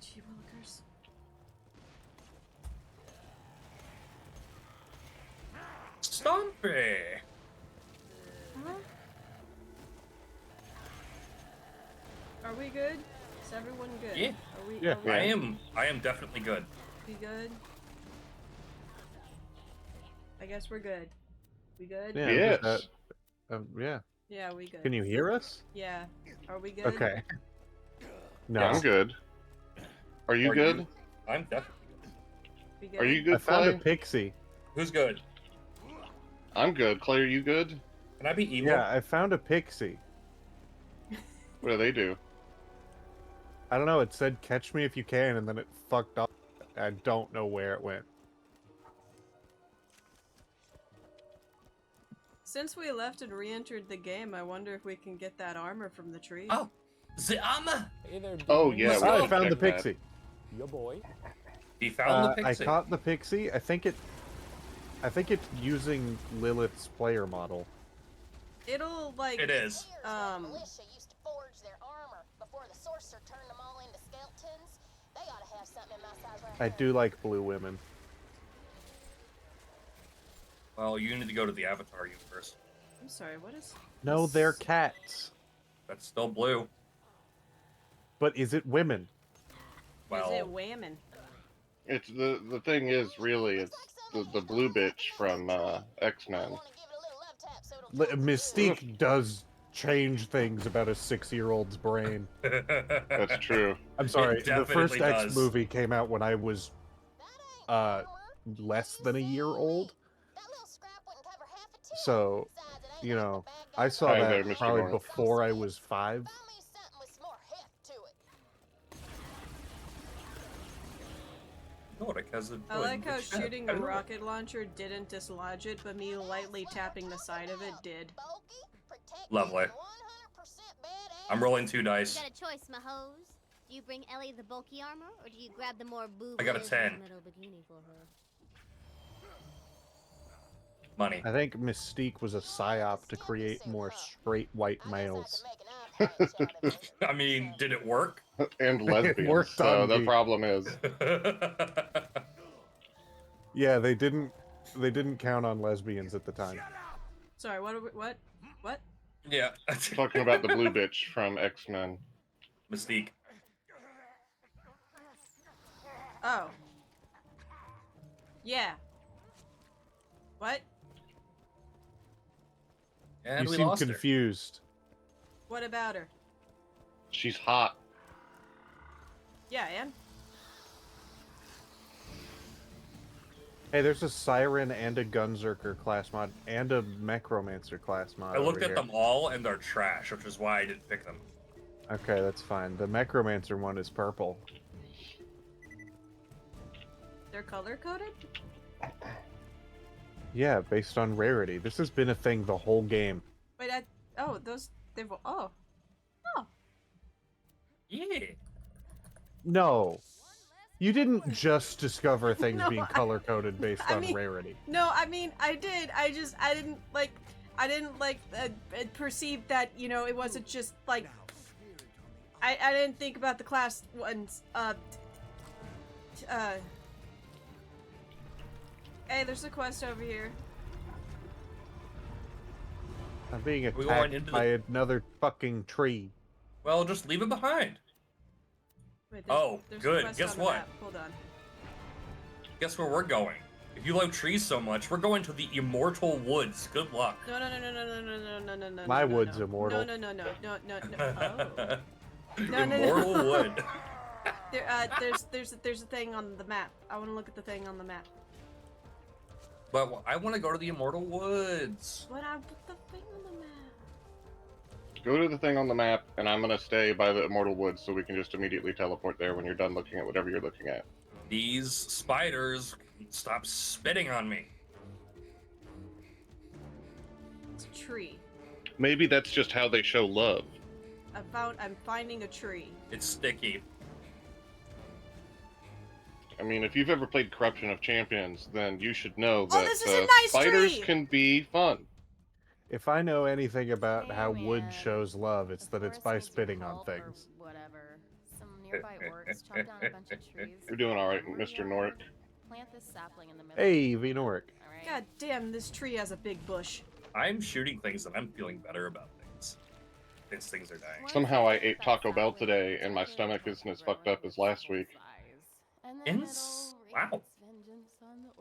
Gee willikers. Stompy! Huh? Are we good? Is everyone good? Yeah. Are we? Yeah. Are we I am definitely good. We good? I guess we're good. We good? Yeah. Yes. Yeah. Yeah, we good. Can you hear us? Yeah. Are we good? Okay. No. I'm good. Are you good? I'm definitely We good? Are you I good, found Clay? a pixie. Who's good? I'm good. Clay, are you good? Can I be evil? Yeah, I found a pixie. What do they do? I don't know, it said catch me if you can, and then it fucked up. I don't know where it went. Since we left and re-entered the game, I wonder if we can get that armor from the tree. Oh, the armor! Hey there, Oh, dude. yeah, Let's we go. I should found the check that. pixie. Yo, boy. He found the I pixie. caught the pixie. I think it's using Lilith's player model. It'll like. It is. Militia used to forge their armor before the sorcerer turned them all into skeletons. They ought to have something in my size right I now. do like blue women. Well, you need to go to the Avatar universe. I'm sorry. What is? No, they're cats. That's still blue. But is it women? Well, Is it whamming? It's the thing is really it's the blue bitch from X-Men. Want to give it a little love tap so it'll taste good. Mystique does change things about a 6-year-old's brain. That's true. I'm sorry, It the first definitely X does. movie came out when I was That ain't armor. less than a year old. That little scrap wouldn't cover half a tooth. So, Besides, it ain't you gonna know, let the bad I guys saw Hi that there, Mr. probably Morris. before I was 5. Find me something with some more heft to it. Nordic has a. I like how shooting the rocket launcher didn't dislodge it, but me lightly tapping the side of it did. Bulky, protected, Lovely. 100% badass. I'm rolling 2 You dice. got a choice, my hose. Do you bring Ellie the bulky armor, or do you grab the more boob? I got a 10. Metal bikini for her? Money. I think Mystique was a psyop to create more straight white males. I guess I could make an eye patch out of it. I mean, did it work? And lesbians. worked So on the me. problem is Yeah, they didn't count on lesbians at the time. Sorry. What? Are we, what? What? Yeah. talking about the blue bitch from X-Men. Mystique. Oh. Yeah. What? And You we seem lost her. confused. What about her? She's hot. Yeah, and Hey, there's a Siren and a Gunzerker class mod and a Necromancer class mod. I looked over at here. them all and they're trash, which is why I didn't pick them. Okay, that's fine. The Necromancer one is purple. they're color coded. Yeah, based on rarity. This has been a thing the whole game. Wait, those they've oh. Yeah. No. You didn't just discover things No, being color coded based I on mean- rarity. No, I mean I did. I didn't perceive that, you know, it wasn't just like I didn't think about the class ones. Hey, there's a quest over here. I'm being We going attacked into by another fucking tree. Well, just leave it behind. Wait, Oh, there's a good. quest Guess on the what? map. Hold on. Guess where we're going? If you love trees so much, we're going to the Immortal Woods. Good luck. No. My no, wood's no. immortal. No. Oh. No. Immortal Wood. There's a thing on the map. I want to look at the thing on the map. But I want to go to the Immortal Woods. What? I put the thing on the map. Go to the thing on the map, and I'm gonna stay by the Immortal Woods so we can just immediately teleport there when you're done looking at whatever you're looking at. These spiders stop spitting on me. It's a tree. Maybe that's just how they show love. I'm finding a tree. It's sticky. I mean, if you've ever played Corruption of Champions, then you should know Oh, that this is a nice spiders tree! can be fun. If I know anything about how There we wood have shows love, it's the that it's forest by needs spitting on pulp or things. Whatever. Some nearby orcs chop down a bunch of trees. You're doing all right, I'm working Mr. on Noric. wood. Plant this sapling in the middle. Hey, Vnoric. All right. God damn, this tree has a big bush. I'm shooting things and I'm feeling better about things. These things are dying. Somehow I ate Taco Bell today, and my stomach isn't as fucked up as last week. Wow.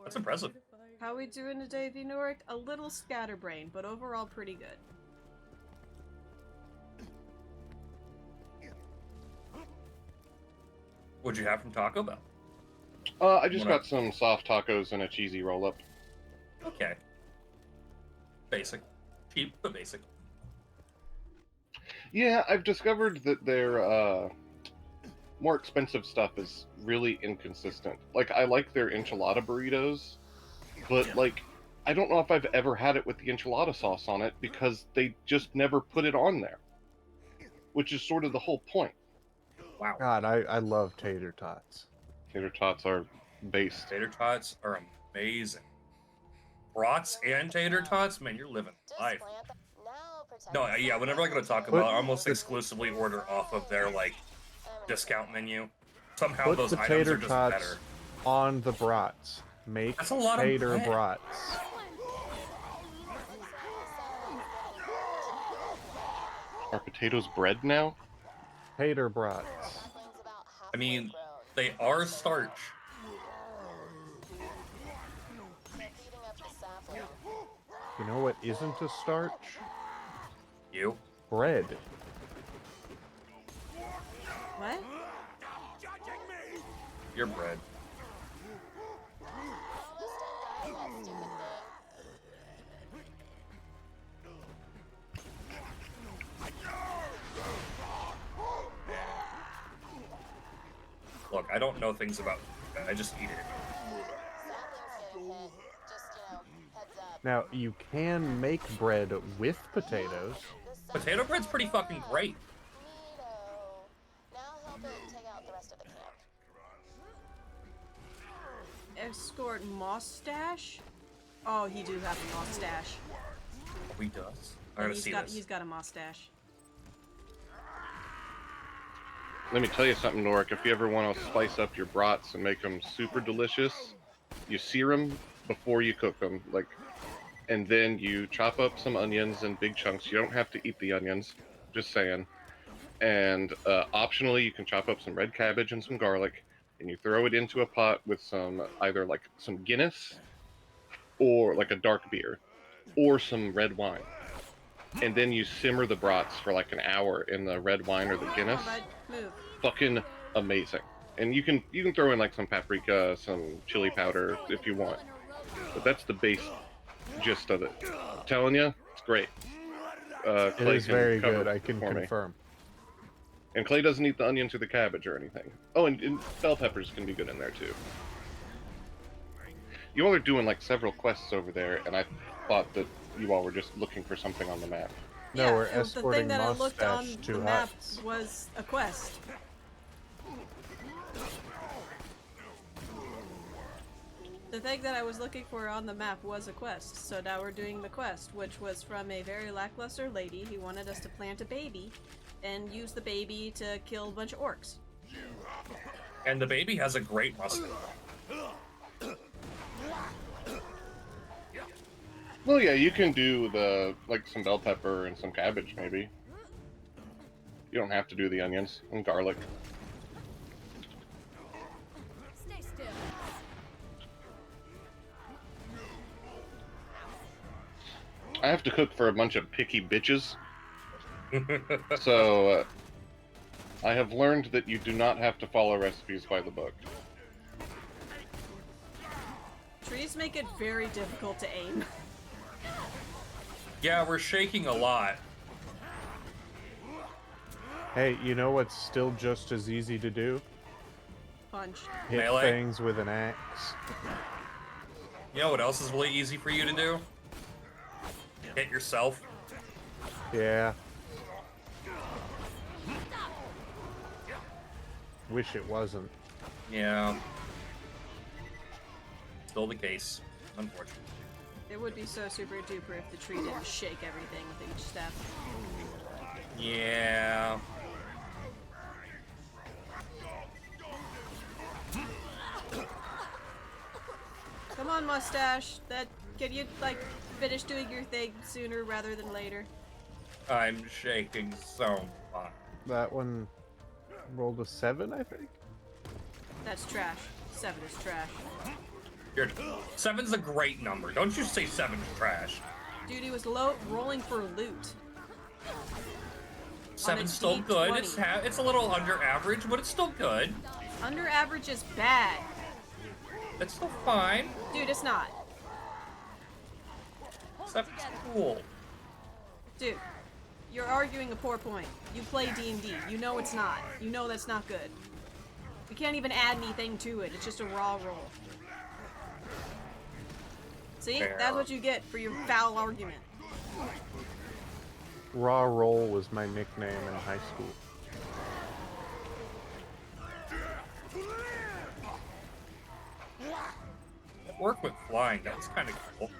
That's impressive. How we doing today, Vnoric? A little scatterbrained, but overall pretty good. What'd you have from Taco Bell? I just got some soft tacos and a cheesy roll-up. Okay. Basic. Cheap, but basic. Yeah, I've discovered that their more expensive stuff is really inconsistent. Like, I like their enchilada burritos, but, like, I don't know if I've ever had it with the enchilada sauce on it because they just never put it on there. Which is sort of the whole point. Wow. God, I love tater tots. Tater tots are based. Tater tots are amazing. Brats and tater tots? Man, you're living life. No, yeah, whenever I go to Taco Bell, I almost exclusively order off of their, like, discount menu. Somehow Put those the items tater are just tots better. on the brats. Make That's a lot of tater bread. brats. Are potatoes bread now? Tater brats. I mean, they are starch. You know what isn't a starch? You? Bread. What? You're bread. Look, I don't know things about food. I just eat it. Now, you can make bread with potatoes. Potato bread's pretty fucking great. Now help it take out the rest of the camp. Escort mustache? Oh, he do have a mustache. Oh, he does. I gotta see this. He's got a mustache. Let me tell you something, Noric. If you ever want to spice up your brats and make them super delicious, you sear them before you cook them, and then you chop up some onions in big chunks. You don't have to eat the onions, just saying. And optionally, you can chop up some red cabbage and some garlic, and you throw it into a pot with either some Guinness, or like a dark beer, or some red wine. And then you simmer the brats for like an hour in the red wine or the Guinness. Move. Fucking amazing. And you can throw in like some paprika, some chili powder if you want. But that's the base gist of it. I'm telling you, it's great. It Clay is can very cover good, I can for me. confirm. And Clay doesn't eat the onions or the cabbage or anything. Oh, and bell peppers can be good in there too. You all are doing like several quests over there, and I thought that you all were just looking for something on the map. No, Yeah, we're the thing escorting that I looked on mustache the to map huts. was a quest. The thing that I was looking for on the map was a quest, so now we're doing the quest, which was from a very lackluster lady who wanted us to plant a baby and use the baby to kill a bunch of orcs. And the baby has a great mustache. Well, yeah, you can do some bell pepper and some cabbage, maybe. You don't have to do the onions and garlic. Stay still. I have to cook for a bunch of picky bitches. So, I have learned that you do not have to follow recipes by the book. Trees make it very difficult to aim. Yeah, we're shaking a lot. Hey, you know what's still just as easy to do? Punch. Hit Melee? things with an axe. You know what else is really easy for you to do? Hit yourself. Yeah. Wish it wasn't. Yeah. Still the case, unfortunately. It would be so super duper if the tree didn't shake everything with each step. on, Mustache. Can you, like, finish doing your thing sooner rather than later? I'm shaking so much. That one rolled a 7, I think. That's trash. 7 is trash. Here, 7's a great number. Don't you say 7's trash. Dude, he was rolling for loot. 7's still good. D20. It's a little under average, but it's still good. Under average is bad. It's still fine. Dude, it's not. 7's cool. Dude, you're arguing a poor point. You play D&D. You know it's not. You know that's not good. You can't even add anything to it. It's just a raw roll. See? Fair. That's what you get for your foul argument. Raw Roll was my nickname in high school. Work with flying. That's kind of cool.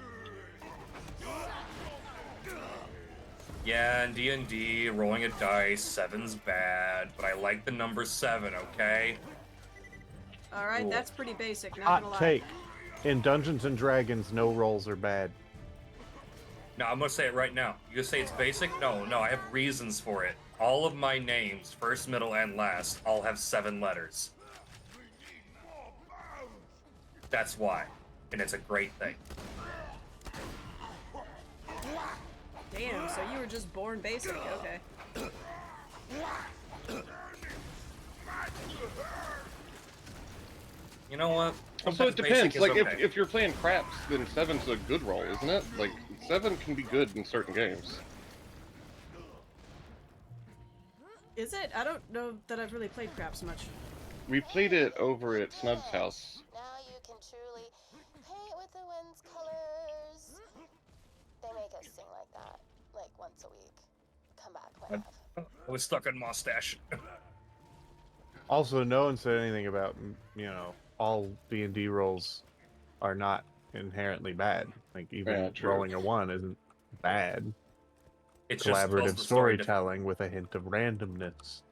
Yeah, in D&D, rolling a dice, 7's bad, but I like the number 7, okay? Alright, Cool. that's pretty basic, not gonna Hot lie. take. In Dungeons and Dragons, no rolls are bad. No, I'm gonna say it right now. You say it's basic? No, I have reasons for it. All of my names, first, middle, and last, all have 7 letters. That's why. And it's a great thing. Damn, so you were just born basic, okay. You know what? So Sometimes it depends. basic is Like okay. if you're playing craps, then 7's a good roll, isn't it? Like 7 can be good in certain games. Is it? I don't know that I've really played craps much. We played it over at Snug's house. Now you can truly paint with the wind's colors. They make us sing like that, like once a week. Come back, whenever. I was stuck on mustache. Also, no one said anything about, you know, all D&D rolls are not inherently bad. Like, even Yeah, true. rolling a 1 isn't bad. It's just tells Collaborative the story different. storytelling with a hint of randomness.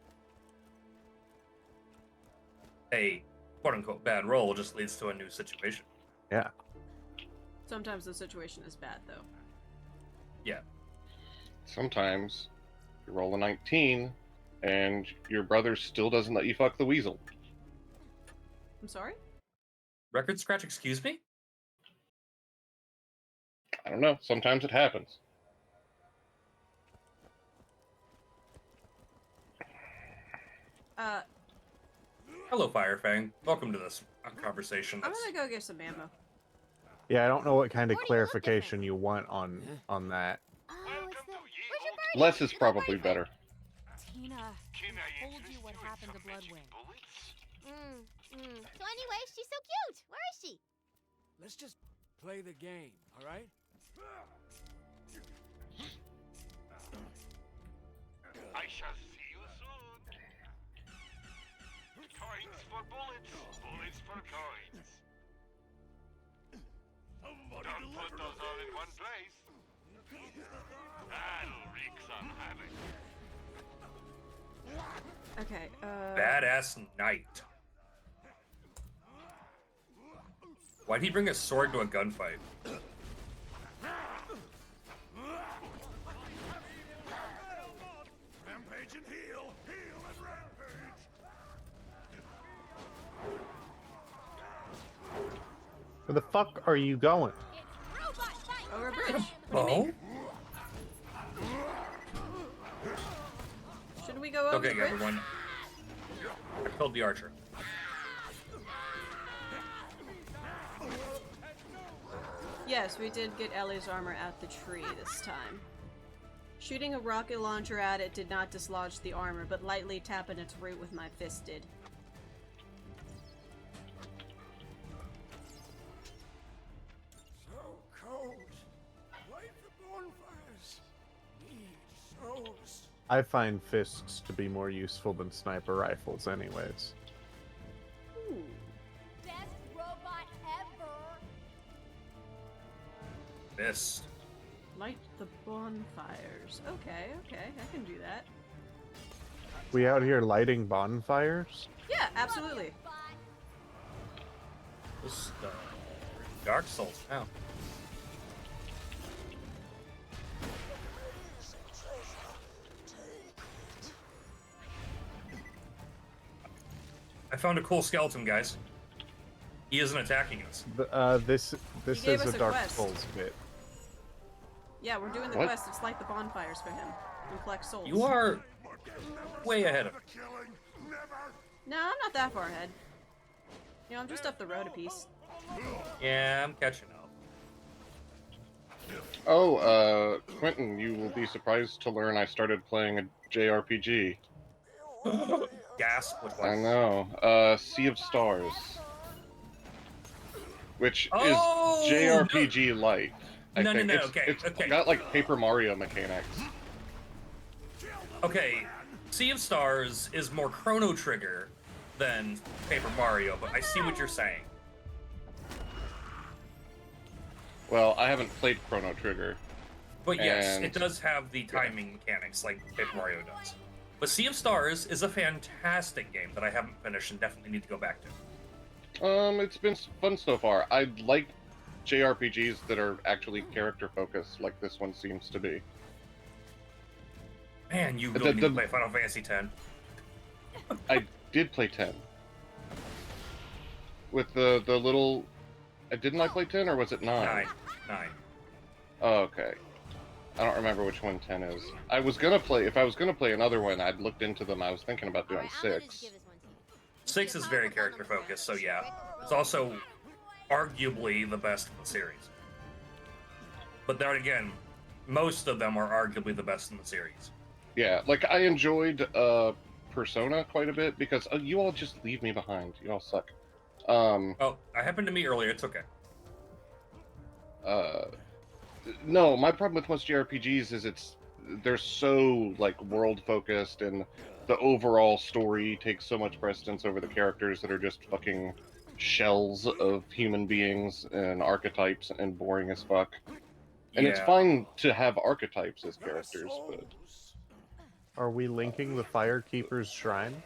A quote-unquote bad roll just leads to a new situation. Yeah. Sometimes the situation is bad, though. Yeah. Sometimes you roll a 19 and your brother still doesn't let you fuck the weasel. I'm sorry? Record scratch, excuse me? I don't know. Sometimes it happens. Hello, Firefang. Welcome to this conversation. I'm That's... gonna go get some ammo. Yeah, I don't know what kind of 40 looking clarification you want on that. Oh, it's the... Where's your birdie? Less is probably better. Tina, I told you what happened to Bloodwind. So anyway, she's so cute. Where is she? Let's just play the game, all right? I shall see you soon. Coins for bullets, bullets for coins. Don't put those all in one place. That'll wreak some havoc. Okay, Badass knight. Why'd he bring a sword to a gunfight? Rampage and heal, heal and rampage. Where the fuck are you going? over a bridge. What do you Oh? mean? Shouldn't we go over Okay, the bridge? everyone. I killed the archer. Yes, we did get Ellie's armor at the tree this time. Shooting a rocket launcher at it did not dislodge the armor, but lightly tapping its root with my fist did. So cold. Light the bonfires. Need souls. I find fists to be more useful than sniper rifles anyways. Ooh. Best robot ever. Fist. Light the bonfires. Okay, okay, I can do that. We out here lighting bonfires? Yeah, absolutely. This stuff. Dark Souls now. I found a cool skeleton, guys. He isn't attacking us. This gave is us a a Dark quest. Souls bit. Yeah, we're doing the What? quest. It's like the bonfires for him. And collect souls. You are way ahead of me. No, I'm not that far ahead. You know, I'm just up the road a piece. Yeah, I'm catching up. Oh, Quentin, you will be surprised to learn I started playing a JRPG. Gasp. Which I one? know. Sea of Stars. Which Oh, is JRPG light. I No, no, think no, it's, okay, it's okay. got like Paper Mario mechanics. Okay, Sea of Stars is more Chrono Trigger than Paper Mario, but I see what you're saying. Well, I haven't played Chrono Trigger. But yes, And- it does have the timing mechanics like Paper Mario does. But Sea of Stars is a fantastic game that I haven't finished and definitely need to go back to. It's been fun so far. I like JRPGs that are actually character focused, like this one seems to be. Man, you really need to play Final Fantasy X. I did play 10. With the little... Didn't I play 10, or was it 9? 9. Oh, okay. I don't remember which one 10 is. I was gonna play... If I was gonna play another one, I'd looked into them. I was thinking about doing 6. 6 is very character focused, so yeah. It's also arguably the best in the series. But then again, most of them are arguably the best in the series. Yeah, like, I enjoyed Persona quite a bit, because you all just leave me behind. You all suck. Oh, I happened to meet earlier. It's okay. No, my problem with most JRPGs is they're so, like, world-focused, and the overall story takes so much precedence over the characters that are just fucking shells of human beings and archetypes and boring as fuck. And it's Yeah. fine to have archetypes as characters, but... Are we linking the Firekeeper's shrine?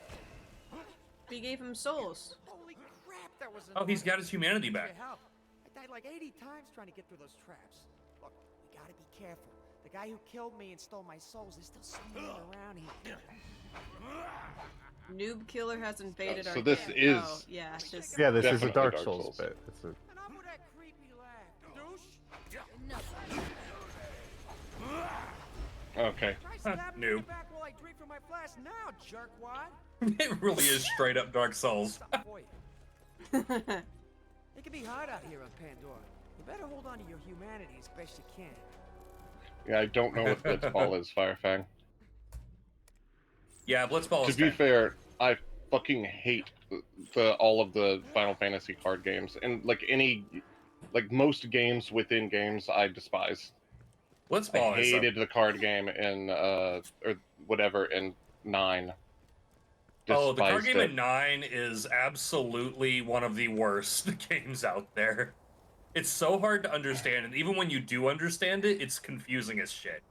We gave him souls. Holy crap, that was Oh, he's got his humanity back. I died like 80 times trying to get through those traps. Look, we gotta be careful. The guy who killed me and stole my souls is still somewhere around here. Noob Killer has invaded our So this game. is- Oh, yeah, this... Yeah, this is a Definitely Dark Dark Souls Souls. bit. It's a... And I'm with that creepy laugh, douche. Okay. Try stabbing me in Noob. the back while I drink from my flask now, jerkwad. It really is straight up Dark Souls. Stop for you. It can be hard out here on Pandora. You better hold on to your humanity as best you can. Yeah, I don't know what Blitzball is, Firefang. Yeah, Blitzball To is be 10. fair, I fucking hate all of the Final Fantasy card games, and like most games within games, I despise. I Blitzball is hated the card game in or whatever in 9. Oh, the card Despised game it. in 9 is absolutely one of the worst games out there. It's so hard to understand, and even when you do understand it, it's confusing as shit.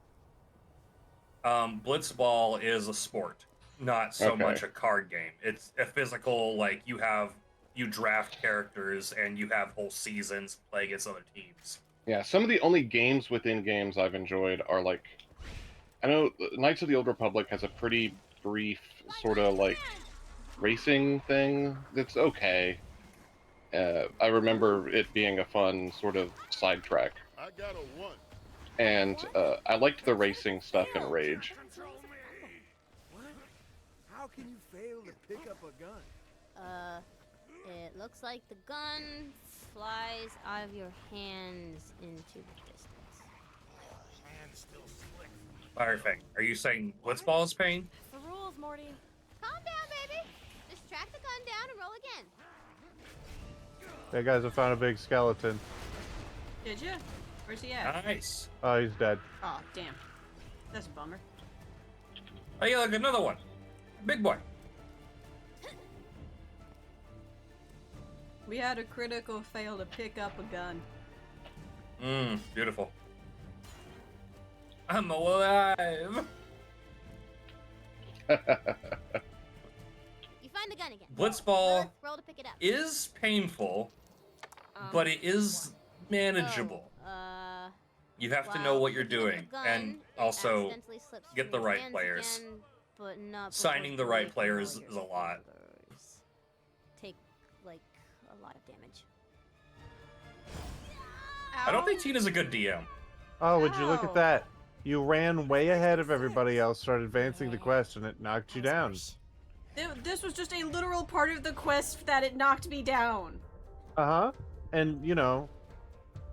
Blitzball is a sport, not so Okay. much a card game. It's a physical, like, you draft characters, and you have whole seasons to play against other teams. Yeah, some of the only games within games I've enjoyed are like, I know Knights of the Old Republic has a pretty brief sort of like racing thing that's okay. I remember it being a fun sort of sidetrack. I got a 1. And I liked the racing stuff in Rage. What? How can you fail to pick up a gun? It looks like the gun flies out of your hands into the distance. Hand's still slick. Firefang, are you saying Blitzball is pain? The rules, Morty. Calm down, baby. Just track the gun down and roll again. Hey guys, I found a big skeleton. Did you? Where's he at? Nice. Oh, he's dead. Oh, damn. That's a bummer. Oh yeah, look, another one. Big boy. We had a critical fail to pick up a gun. Beautiful. I'm alive. You find the gun again. Blitzball Roll to pick it up. is painful, but it is manageable. Oh, You have to know while what you're picking up the doing, gun, and it also accidentally slips get from the your right hands players. again, but not before Signing the right breaking players all your is a lot. fingers. Take, like, a lot of damage. I don't think Ow. Tina's a good DM. Oh, would you look at Ow. that? You ran way ahead of everybody else, started advancing the quest, and it knocked you down. This was just a literal part of the quest that it knocked me down. Uh-huh. And, you know,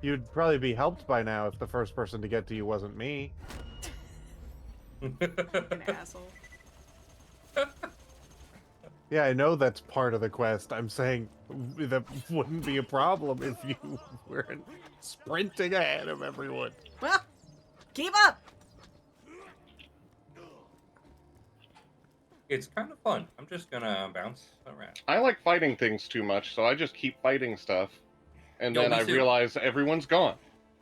you'd probably be helped by now if the first person to get to you wasn't me. Fucking asshole. Yeah, I know that's part of the quest. I'm saying that wouldn't be a problem if you weren't sprinting ahead of everyone. Well, keep up! It's kind of fun. I'm just gonna bounce around. I like fighting things too much, so I just keep fighting stuff, and Yo, then me I too. realize everyone's gone.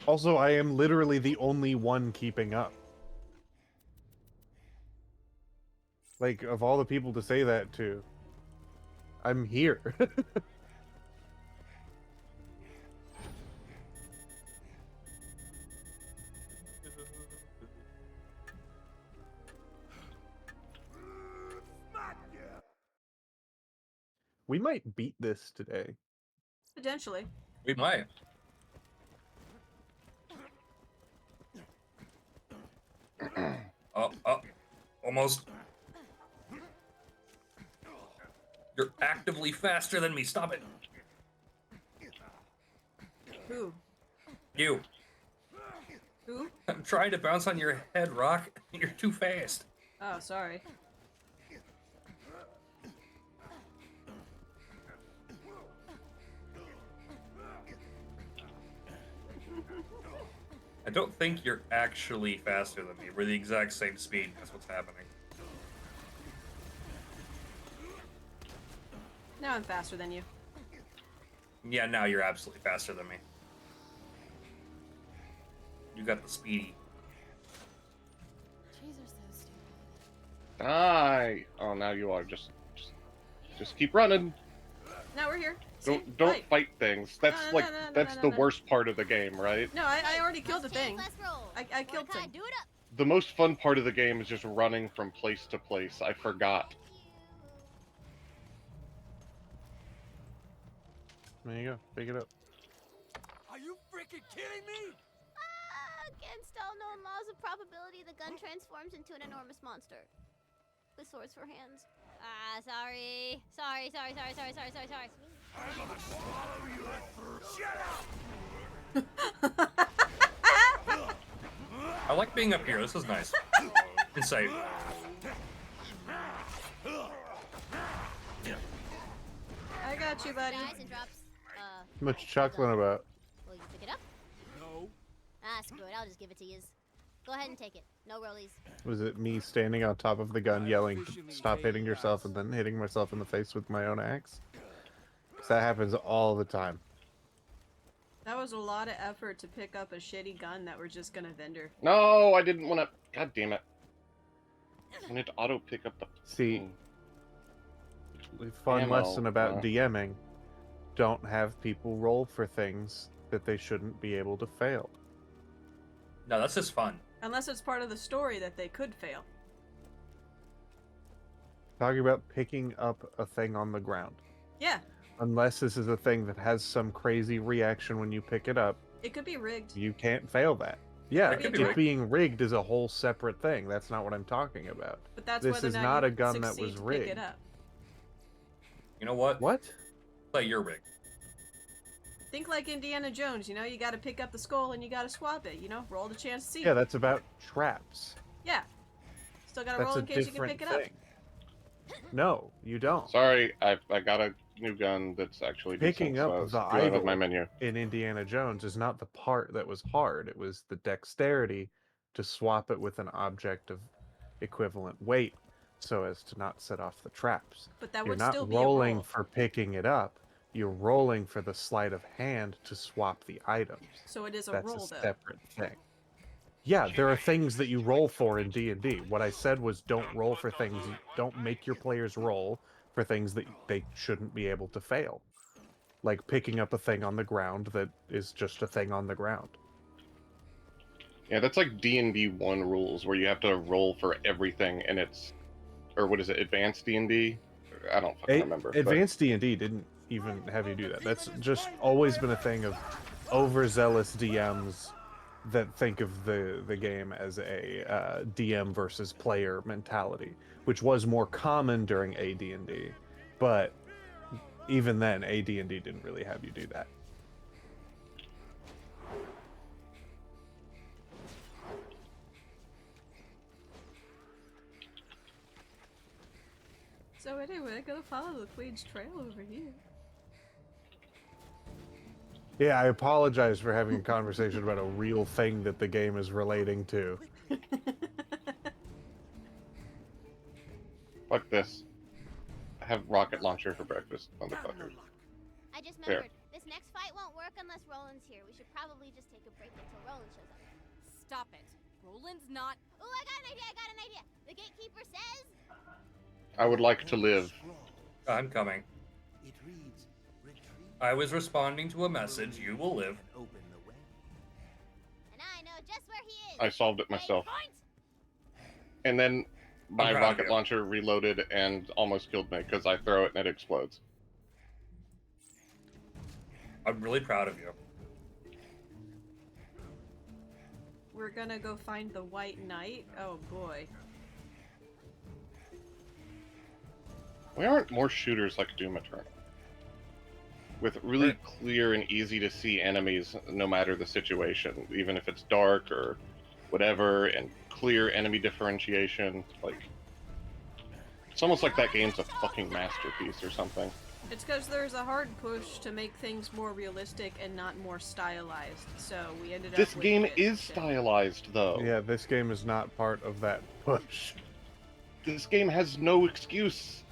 Also, I am literally the only one keeping up. Like, of all the people to say that to, I'm here. We might beat this today. Potentially. We might. Oh, almost. You're actively faster than me. Stop it. Who? You. Who? I'm trying to bounce on your head, Rock. You're too fast. Oh, sorry. I don't think you're actually faster than me. We're the exact same speed. That's what's happening. Now I'm faster than you. Yeah, now you're absolutely faster than me. You got the speedy. Trees are so stupid. Die! Oh, now you are. Just keep running. Now we're here. See? Don't Fight. fight things. That's No, like no, no, no, that's no, the no. worst part of the game, right? No, I already killed the Less change, thing. less roll. I killed Mordecai, him. do it up. The most fun part of the game is just running from place to place. I forgot. There you go. Pick it up. Are you freaking kidding me? Against all known laws of probability, the gun transforms into an enormous monster. With swords for hands. Ah, sorry. Sorry. I'm gonna swallow you at first. Shut up! I like being up here. This is nice. It's safe. I got you, buddy. Dies and drops. Much chuckling about. Will you pick it up? No. Ah, screw it. I'll just give it to you. Go ahead and take it. No rollies. Was it me standing on top of the gun yelling, "Stop hitting yourself," and then hitting myself in the face with my own axe? 'Cause that happens all the time. That was a lot of effort to pick up a shitty gun that we're just gonna vendor. No, I didn't want to. God damn it! I need to auto pick up the. See, fun Ammo, lesson about huh? DMing: don't have people roll for things that they shouldn't be able to fail. No, that's just fun. Unless it's part of the story that they could fail. Talking about picking up a thing on the ground. Yeah, Unless this is a thing that has some crazy reaction when you pick it up, it could be rigged. you can't fail that. Yeah, It could be it rigged. being rigged is a whole separate thing. That's not what I'm talking about. But that's This whether or is not not you a gun that succeed was to pick rigged. it up. You know what? What? Play your rig. Think like Indiana Jones, you know, you gotta pick up the skull and you gotta swap it, you know, roll the chance to see. Yeah, that's about traps. Yeah. Still gotta That's roll a in case you can different pick it up. thing. No, you don't. Sorry, I got a new gun that's actually Picking decent, up so the do have it idol on my menu. in Indiana Jones is not the part that was hard. It was the dexterity to swap it with an object of equivalent weight so as to not set off the traps. But that You're would not still be a rolling roll. for picking it up. You're rolling for the sleight of hand to swap the items. So it is a That's roll a though. separate thing. Yeah, there are things that you roll for in D&D. What I said was don't roll for things, don't make your players roll for things that they shouldn't be able to fail. like picking up a thing on the ground that is just a thing on the ground. Yeah, that's like D&D 1 rules, where you have to roll for everything, and it's... Or what is it, Advanced D&D? I don't fucking remember. Advanced D&D didn't even have you do that. That's just always been a thing of overzealous DMs that think of the game as a DM versus player mentality, which was more common during AD&D, but even then, AD&D didn't really have you do that. So anyway, I gotta follow the Queen's trail over here. Yeah, I apologize for having a conversation about a real thing that the game is relating to. Fuck this. I have rocket launcher for breakfast, motherfuckers. I just There. remembered, this next fight won't work unless Roland's here. We should probably just take a break until Roland shows up. Stop it. Roland's not. Ooh, I got an idea! The gatekeeper says... I would like to live. I'm coming. It reads, "Retrieve I was responding to a message. You will live. and open the way." And I know just where he is! I solved it myself. Point! And then my proud of rocket you. launcher reloaded and almost killed me because I throw it and it explodes. I'm really proud of you. We're gonna go find the White Knight? Oh boy. Why aren't more shooters like Doom Eternal? With really clear and easy to see enemies no matter the situation, even if it's dark or whatever, and clear enemy differentiation. Like, it's almost like that game's a fucking masterpiece or something. It's because there's a hard push to make things more realistic and not more stylized, so we ended up This with game this is shit. stylized, though. Yeah, this game is not part of that push. This game has no excuse.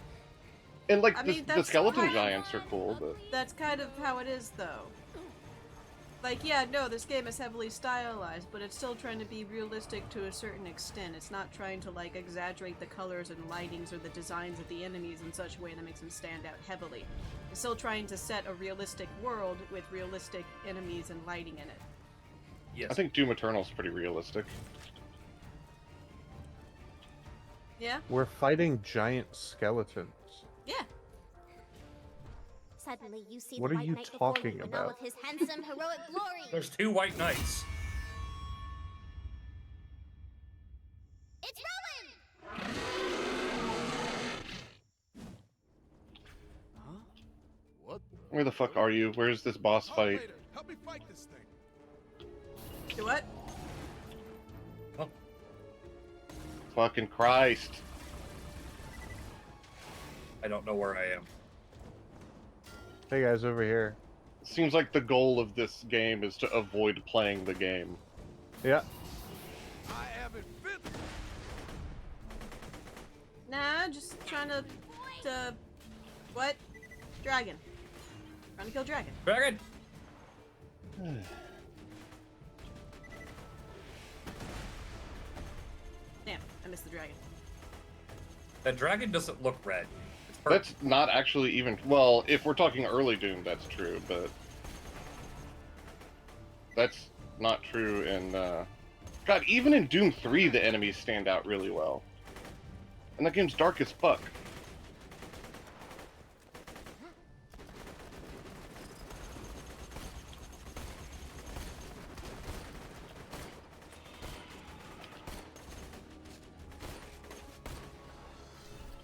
And, like, I the, mean, the that's skeleton kind of- giants are cool, but... That's kind of how it is, though. Like, yeah, no, this game is heavily stylized, but it's still trying to be realistic to a certain extent. It's not trying to, like, exaggerate the colors and lightings or the designs of the enemies in such a way that makes them stand out heavily. It's still trying to set a realistic world with realistic enemies and lighting in it. Yes. I think Doom Eternal's pretty realistic. Yeah? We're fighting giant skeletons. Yeah. Suddenly, you see What the are White you Knight before talking you in all about? of his handsome, heroic glory! There's 2 white knights. It's Roland! Huh? What? Where the fuck are you? Where's this boss fight? Operator, help me fight this thing. Do what? Fucking Christ. I don't know where I am. Hey guys, over here. Seems like the goal of this game is to avoid playing the game. Yeah. I haven't fit. Nah, just trying to what? Dragon. Trying to kill dragon. Dragon! Damn, I missed the dragon. That dragon doesn't look red. It's purple. That's not actually even... Well, if we're talking early Doom, that's true, but... That's not true in... God, even in Doom 3, the enemies stand out really well. And that game's dark as fuck.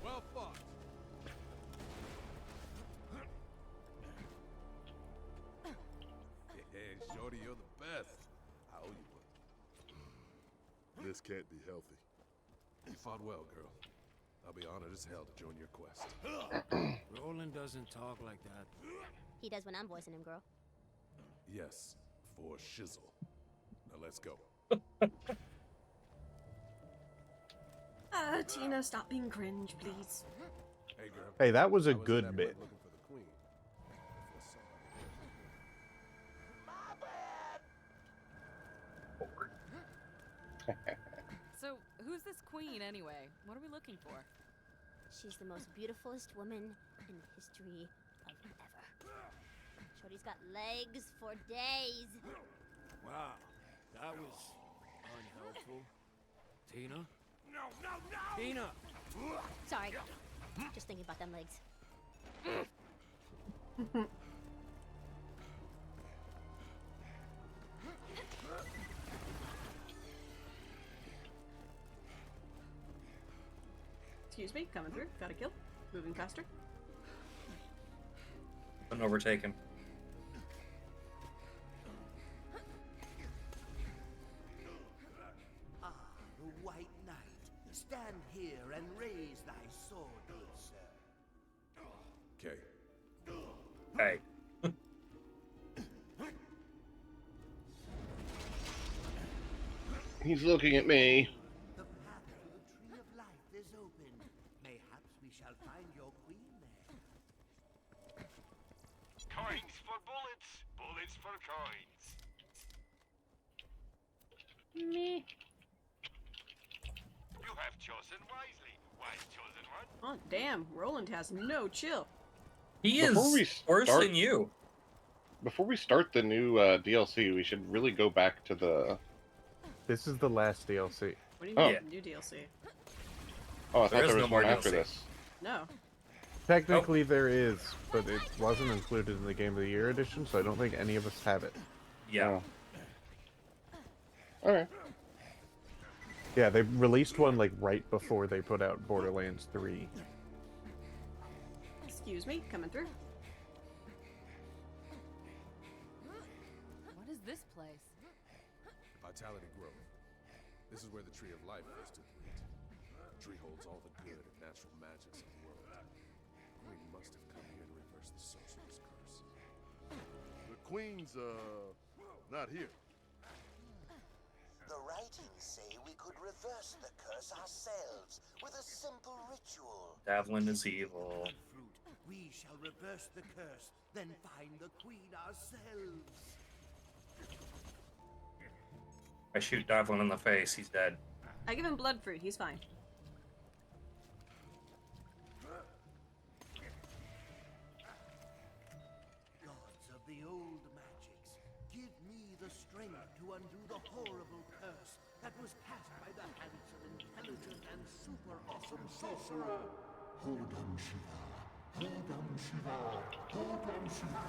Well fought. Hey, Shorty, you're the best. I owe you one. This can't be healthy. You fought well, girl. I'll be honored as hell to join your quest. Roland doesn't talk like that. He does when I'm voicing him, girl. Yes, for shizzle. Now let's go. Tina, stop being cringe, please. Hey, girl. Hey, that was I a in good that bit. mud looking for the queen. Before somebody- So, who's this queen anyway? What are we looking for? She's the most beautifulest woman in the history of ever. Shorty's got legs for days. Wow, that was unhelpful. Tina? No, no, no! Tina! Sorry. Just thinking about them legs. Excuse me, coming through. Got a kill. Moving faster. Been overtaken. Ah, the White Knight. Stand here and raise thy sword, good sir. Okay. Hey. He's looking at me. The path to the Tree of Life is open. Mayhaps we shall find your queen there. Coins for bullets, bullets for coins. Me. You have chosen wisely, wise chosen one. Oh, damn. Roland has no chill. He Before we is worse start- than you. Before we start the new DLC, we should really go back to the. This is the last DLC. What do you Oh. mean, Yeah. new DLC? Oh, I There thought is there no was more one after DLC. this. No. Technically there is, but it wasn't included in the Game of the Year edition, so I don't think any of us have it. Yeah. All right. Yeah, they released one like right before they put out Borderlands 3. Excuse me, coming through. What is this place? Vitality growth. This is where the Tree of Life goes to meet. The tree holds all the good and natural magics of the world. The Queen must have come here to reverse the sorcerer's curse. The Queen's, not here. The writings say we could reverse the curse ourselves with a simple ritual. Davlin is evil. Fruit, we shall reverse the curse, then find the queen ourselves. I shoot Davlin in the face, he's dead. I give him blood fruit. He's fine. Gods of the old magics, give me the strength to undo the horrible curse that was cast by the hands of intelligent and super awesome sorcerer. Hodam Shiva. Hodam Shiva. Hodam Shiva.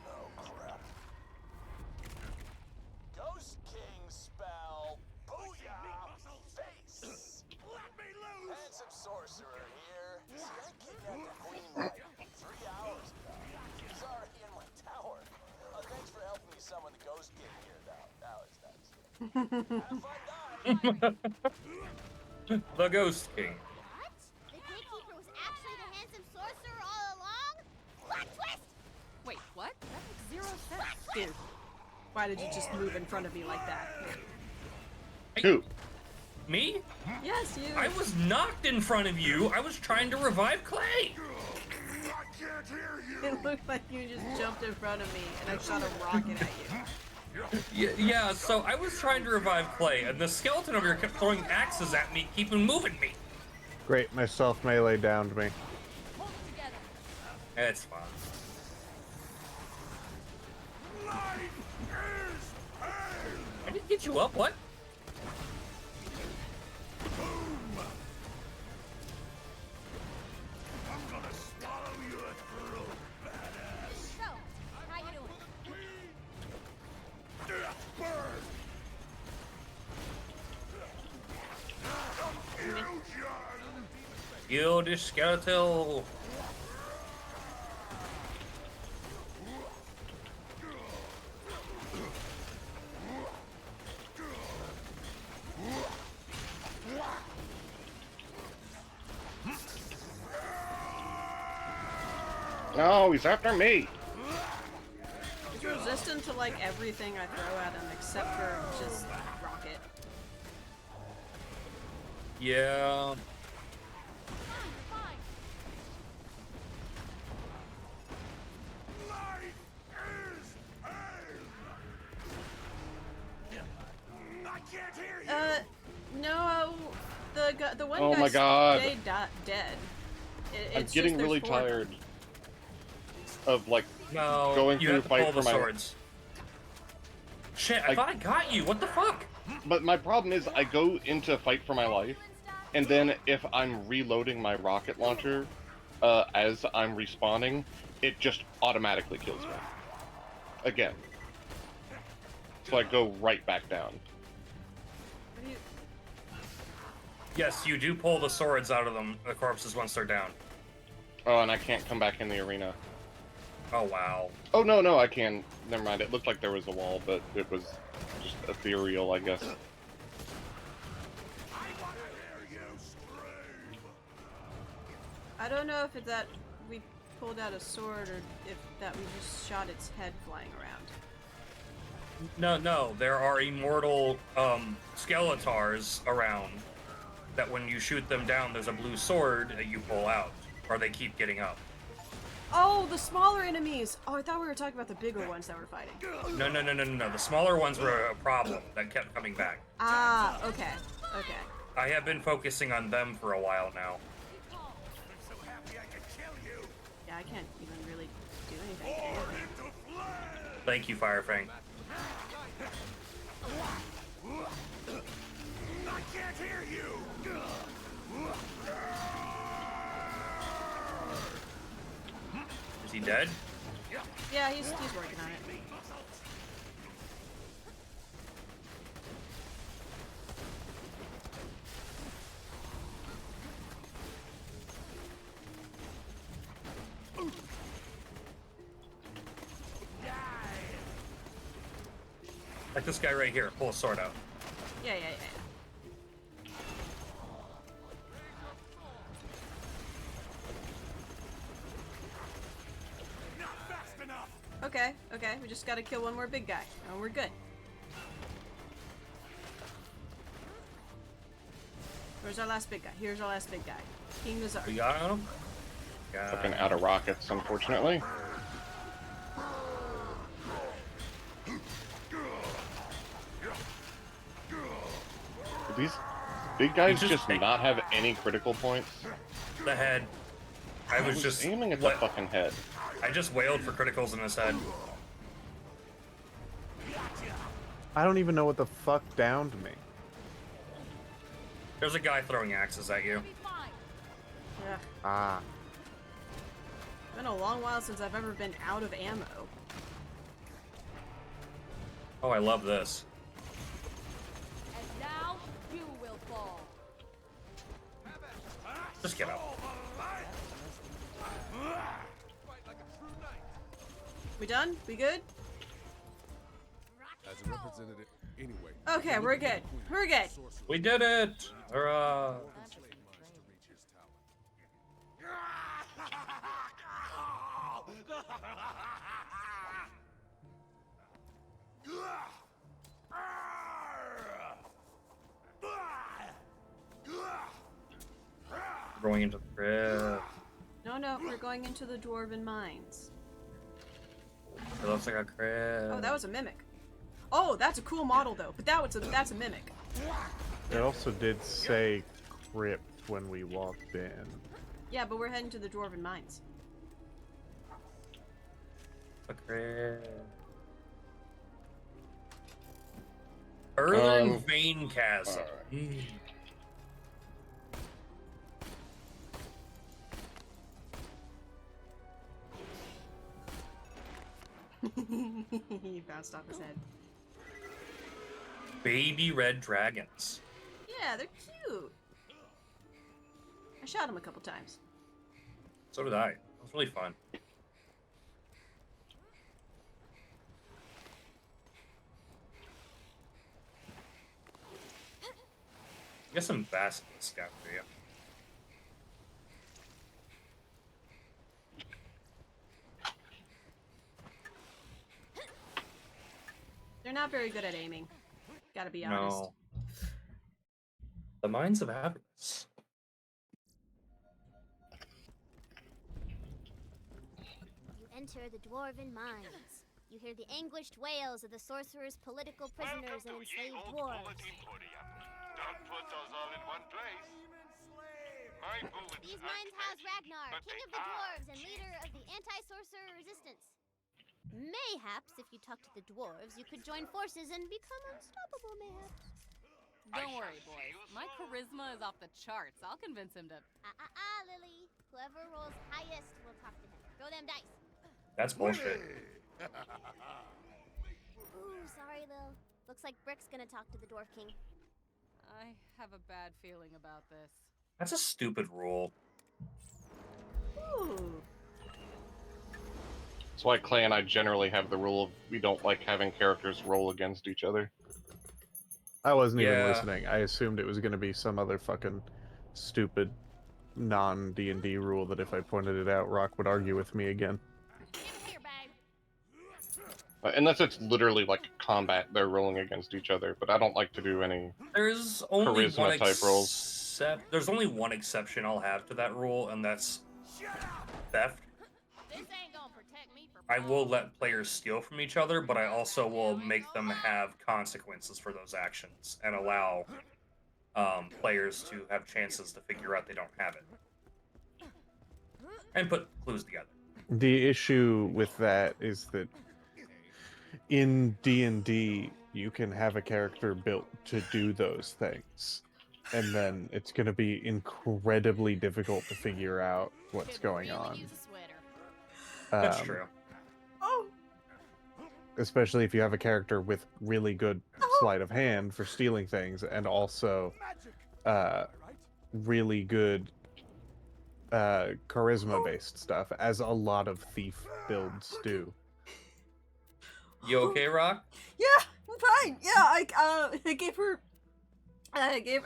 Oh, crap. Ghost King spell. Booyah! Face! Let me loose! Handsome sorcerer here. See, I kidnapped the queen like 3 hours ago. She's already in my tower. Thanks for helping me summon the Ghost King here, though. That was nice. Have fun, guys! The Ghost King. What? The gatekeeper was actually the handsome sorcerer all along? Plot twist! Wait, what? That makes zero sense. Dude, why did you just move in front of me like that? Who? Me? Yes, you. I was knocked in front of you. I was trying to revive Clay. I can't hear you! It looked like you just jumped in front of me and I shot a rocket at you. Yeah, so I was trying to revive Clay, and the skeleton over here kept throwing axes at me, keeping moving me. Great, my self melee downed me. Hold it together. It's fine. Life is pain! I didn't get you up, what? I'm gonna swallow your throat, badass! So, how you doing? Death burn! Confusion! Kill the skeletal. No, he's after me. He's resistant to like everything I throw at him except for just rocket. Yeah. Fine. Life is pain! I can't hear you! No, the one Oh guy my God. stayed dead. I'm It's getting just there's really 4 of them. tired. of like No, going you through have to fight pull for the my swords. Shit, I thought I got you. What the fuck? But my problem is I go into fight for my life, and then if I'm reloading my rocket launcher as I'm respawning, it just automatically kills me. Again. So I go right back down. Yes, you do pull the swords out of them, the corpses, once they're down. Oh, and I can't come back in the arena. Oh, wow. Oh, no, I can. Never mind. It looked like there was a wall, but it was just ethereal, I guess. I don't know if it's that we pulled out a sword or if that we just shot its head flying around. No, there are immortal skeletars around that when you shoot them down, there's a blue sword that you pull out, or they keep getting up. Oh, the smaller enemies! Oh, I thought we were talking about the bigger ones that were fighting. No. The smaller ones were a problem that kept coming back. Ah, okay. Okay. I have been focusing on them for a while now. Yeah, I can't even really do anything. Thank you, Firefang. I can't hear you! Is he dead? Yeah, he's working on it. Like this guy right here. Pull a sword out. Yeah. Okay, we just gotta kill one more big guy, and we're good. Where's our last big guy? Here's our last big guy. King Nazar. We got him? Fucking out of rockets, unfortunately. Do these big guys just not have any critical points? The head. I was just aiming at the fucking head. I just wailed for criticals in his head. I don't even know what the fuck downed me. There's a guy throwing axes at you. Yeah. Ah. It's been a long while since I've ever been out of ammo. Oh, I love this. And now you will fall. Just get up. We done? We good? As a representative, anyway. Okay, we're good. We're good. We did it! Hurrah! Going into the crib. No, we're going into the dwarven mines. It looks like a crib. Oh, that was a mimic. Oh, that's a cool model though, but that's a mimic. It also did say crypt when we walked in. Yeah, but we're heading to the dwarven mines. A crib. Earthern vein chasm. Right. He bounced off his head. Baby red dragons. Yeah, they're cute. I shot him a couple times. So did I. It was really fun. Get some basket scout for you. They're not very good at aiming. Gotta be honest. No. The Mines of Happiness. You enter the dwarven mines. You hear the anguished wails of the sorcerer's political prisoners and enslaved dwarves. Don't put those all in one place. These mines house Ragnar, king of the dwarves and leader of the anti-sorcerer resistance. Mayhaps, if you talk to the dwarves, you could join forces and become unstoppable, mayhaps. Don't worry, boys. My charisma is off the charts. I'll convince him to... Lily. Whoever rolls highest will talk to him. Throw them dice. That's bullshit. Ooh, sorry, Lil. Looks like Brick's gonna talk to the Dwarf King. I have a bad feeling about this. That's a stupid rule. Ooh. That's why Clay and I generally have the rule of we don't like having characters roll against each other. I wasn't even Yeah. listening. I assumed it was going to be some other fucking stupid non-D&D rule that if I pointed it out, Rock would argue with me again. Here, babe. Unless it's literally like combat, they're rolling against each other. But I don't like to do any There's only charisma one type rolls. There's only one exception I'll have to that rule, and that's theft. This ain't gonna protect me from... I will let players steal from each other, but I also will make them have consequences for those actions and allow players to have chances to figure out they don't have it. And put clues together. The issue with that is that in D&D, you can have a character built to do those things. And then it's going to be incredibly difficult to figure out what's going on. That's true. Oh, Especially if you have a character with really good sleight of hand for stealing things, and also really good charisma-based stuff, as a lot of thief builds do. You okay, Rock? yeah, I'm fine. Yeah, I gave her. I gave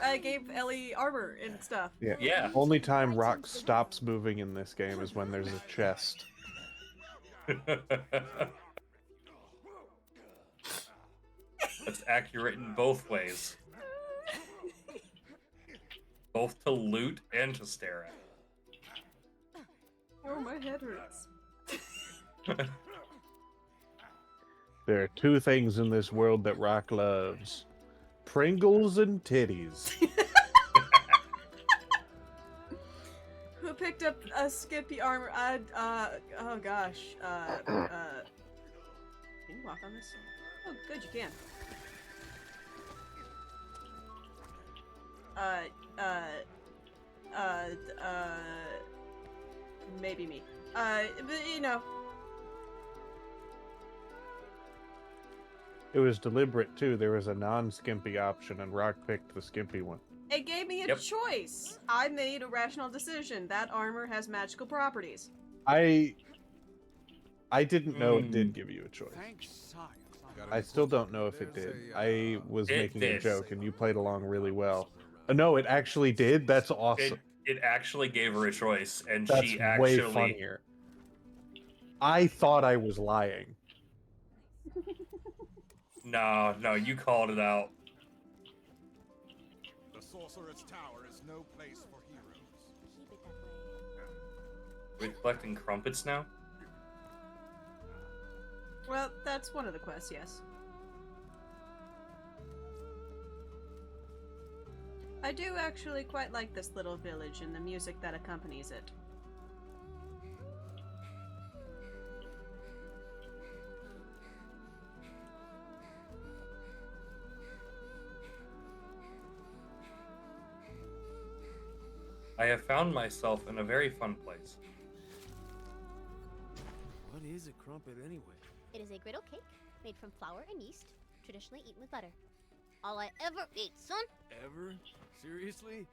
Ellie armor and stuff. Yeah. Yeah. Only time Rock stops moving in this game is when there's a chest. That's accurate in both ways. Both to loot and to stare at. Oh, my head hurts. There are two things in this world that Rock loves: Pringles and titties. Who picked up a skimpy armor? Oh gosh. Can you walk on this? Oh, good, you can. Maybe me. But you know. It was deliberate, too. There was a non-skimpy option, and Rock picked the skimpy one. It gave me a choice. I made a rational decision. That armor has magical properties. I didn't know it did give you a choice. I still don't know if it did. I was making a joke, and you played along really well. No, it actually did? That's awesome. It actually gave her a choice, and That's she way actually... funnier. I thought I was lying. No, you called it out. The Sorcerer's Tower is no place for heroes. Keep it that way. We're collecting crumpets now? Well, that's one of the quests, yes. I do actually quite like this little village and the music that accompanies it. I have found myself in a very fun place. What is a crumpet anyway? It is a griddle cake made from flour and yeast, traditionally eaten with butter. All I ever eat, son. Ever? Seriously?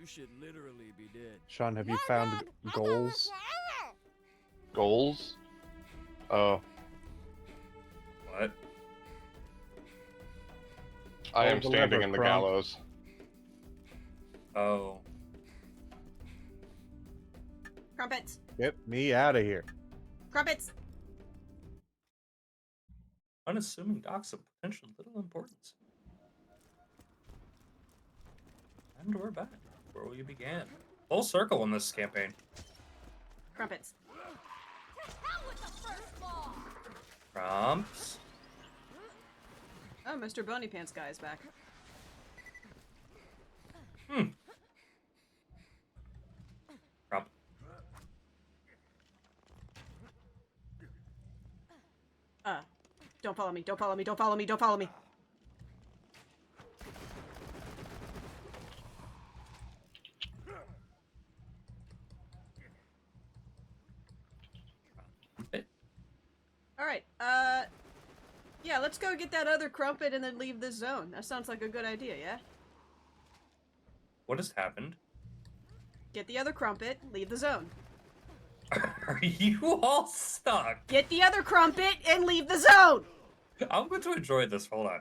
You should literally be dead. Sean, have you found goals? Goals? Oh. What? I am the standing lever, in the Crump. gallows. Oh. Crumpets! Get me out of here. Crumpets! Unassuming docks of potential little importance. And we're back where we began. Full circle in this campaign. Crumpets. Crumps. Oh, Mr. Bony Pants guy is back. Don't follow me, don't follow me, don't follow me, don't follow me. Alright, yeah, let's go get that other crumpet and then leave this zone. That sounds like a good idea, yeah? What has happened? Get the other crumpet, leave the zone. Are you all stuck? Get the other crumpet and leave the zone! I'm going to enjoy this. Hold on.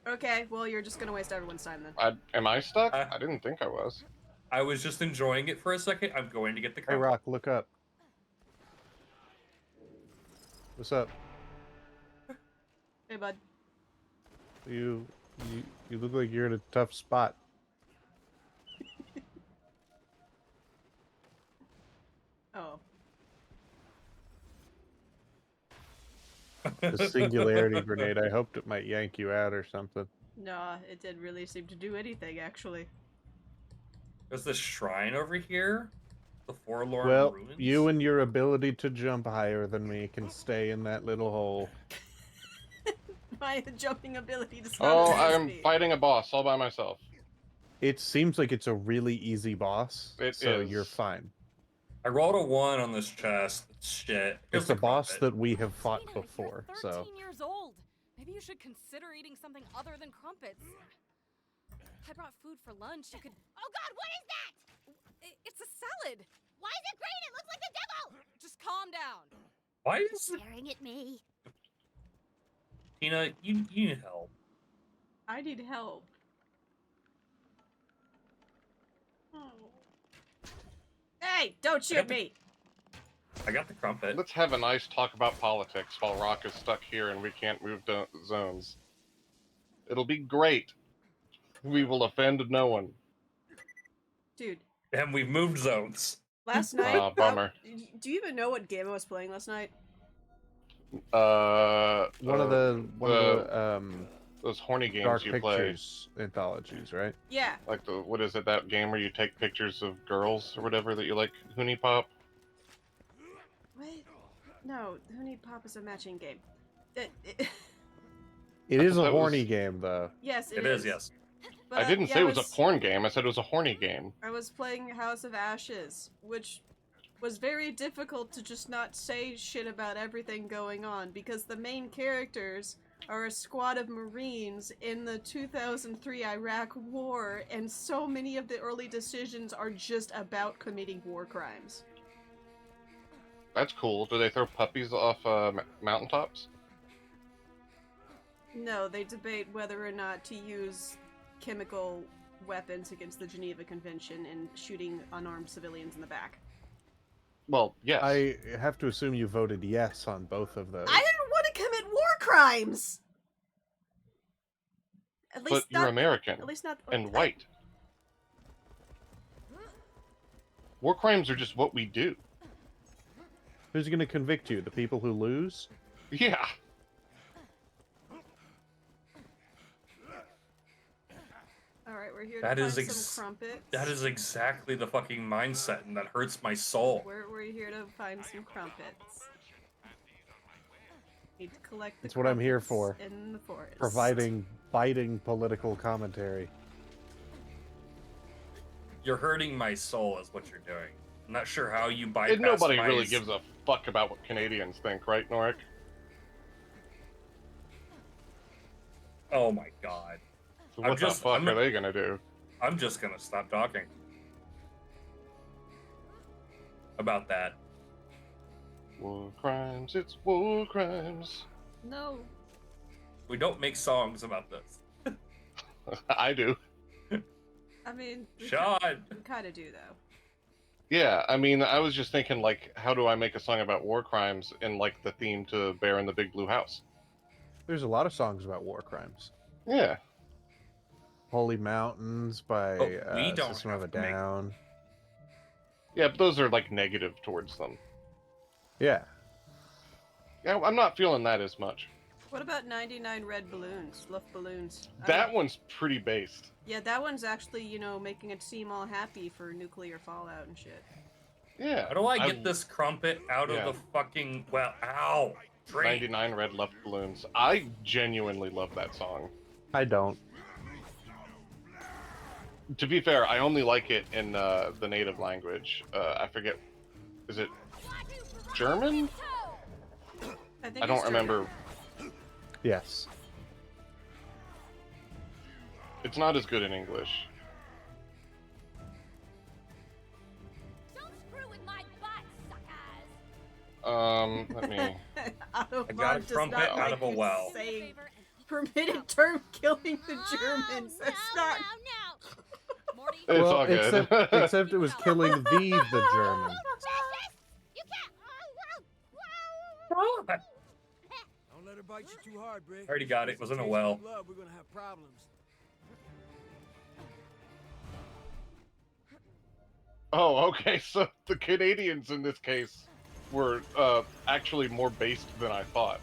Okay, well, you're just gonna waste everyone's time then. Am I stuck? I didn't think I was. I was just enjoying it for a second. I'm going to get the Hey, crumpet. Rock, look up. What's up? Hey, bud. You look like you're in a tough spot. Oh. The singularity grenade. I hoped it might yank you out or something. Nah, it didn't really seem to do anything, actually. There's this shrine over here. The Forlorn Well, Ruins. you and your ability to jump higher than me can stay in that little hole. My jumping ability does not Oh, amaze I'm me. fighting a boss all by myself. It seems like it's a really easy boss, so is. you're fine. I rolled a 1 on this chest. Shit. Here's It's a the boss crumpet. that we have fought Sweetheart, before, you're so... 13 years old. Maybe you should consider eating something other than crumpets. I brought food for lunch. You could... Oh god, what is that? It's a salad. Why is it green? It looks like the devil! Just calm down. Why is it... Staring at me. Tina, you need help. I need help. Oh. Hey, don't shoot me! I got the crumpet. Let's have a nice talk about politics while Rock is stuck here and we can't move to zones. It'll be great. We will offend no one. Dude, And we've moved zones. last night... Bummer. do you even know what game I was playing last night? One of the those horny games Dark you play. Pictures anthologies, right? Yeah. Like what is it, that game where you take pictures of girls or whatever that you like, Hoonie Pop? What? No, Honey Pop is a matching game. It is a that horny was- game, though. Yes, It is, yes. But, I didn't yeah, say it was a porn game, I said it was a horny game. I was playing House of Ashes, which was very difficult to just not say shit about everything going on, because the main characters are a squad of Marines in the 2003 Iraq War, and so many of the early decisions are just about committing war crimes. That's cool. Do they throw puppies off mountaintops? No, they debate whether or not to use chemical weapons against the Geneva Convention and shooting unarmed civilians in the back. Well, yes. I have to assume you voted yes on both of those. I didn't want to commit war crimes! At least But you're American. At least not... And white. War crimes are just what we do. Who's going to convict you? The people who lose? Yeah. Alright, we're here That to is find some crumpets. That is exactly the fucking mindset, and that hurts my soul. We're here to find some crumpets. Need to collect the That's what I'm here crumpets for. in the forest. Providing biting political commentary. You're hurting my soul is what you're doing. I'm not sure how you bypass And nobody my... really gives a fuck about what Canadians think, right, Norik? Oh my god. So what the fuck are they gonna do? I'm just gonna stop talking about that. War crimes, it's war crimes. No. We don't make songs about this. I do. I mean, we Sean! kind of do, though. Yeah, I mean, I was just thinking, like, how do I make a song about war crimes in, like, the theme to Bear in the Big Blue House? There's a lot of songs about war crimes. Yeah. Holy Mountains by we don't System of a have to make- Down. Yeah, but those are, like, negative towards them. Yeah. Yeah, I'm not feeling that as much. What about 99 Red Balloons? Luft Balloons. That one's pretty based. Yeah, that one's actually, you know, making it seem all happy for nuclear fallout and shit. Yeah. How do I get this crumpet out Yeah. of the fucking... Well, ow! Train. 99 Red Left Balloons. I genuinely love that song. I don't. To be fair, I only like it in the native language. I forget. Is it German? I think I don't it's remember. Yes. It's not as good in English. Don't screw with my butt, suckers! Let me. I got a Autobot does crumpet not out like of a you well. saying permitted term killing the Germans. That's not. No. Morty, It's well, all good. except it was killing the German. You can't. Don't let her bite you too hard, Brick. Already got it. It was in a well. Blood, we're gonna have problems. Oh, okay. So the Canadians in this case were actually more based than I thought.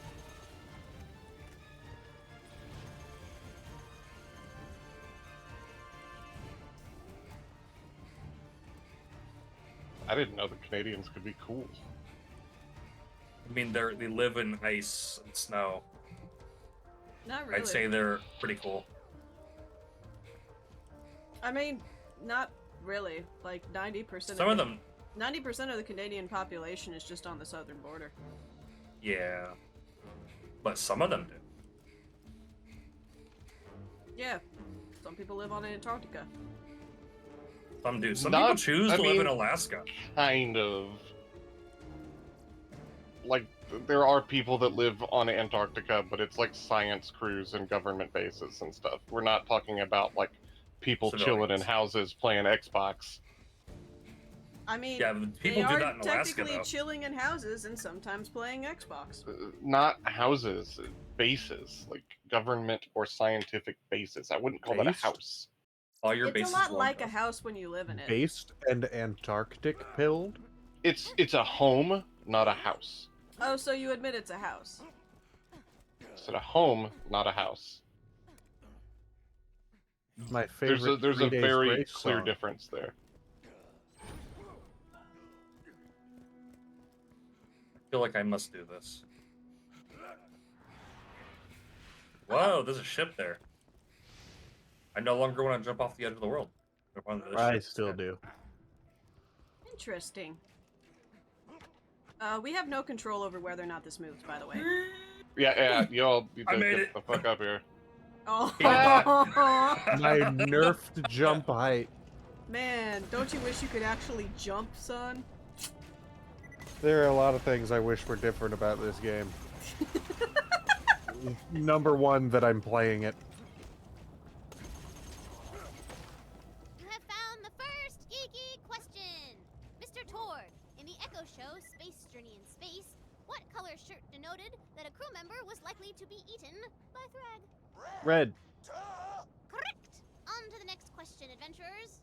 I didn't know the Canadians could be cool. I mean, they live in ice and snow. Not really. I'd say they're pretty cool. I mean, not really. Like 90%. Some of them. 90% of the Canadian population is just on the southern border. Yeah. But some of them do. Yeah. Some people live on Antarctica. Some do. Some Not- people choose I to live mean- in Alaska. Kind of. Like, there are people that live on Antarctica, but it's like science crews and government bases and stuff. We're not talking about, like, people chilling in Civilians. houses playing Xbox. I mean, Yeah, but people they do are that in Alaska, technically though. chilling in houses and sometimes playing Xbox. Not houses, bases. Like, government or scientific bases. I wouldn't call that a Based? house. All your It's bases a lot belong like to a us. house when you live in it. Based and Antarctic pilled? It's a home, not a house. Oh, so you admit it's a house. It's a home, not a house. My favorite. There's a 3 Days very Grace clear song. difference there. I feel like I must do this. Whoa, there's a ship there. I no longer want to jump off the edge of the world. Jump onto this I ship still instead. do. Interesting. We have no control over whether or not this moves, by the way. Yeah, you I just made get it. the fuck up here. Oh, My nerfed jump height. man, don't you wish you could actually jump, son? There are a lot of things I wish were different about this game. Number one, that I'm playing it. You have found the first geeky question. Mr. Torg, in the Echo Show Space Journey in Space, what color shirt denoted that a crew member was likely to be eaten by Thrag? Red. Correct! On to the next question, adventurers.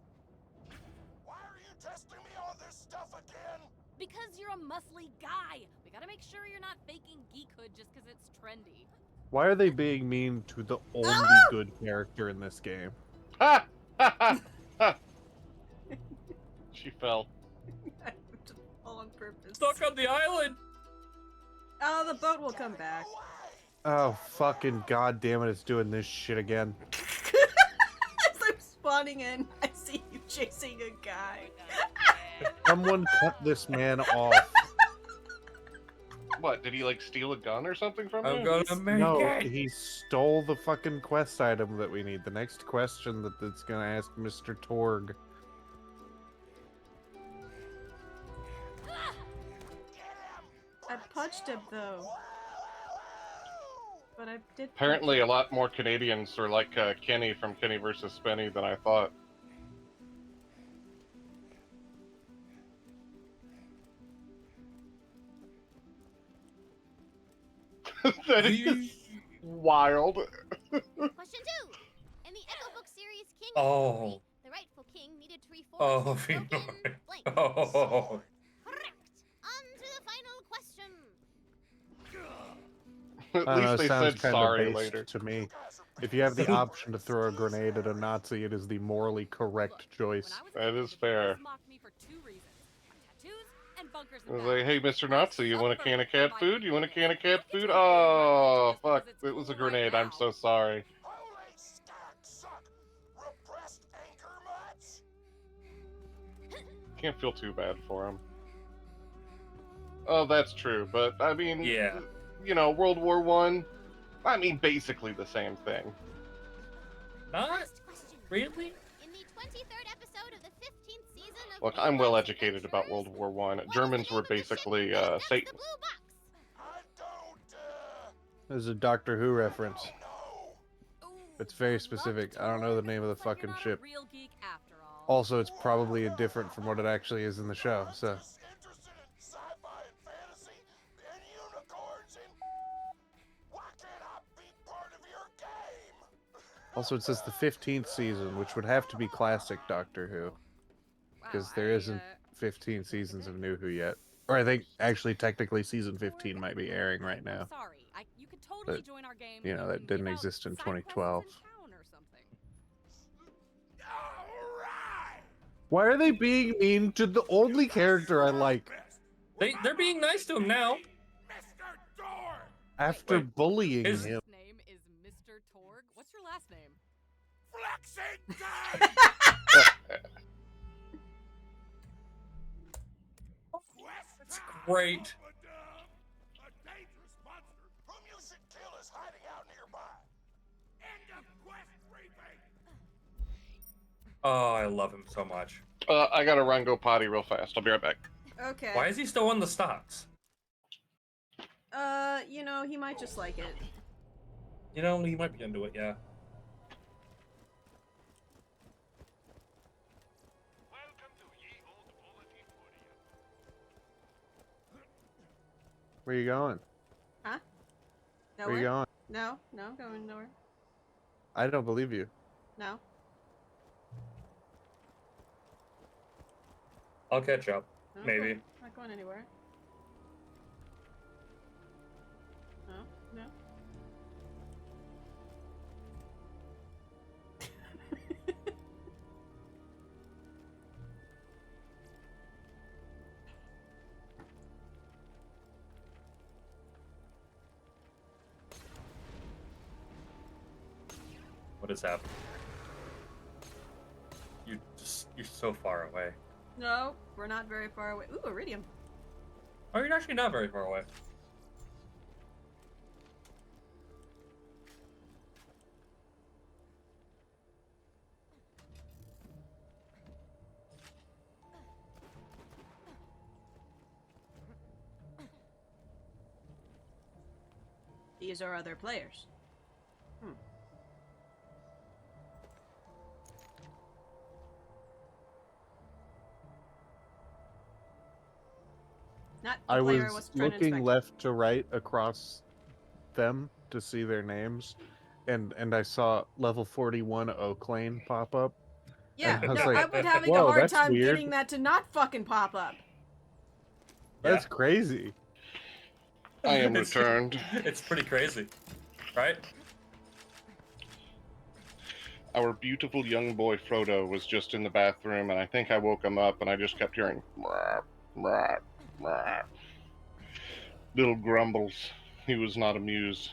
Why are you testing me on this stuff again? Because you're a muscly guy. We gotta make sure you're not faking geekhood just because it's trendy. Why are they being mean to the only good character in this game? Ha! Ha! Ha! Ha! She fell. All on purpose. Stuck on the island. Oh, the boat will come back. Oh, fucking goddamn it, it's doing this shit again. As I'm spawning in, I see you chasing a guy. Someone cut this man off. What, did he, like, steal a gun or something from I'm you? gonna make No, it. he stole the fucking quest item that we need. The next question that's gonna ask Mr. Torg. I punched him though. But I did. Apparently, a lot more Canadians are like Kenny from Kenny vs. Spenny than I thought. That is wild. Question 2. In the Echo Book series King Oh. the rightful king needed to reform Oh, his broken Fenor. blank. Oh. Correct. On to the final question. At I don't know, least it they sounds said kind sorry of based later. to me. If you have the option to throw a grenade at a Nazi, it is the morally correct choice. When I was a That kid, is the fair. boys mocked me for 2 reasons: my tattoos and bunkers I and was like, bags. hey, Mr. Nazi, you want a can of cat By food? You want a can of cat Don't food? get too big hearted Oh, just 'cause fuck. it's It was a cool right grenade. I'm now. so sorry. Holy stack suck! Repressed anchor much? Can't feel too bad for him. Oh, that's true. But, I mean, Yeah. you know, World War One. I mean, basically the same thing. Not Last question. really? In the 23rd episode of the 15th season of Look, Blue I'm well Box educated about World Adventures, War One. what was Germans the were name of the ship basically that was next Satan. to Blue Box? I don't, There's a Doctor Who reference. know. It's very specific. I don't know the name of the Looks like you're fucking not ship. a real geek after all. Also, it's probably different from what it actually is in the show. So, I'm just interested in sci-fi and fantasy and unicorns and why can't I be part of your game? also it says the 15th season, which would have to be classic Doctor Who, because there isn't 15 seasons of New Who yet. Or I think actually technically season 15 might be airing right now. Sorry, you could totally But, join our game. you know, that can didn't give out exist in side quests 2012. in town or something. All right. Why are they being mean to the only character I like They're being nice to him now. Mr. Door. after Wait, bullying his- him? His name is Mr. Torg. What's your last name? Flexington. That's great. A dangerous monster whom you should kill is hiding out nearby. End of quest briefing. Oh, I love him so much. I gotta run, go potty real fast. I'll be right back. Okay. Why is he still on the stocks? You know, he might just like it. You know, he might be into it, yeah. Where you going? Huh? Where Nowhere? you going? No, going nowhere. I don't believe you. No. I'll catch up. No, Maybe. Not going anywhere. No, no. What has happened? You're so far away. No, we're not very far away. Ooh, iridium. Oh, you're actually not very far away. These are other players. Not the I player was trying to looking inspect. left to right across them to see their names, and I saw level 41 Oak Lane pop up. Yeah, I was no, like, I would having a whoa, hard that's time weird. getting that to not fucking pop up. That's Yeah. crazy. I am It's- returned. It's pretty crazy, right? Our beautiful young boy Frodo was just in the bathroom, and I think I woke him up, and I just kept hearing "Brrr, brrr, brrr." Little grumbles. He was not amused.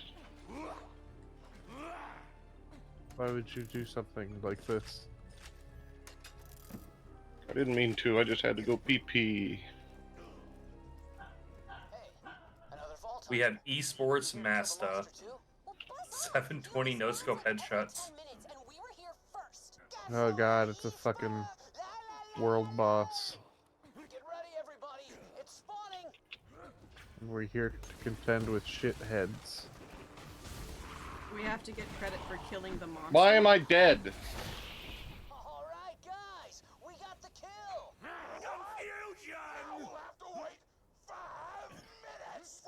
Why would you do something like this? I didn't mean to. I just had to go pee-pee. We have esports master. 720 no scope headshots. Oh god, it's a fucking world boss. Get ready, everybody. It's spawning. And we're here to contend with shitheads. We have to get credit for killing the monster. Why am I dead? All right, guys, we got the kill. Confusion. We'll have to wait 5 minutes.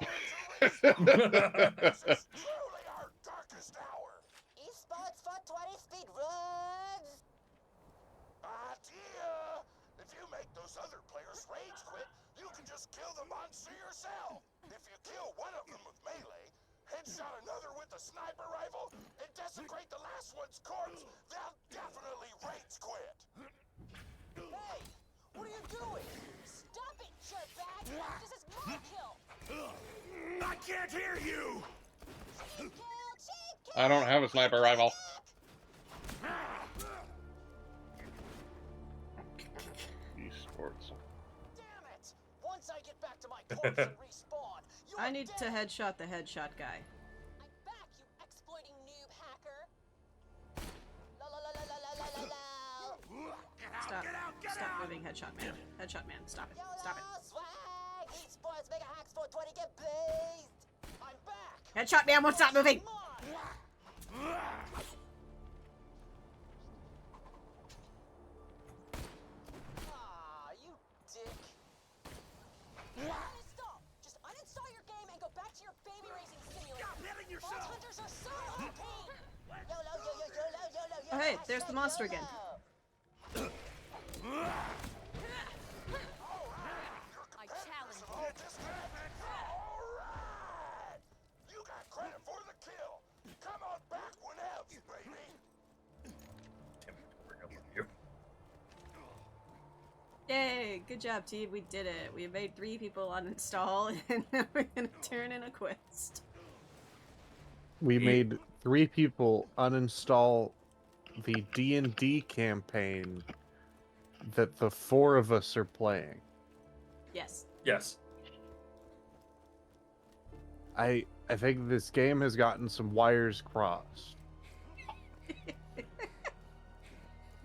This is truly our darkest hour. Esports for 20 speed runs. Idea. If you make those other players rage quit, you can just kill the monster yourself. If you kill one of them with melee, headshot another with a sniper rifle, and desecrate the last one's corpse, they'll definitely rage quit. Hey, what are you doing? Stop it, jerkbag! This is my kill. I can't hear you! Cheap kill! I don't have a sniper rifle. Esports. Damn it! Once I get back to my corpse and respawn, you're I need to dead. headshot the headshot guy. I'm back, you exploiting noob hacker. La la la la la la la la. Stop moving, headshot man. Headshot man, stop it. Stop it. Swag! Esports mega hacks 420 get based. I'm back. Headshot man won't stop moving! Ah, you dick. Uninstall. Just uninstall your game and go back to your baby racing simulator. Stop hitting Vault yourself! hunters are so OP. YOLO, yo, yo, YOLO, YOLO, YOLO. Oh, hey, there's the monster again. I challenge you. Alright! You got credit for the kill. Come on back whenever, baby. Yay! Good job, team. We did it. We made 3 people uninstall, and now we're gonna turn in a quest. We made 3 people uninstall the D&D campaign that the 4 of us are playing. Yes. Yes. I think this game has gotten some wires crossed.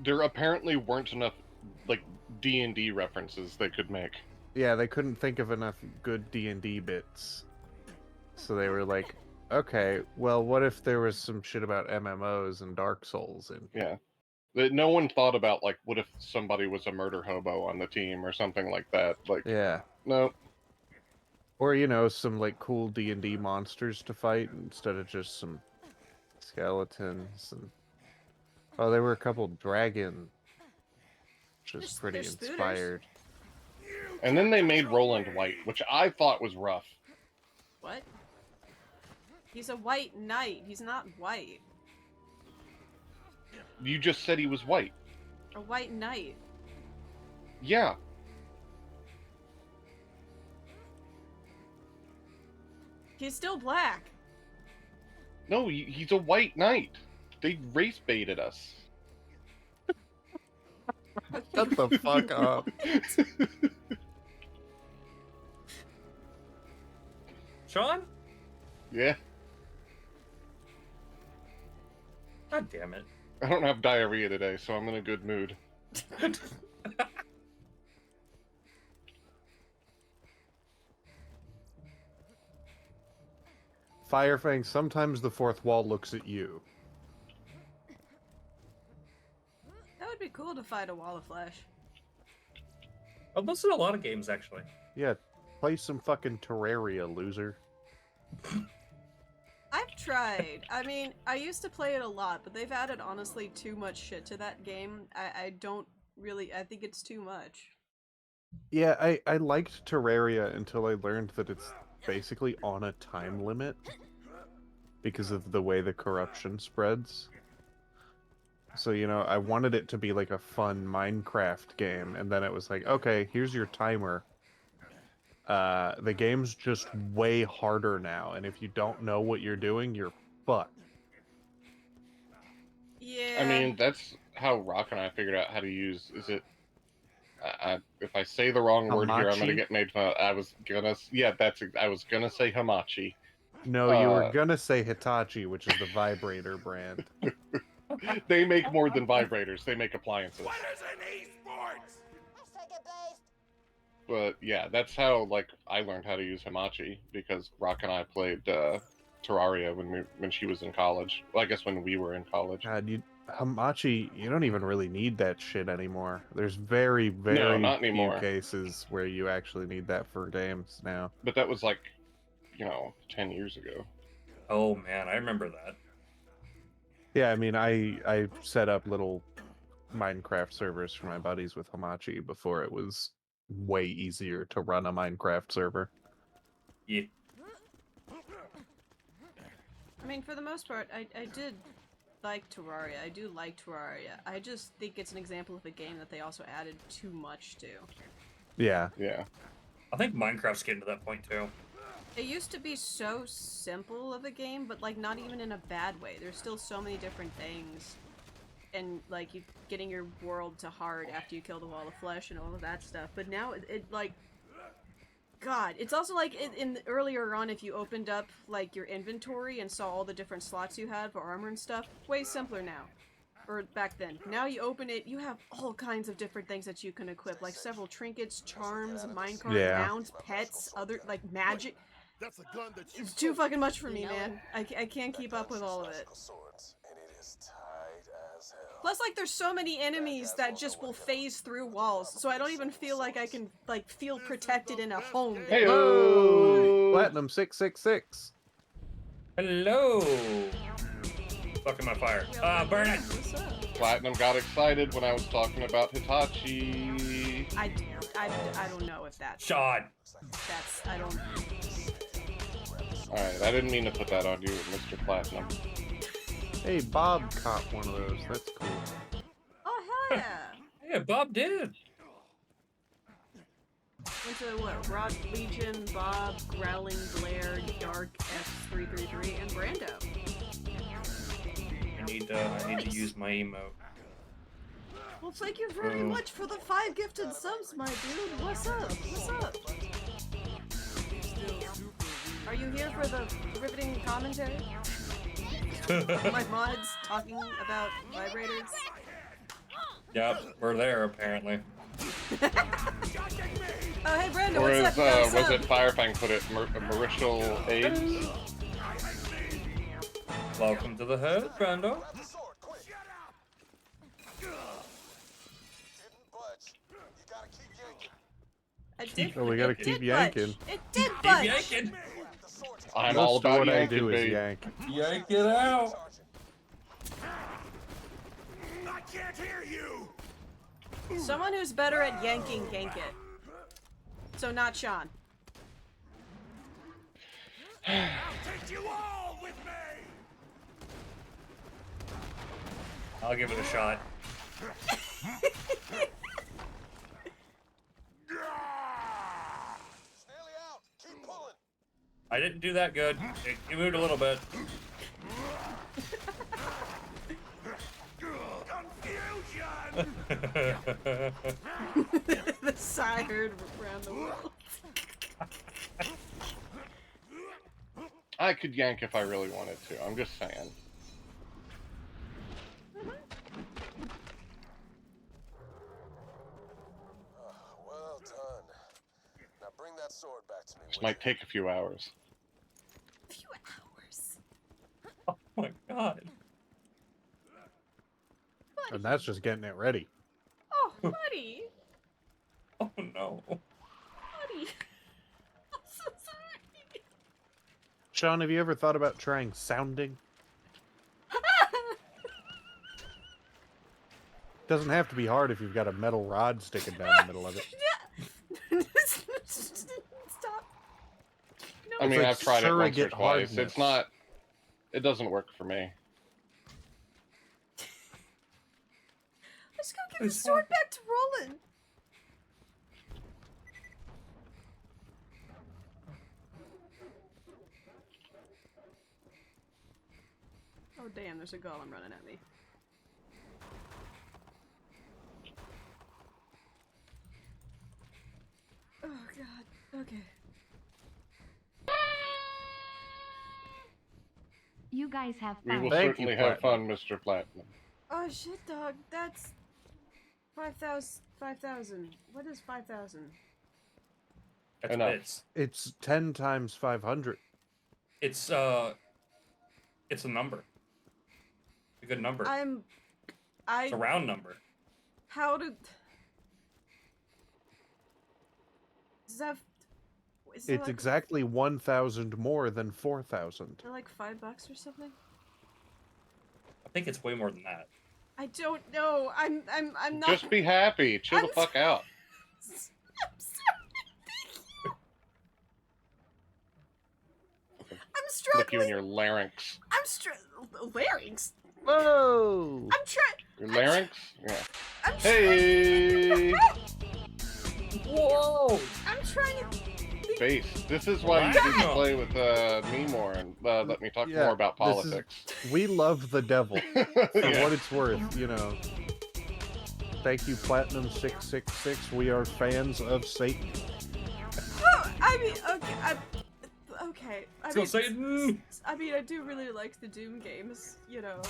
There apparently weren't enough, like, D&D references they could make. Yeah, they couldn't think of enough good D&D bits. So they were like, okay, well, what if there was some shit about MMOs and Dark Souls in Yeah. No one thought about, like, what if somebody was a murder hobo on the team or something like that. Like, Yeah. no. Or, you know, some, like, cool D&D monsters to fight instead of just some skeletons. And oh, there were a couple dragons, which is pretty there's spooters. inspired. And then they made Roland white, which I thought was rough. What? He's a white knight. He's not white. You just said he was white. A white knight. Yeah. He's still black. No, he's a white knight. They race baited us. Shut the fuck up. Sean? Yeah. God damn it. I don't have diarrhea today, so I'm in a good mood. Firefang, sometimes the 4th wall looks at you. That would be cool to fight a wall of flesh. I've listened to a lot of games, actually. Yeah, play some fucking Terraria, loser. I've tried. I mean, I used to play it a lot, but they've added honestly too much shit to that game. I don't really, I think it's too much. Yeah, I liked Terraria until I learned that it's basically on a time limit because of the way the corruption spreads. So, you know, I wanted it to be like a fun Minecraft game, and then it was like, okay, here's your timer. The game's just way harder now, and if you don't know what you're doing, you're fucked. Yeah. I mean, that's how Rock and I figured out how to use. Is it? If I say the wrong word here, I'm gonna Hamachi? get made fun of. I was gonna say Hamachi. No, you were gonna say Hitachi, which is the vibrator brand. They make more than vibrators. They make appliances. What is an esports? But yeah, that's how like I learned how to use Hamachi because Rock and I played Terraria when she was in college. Well, I guess when we were in college. God, Hamachi, you don't even really need that shit anymore. There's very, very not few anymore. cases where you actually need that for games now. But that was like, 10 years ago. Oh man, I remember that. Yeah, I mean, I set up little Minecraft servers for my buddies with Hamachi before it was way easier to run a Minecraft server. Yeah. I mean, for the most part, I did like Terraria. I do like Terraria. I just think it's an example of a game that they also added too much to. Yeah. Yeah. I think Minecraft's getting to that point too. It used to be so simple of a game, but like not even in a bad way. There's still so many different things. And like you getting your world to hard after you kill the wall of flesh and all of that stuff. But now it like God, it's also like in earlier on if you opened up like your inventory and saw all the different slots you had for armor and stuff, way simpler now. Or back then. Now you open it, you have all kinds of different things that you can equip, like several trinkets, charms, minecart, mounts, pets, other like magic. It's too fucking much for me, man. I can't keep up with all of it. Plus, like, there's so many enemies that just will phase through walls, so I don't even feel like I can, like, feel protected in a home. Hey-o! Platinum 666. Hello! Fucking my fire. Burn it! Platinum got excited when I was talking about Hitachi. I don't know if that's... Sean! That's... I don't... Alright, I didn't mean to put that on you, Mr. Platinum. Hey, Bob caught one of those. That's cool. Oh, hell yeah! Yeah, Bob did. Went to, what, Rod Legion, Bob, Growling, Blair, Dark, F333, and Brando. I need to use my emote. Well, thank you very much for the 5 gifted subs, my dude. What's up? What's up? Are you here for the riveting commentary? My mods talking about vibrators? Yep, we're there apparently. Oh, hey Brando, Or what's up? as, was it Firefang put it, Marital AIDS? Welcome to the hood, Brando. Oh, we gotta keep yanking. It did budge! Keep yanking! I'm all about what I yanking, do is babe. yank. Yank it out! I can't hear you! Someone who's better at yanking, yank it. So not Sean. I'll take you all with me! I'll give it a shot. I didn't do that good. It moved a little bit. The sired around the world. I could yank if I really wanted to, I'm just saying. Well done. Now bring that sword back to me. This might take a few hours. A few hours. Oh my god. And that's just getting it ready. Oh, buddy. Oh no. Buddy. I'm so sorry. Sean, have you ever thought about trying sounding? Doesn't have to be hard if you've got a metal rod sticking down the middle of it. Stop. No. I mean, like I've tried it once or surrogate twice. hardness. It's not... It doesn't work for me. Let's go give the sword back to Roland. Oh damn, there's a golem running at me. Oh god, okay. You guys have We fun. will Thank certainly you, have fun, Platinum. Mr. Platinum. Oh shit, dog, that's 5,000. What is 5,000? That's Enough. bits. It's 10 times 500. It's a number. A good number. It's a round number. How did... Is that... Is it It's like, exactly 1,000 more than 4,000. like $5 or something? I think it's way more than that. I don't know. I'm not... Just be happy. Chill the fuck out. I'm sorry. I'm struggling. Look you in your larynx. I'm larynx. Whoa! I'm trying. Your larynx? Yeah. I'm Hey! Whoa! I'm trying to Base. This is why you didn't play with me more and let me talk more about politics. We love the devil. For Yeah. what it's worth, you know. Thank you, Platinum666. We are fans of Satan. Oh, I mean, okay. Let's go, Satan! I mean, I do really like the Doom games, you know.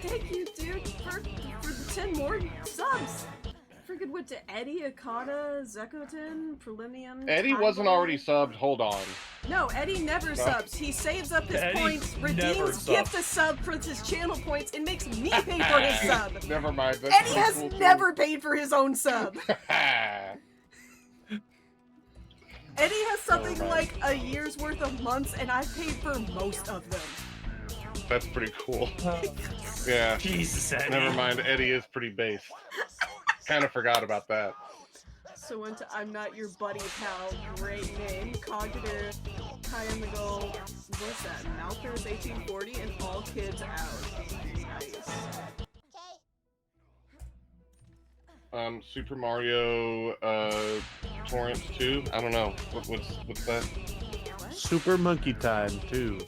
Thank you, dude, for the 10 more subs. Freaking went to Eddie, Akata, Zekotin, Prelimium. Eddie wasn't already subbed. Hold on. No, Eddie never subs. He saves up his Eddie points, never redeems subs. gift a sub for his channel points, and makes me pay for his sub. Never mind. That's Eddie has cool, too. never paid for his own sub. Eddie has something like a year's worth of months, and I've paid for most of them. That's pretty cool. Yeah. Jesus, Eddie. Never mind. Eddie is pretty based. Kind of forgot about that. So went to I'm Not Your Buddy Pal, great name. Cognitor, Kayamigo, what's that? Malthus 1840, and All Kids Out. Okay. Super Mario Torrents 2. I don't know. What's that? What? Super Monkey Time 2.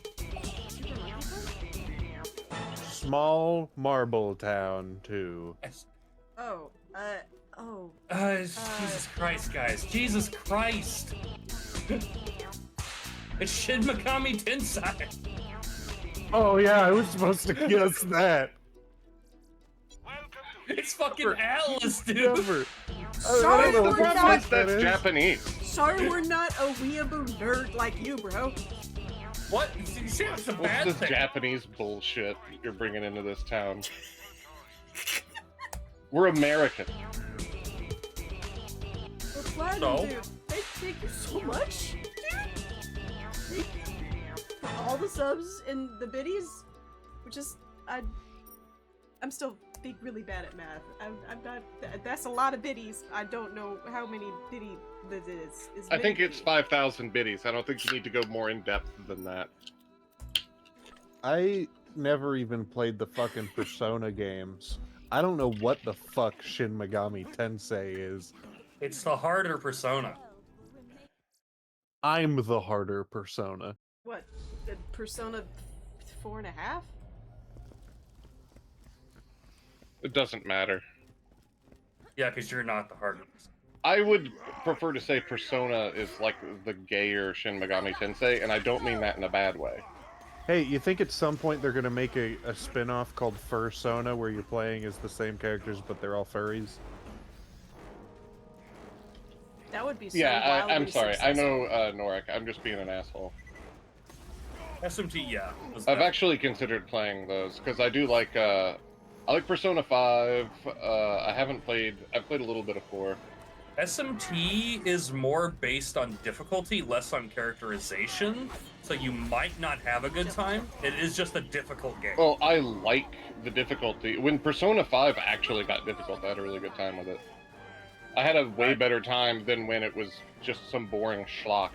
Small Marble Town 2. Oh, Jesus Christ, guys. Jesus Christ! It's Shin Megami Tensei! Oh yeah, I was supposed to guess that. It's fucking Alice, dude! Never. Sorry, I don't know we're what the not- fuck that That's is. Japanese. sorry we're not a weeaboo nerd like you, bro. What? You see, that's a What's bad this thing. Japanese bullshit you're bringing into this town? We're American. We're flattered, So? dude. Thank you so much, dude. Thank you for all the subs and the biddies. Which is, I'm still really bad at math. I'm not. That's a lot of biddies. I don't know how many biddy that is. I think it's 5,000 biddies. I don't think you need to go more in depth than that. I never even played the fucking Persona games. I don't know what the fuck Shin Megami Tensei is. It's the harder Persona. I'm the harder Persona. What? The Persona 4.5? It doesn't matter. Yeah, because you're not the harder Persona. I would prefer to say Persona is like the gayer Shin Megami Tensei, and I don't mean that in a bad way. Hey, you think at some point they're gonna make a spin-off called Fursona where you're playing as the same characters but they're all furries? That would be so Yeah, I'm wildly sorry. I successful. know, Norik. I'm just being an asshole. SMT, yeah. I've actually considered playing those because I do like. I like Persona 5. I've played a little bit of 4. SMT is more based on difficulty, less on characterization, so you might not have a good time. It is just a difficult game. Well, I like the difficulty. When Persona 5 actually got difficult, I had a really good time with it. I had a way better time than when it was just some boring schlock.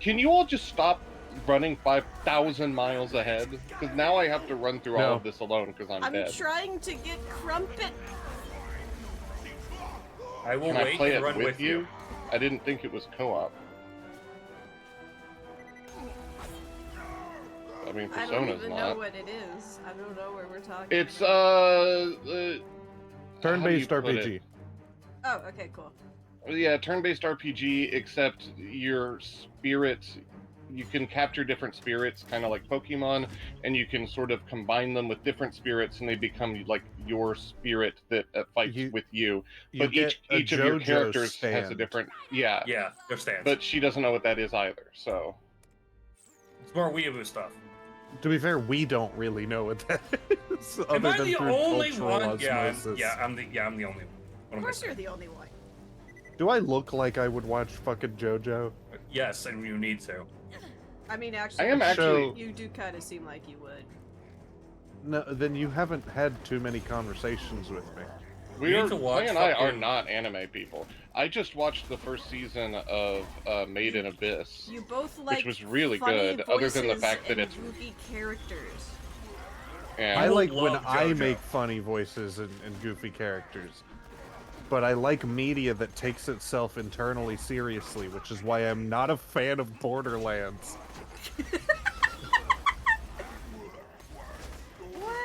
Can you all just stop running 5,000 miles ahead? Because now I have to run through all of this alone because I'm dead. Trying to get Crumpet. I will Can I wait play and it run with you. I didn't think it was co-op. I mean, I don't Persona's even not. know what it is. I don't know where we're talking. It's Turn-based how do you put RPG. it? Oh, okay, cool. Yeah, turn-based RPG, except your spirit, you can capture different spirits, kind of like Pokemon, and you can sort of combine them with different spirits, and they become like your spirit that fights with you. You But get a each of your JoJo characters has a stand. different, yeah. Yeah, their stance. But she doesn't know what that is either, so. It's more weeaboo stuff. To be fair, we don't really know what that is. Am other I than the through only cultural one? Yeah, osmosis. I'm the only one. What Of am I course saying? you're the only one. Do I look like I would watch fucking JoJo? Yes, and you need to. I mean, actually, I am actually- you do kind of seem like you would. No, then you haven't had too many conversations with me. Clay and I are fucking- not anime people. I just watched the first season of Made in Abyss, You both like which was really funny good, other than the voices fact that and it's goofy characters. And I will like when love I JoJo. make funny voices and goofy characters. But I like media that takes itself internally seriously, which is why I'm not a fan of Borderlands.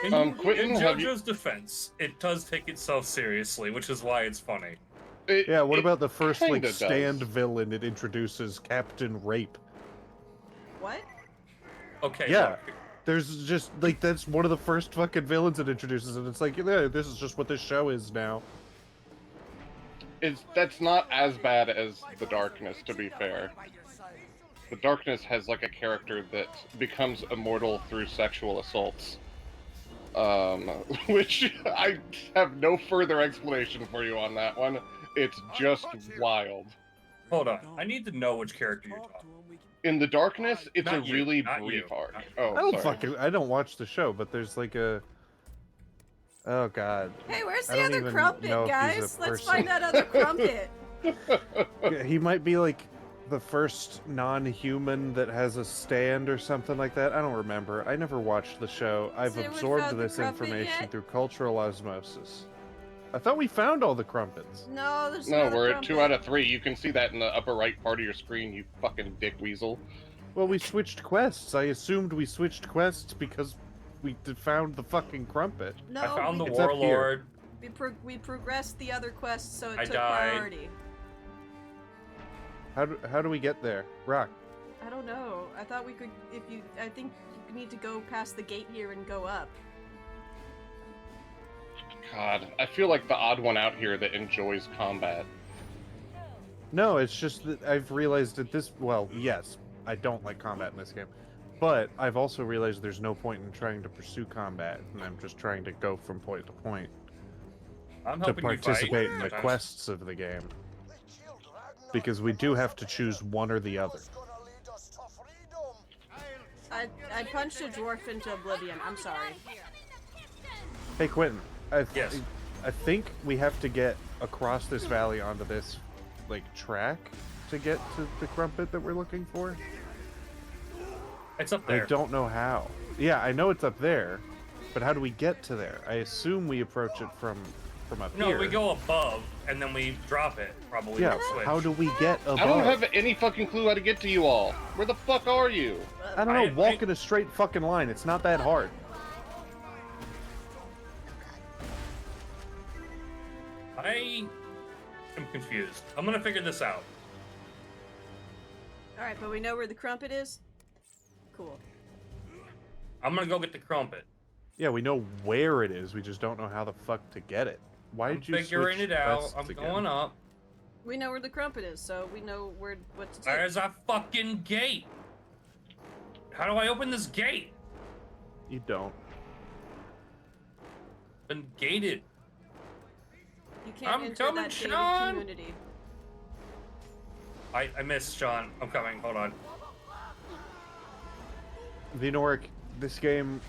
In Quentin, have you? JoJo's defense, it does take itself seriously, which is why it's funny. Yeah, what about the first like kinda stand does. villain it introduces, Captain Rape? What? Okay, Yeah. look. There's just like that's one of the first fucking villains it introduces, and it's like, yeah, this is just what this show is now. That's not as bad as the Darkness, to be fair. The Darkness has like a character that becomes immortal through sexual assaults. Which I have no further explanation for you on that one. It's just wild. Hold on. I need to know which character you're talking. In the Darkness, it's Not a you, really not brief you, arc. not you. Oh, sorry. I don't watch the show, but there's like a. Oh god. Hey, where's I the don't other even crumpet, know if he's a guys? Let's person. find that other crumpet. Yeah, he might be like the first non-human that has a stand or something like that. I don't remember. I never watched the show. I've Has anyone absorbed found the this crumpet information yet? through cultural osmosis. I thought we found all the crumpets. No, there's No, another we're at crumpet. 2 out of 3. You can see that in the upper right part of your screen, you fucking dick weasel. Well, we switched quests. I assumed we switched quests because we found the fucking crumpet. No, I found the It's up here. Warlord. we progressed the other quests, so it I took died. priority. How do we get there? Rock. I don't know. I thought we could. I think you need to go past the gate here and go up. God, I feel like the odd one out here that enjoys combat. No, it's just that I've realized that this. Well, yes, I don't like combat in this game, but I've also realized there's no point in trying to pursue combat, and I'm just trying to go from point to point I'm to helping you fight. participate in the Sometimes. quests of the game. Because we do have to choose one or the other. I punched a dwarf into oblivion. I'm sorry. Hey, Quentin. Yes. I think we have to get across this valley onto this, like, track to get to the crumpet that we're looking for. It's up there. I don't know how. Yeah, I know it's up there, but how do we get to there? I assume we approach it from up No, here. we go above, and then we drop it, probably. Yeah, with a switch. how do we get above? I don't have any fucking clue how to get to you all. Where the fuck are you? I don't know, walk in a straight fucking line. It's not that hard. I am confused. I'm gonna figure this out. Alright, but we know where the crumpet is? Cool. I'm gonna go get the crumpet. Yeah, we know where it is. We just don't know how the fuck to get it. Why I'm did you figuring switch it out. quests I'm again? going up. We know where the crumpet is, so we know what to do. There's a fucking gate. How do I open this gate? You don't. Been gated. You can't I'm enter coming, that gated Sean! community. I missed, Sean. I'm coming. Hold on. Vinoric, this game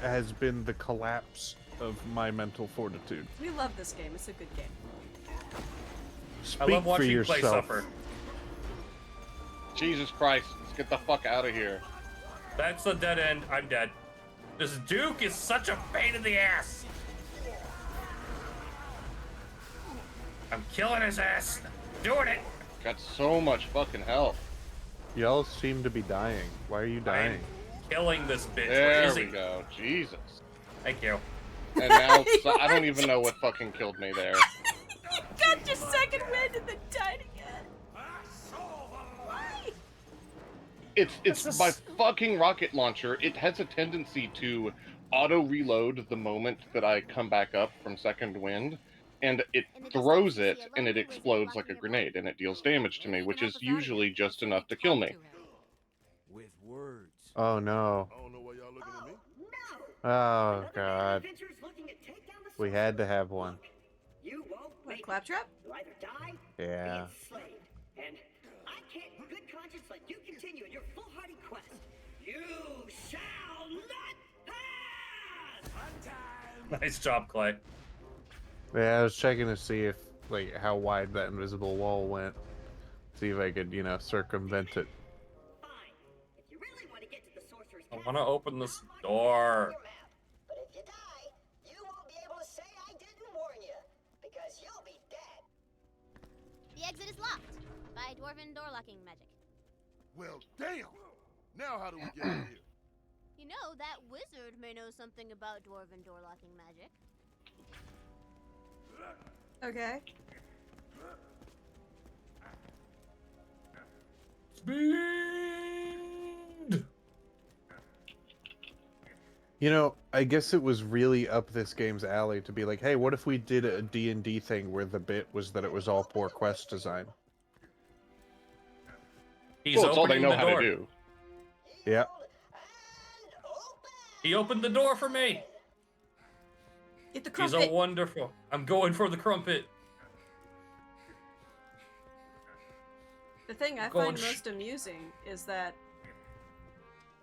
has been the collapse of my mental fortitude. We love this game. It's a good game. Speak I love for watching you yourself. play suffer. Jesus Christ, let's get the fuck out of here. That's the dead end. I'm dead. This Duke is such a pain in the ass. I'm killing his ass. Doing it. Got so much fucking health. Y'all seem to be dying. Why are you dying? Killing this bitch. Where There is we he? go. Jesus. Thank you. And now so I don't even know what fucking killed me there. Got your second wind and then died again. Why? It's my fucking rocket launcher. It has a tendency to auto reload the moment that I come back up from second wind, and it throws it and it explodes like a grenade and it deals damage to me, which is usually just enough to kill me. With words. Oh no. I don't know why y'all looking at me. Oh god. We had to have one. You won't What, claptrap? You either die Yeah. or get slayed. And I can't in good conscience let you continue in your foolhardy quest. You shall not pass! Nice job, Clay. Yeah, I was checking to see if, like, how wide that invisible wall went. See if I could, you know, circumvent it. Fine. If you really want to get to the sorcerer's I want to open this door. but by dwarven door locking magic. Well, damn! Now how do we get in here? You know, that wizard may know something about dwarven door locking magic. Okay. Speed! You know, I guess it was really up this game's alley to be like, hey, what if we did a D&D thing where the bit was that it was all poor quest design? He's Well, it's all they opening know the how door. to do. Yeah. He opened the door for me. Get the He's crumpet. a wonderful. I'm going for the crumpet. The thing I Going find most amusing is that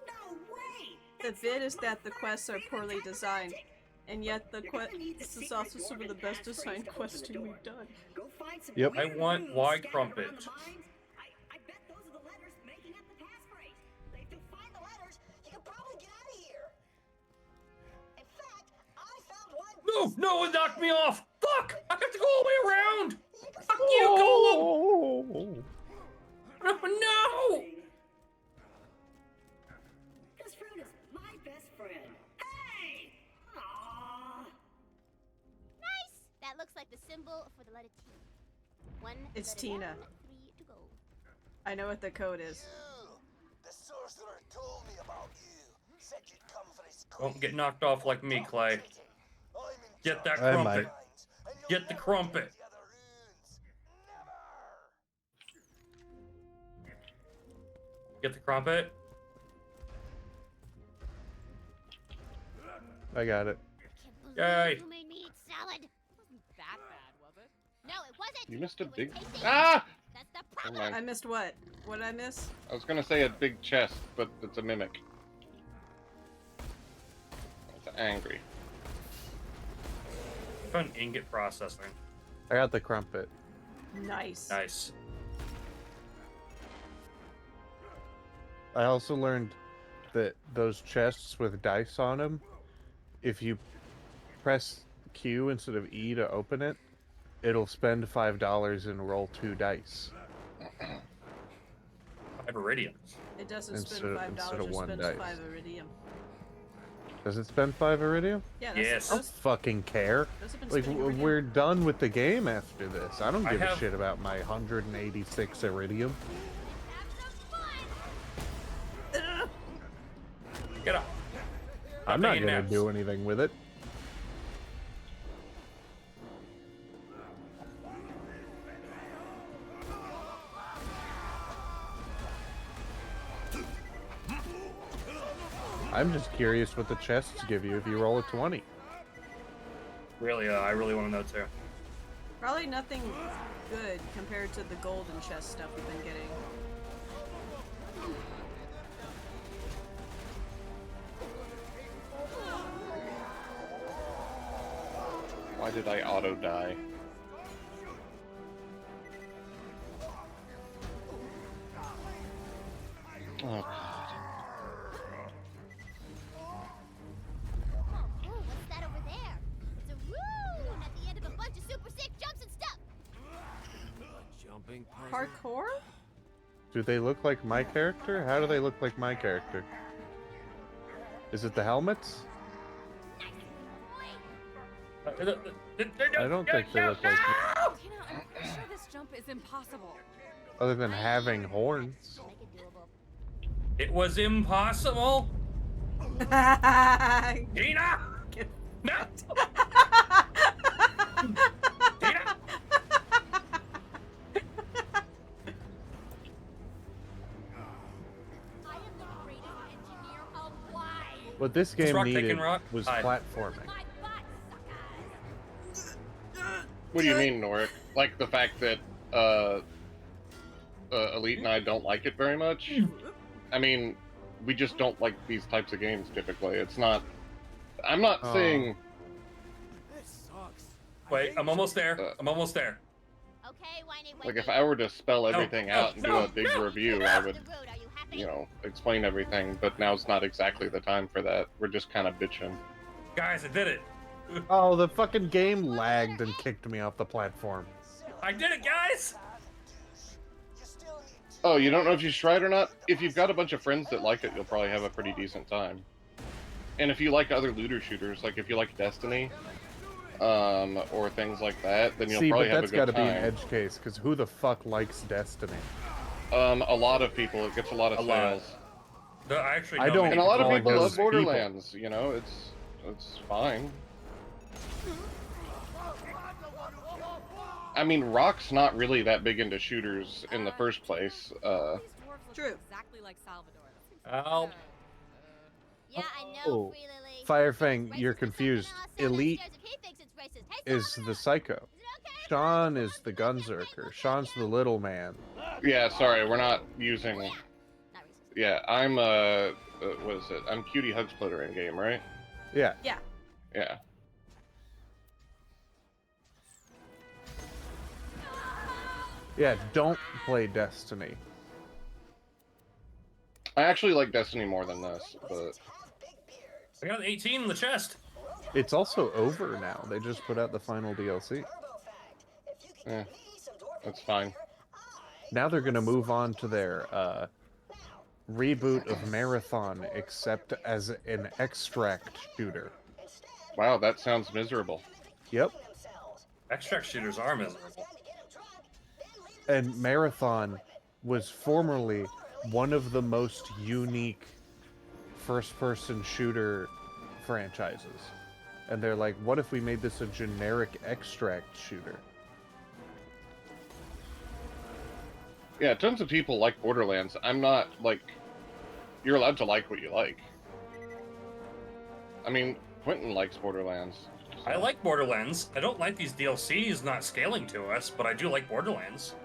No way! the bit is that the quests are poorly designed, and yet the this is also some of the best designed questing we've done. Go find some Yep. I weird want runes Y scattered crumpet. around the mines. I bet those are the letters making up the passphrase. If you find the letters, you can probably get out of here. In fact, I found one. No one knocked me off. Fuck! I have to go all the way around. Fuck you, Golem. No! This fruit is my best friend. Hey! Aww. Nice! That looks like the symbol for the letter T. One It's letter Tina. down, 3 to go. I know what the code is. You! The sorcerer told me about you. Said you'd come for his Don't get knocked off like me, Clay. I'm in Get that I crumpet. might. and you'll Get the never crumpet. get the other runes. Never! Get the crumpet. I got it. Can't Yay. believe you made me eat salad. Wasn't that bad, was it? No, it wasn't. You missed a It was big. tasty. Ah! That's the Never problem. mind. I missed what? What did I miss? I was gonna say a big chest, but it's a mimic. It's angry. Fun ingot processing. I got the crumpet. Nice. Nice. I also learned that those chests with dice on them, if you press Q instead of E to open it, it'll spend $5 and roll 2 dice. 5 iridiums. It doesn't Instead spend of- $5, instead of it one spends dice. 5 iridium. Does it spend 5 iridium? Yeah, Yes. I don't fucking care. those have been Like, spending iridium. we're done with the game after this. I don't I give a have- shit about my 186 iridium. Get up. I'm not taking gonna naps. do anything with it. I'm just curious what the chests give you if you roll a 20. Really, I really want to know too. Probably nothing good compared to the golden chest stuff we've been getting. Why did I auto die? Oh god. Oh, what's that over there? It's a rune at the end of a bunch of super sick jumps and stuff. Jumping Parkour? Do they look like my character? How do they look like my character? Is it the helmets? I don't think they look like me, Tina, I'm pretty sure this jump is impossible. other than having horns. Make it doable. It was impossible. Tina! No! Tina! I am the greatest engineer of why. What this game rock needed taking rock? was Hi. platforming. My butt, suckers. What do you mean, Norik? Like the fact that Elite and I don't like it very much? I mean, we just don't like these types of games typically. It's not. I'm not Oh. saying. This sucks. Wait, I'm almost there. I'm almost there. Okay, whiny, Like if I were to spell everything no, out and do no, a big no. review, I would, you know, explain everything. But now's not exactly the time for that. We're just kind of bitching. Guys, I did it. Oh, the fucking game lagged and kicked me off the platform. I did it, guys! Oh, you don't know if you should try it or not? If you've got a bunch of friends that like it, you'll probably have a pretty decent time. And if you like other looter shooters, like if you like Destiny, or things like that, then you'll probably have a good time. See, but that's got to be an edge case, because who the fuck likes Destiny? A lot of people. It gets a lot of sales. I actually I don't And a lot of call people those love Borderlands. You know, it's fine. I mean, Rock's not really that big into shooters in the first place. True. Exactly like Salvador. Ow. Yeah, I know, Oh, Free Lily. Firefang, you're confused. Elite is the Psycho. Sean is the Gunzerker. Sean's the little man. Yeah, sorry, we're not using... Yeah, I'm, what is it? I'm Cutie Hug Splitter in game, right? Yeah. Yeah. Yeah. Yeah, don't play Destiny. I actually like Destiny more than this, but... I got 18 in the chest. It's also over now. They just put out the final DLC. Eh, that's fine. Now they're going to move on to their reboot of Marathon, except as an extract shooter. Wow, that sounds miserable. Yep. Extract shooters are miserable. And Marathon was formerly one of the most unique first-person shooter franchises. And they're like, what if we made this a generic extract shooter? Yeah, tons of people like Borderlands. I'm not, like... You're allowed to like what you like. I mean, Quentin likes Borderlands. So. I like Borderlands. I don't like these DLCs not scaling to us, but I do like Borderlands.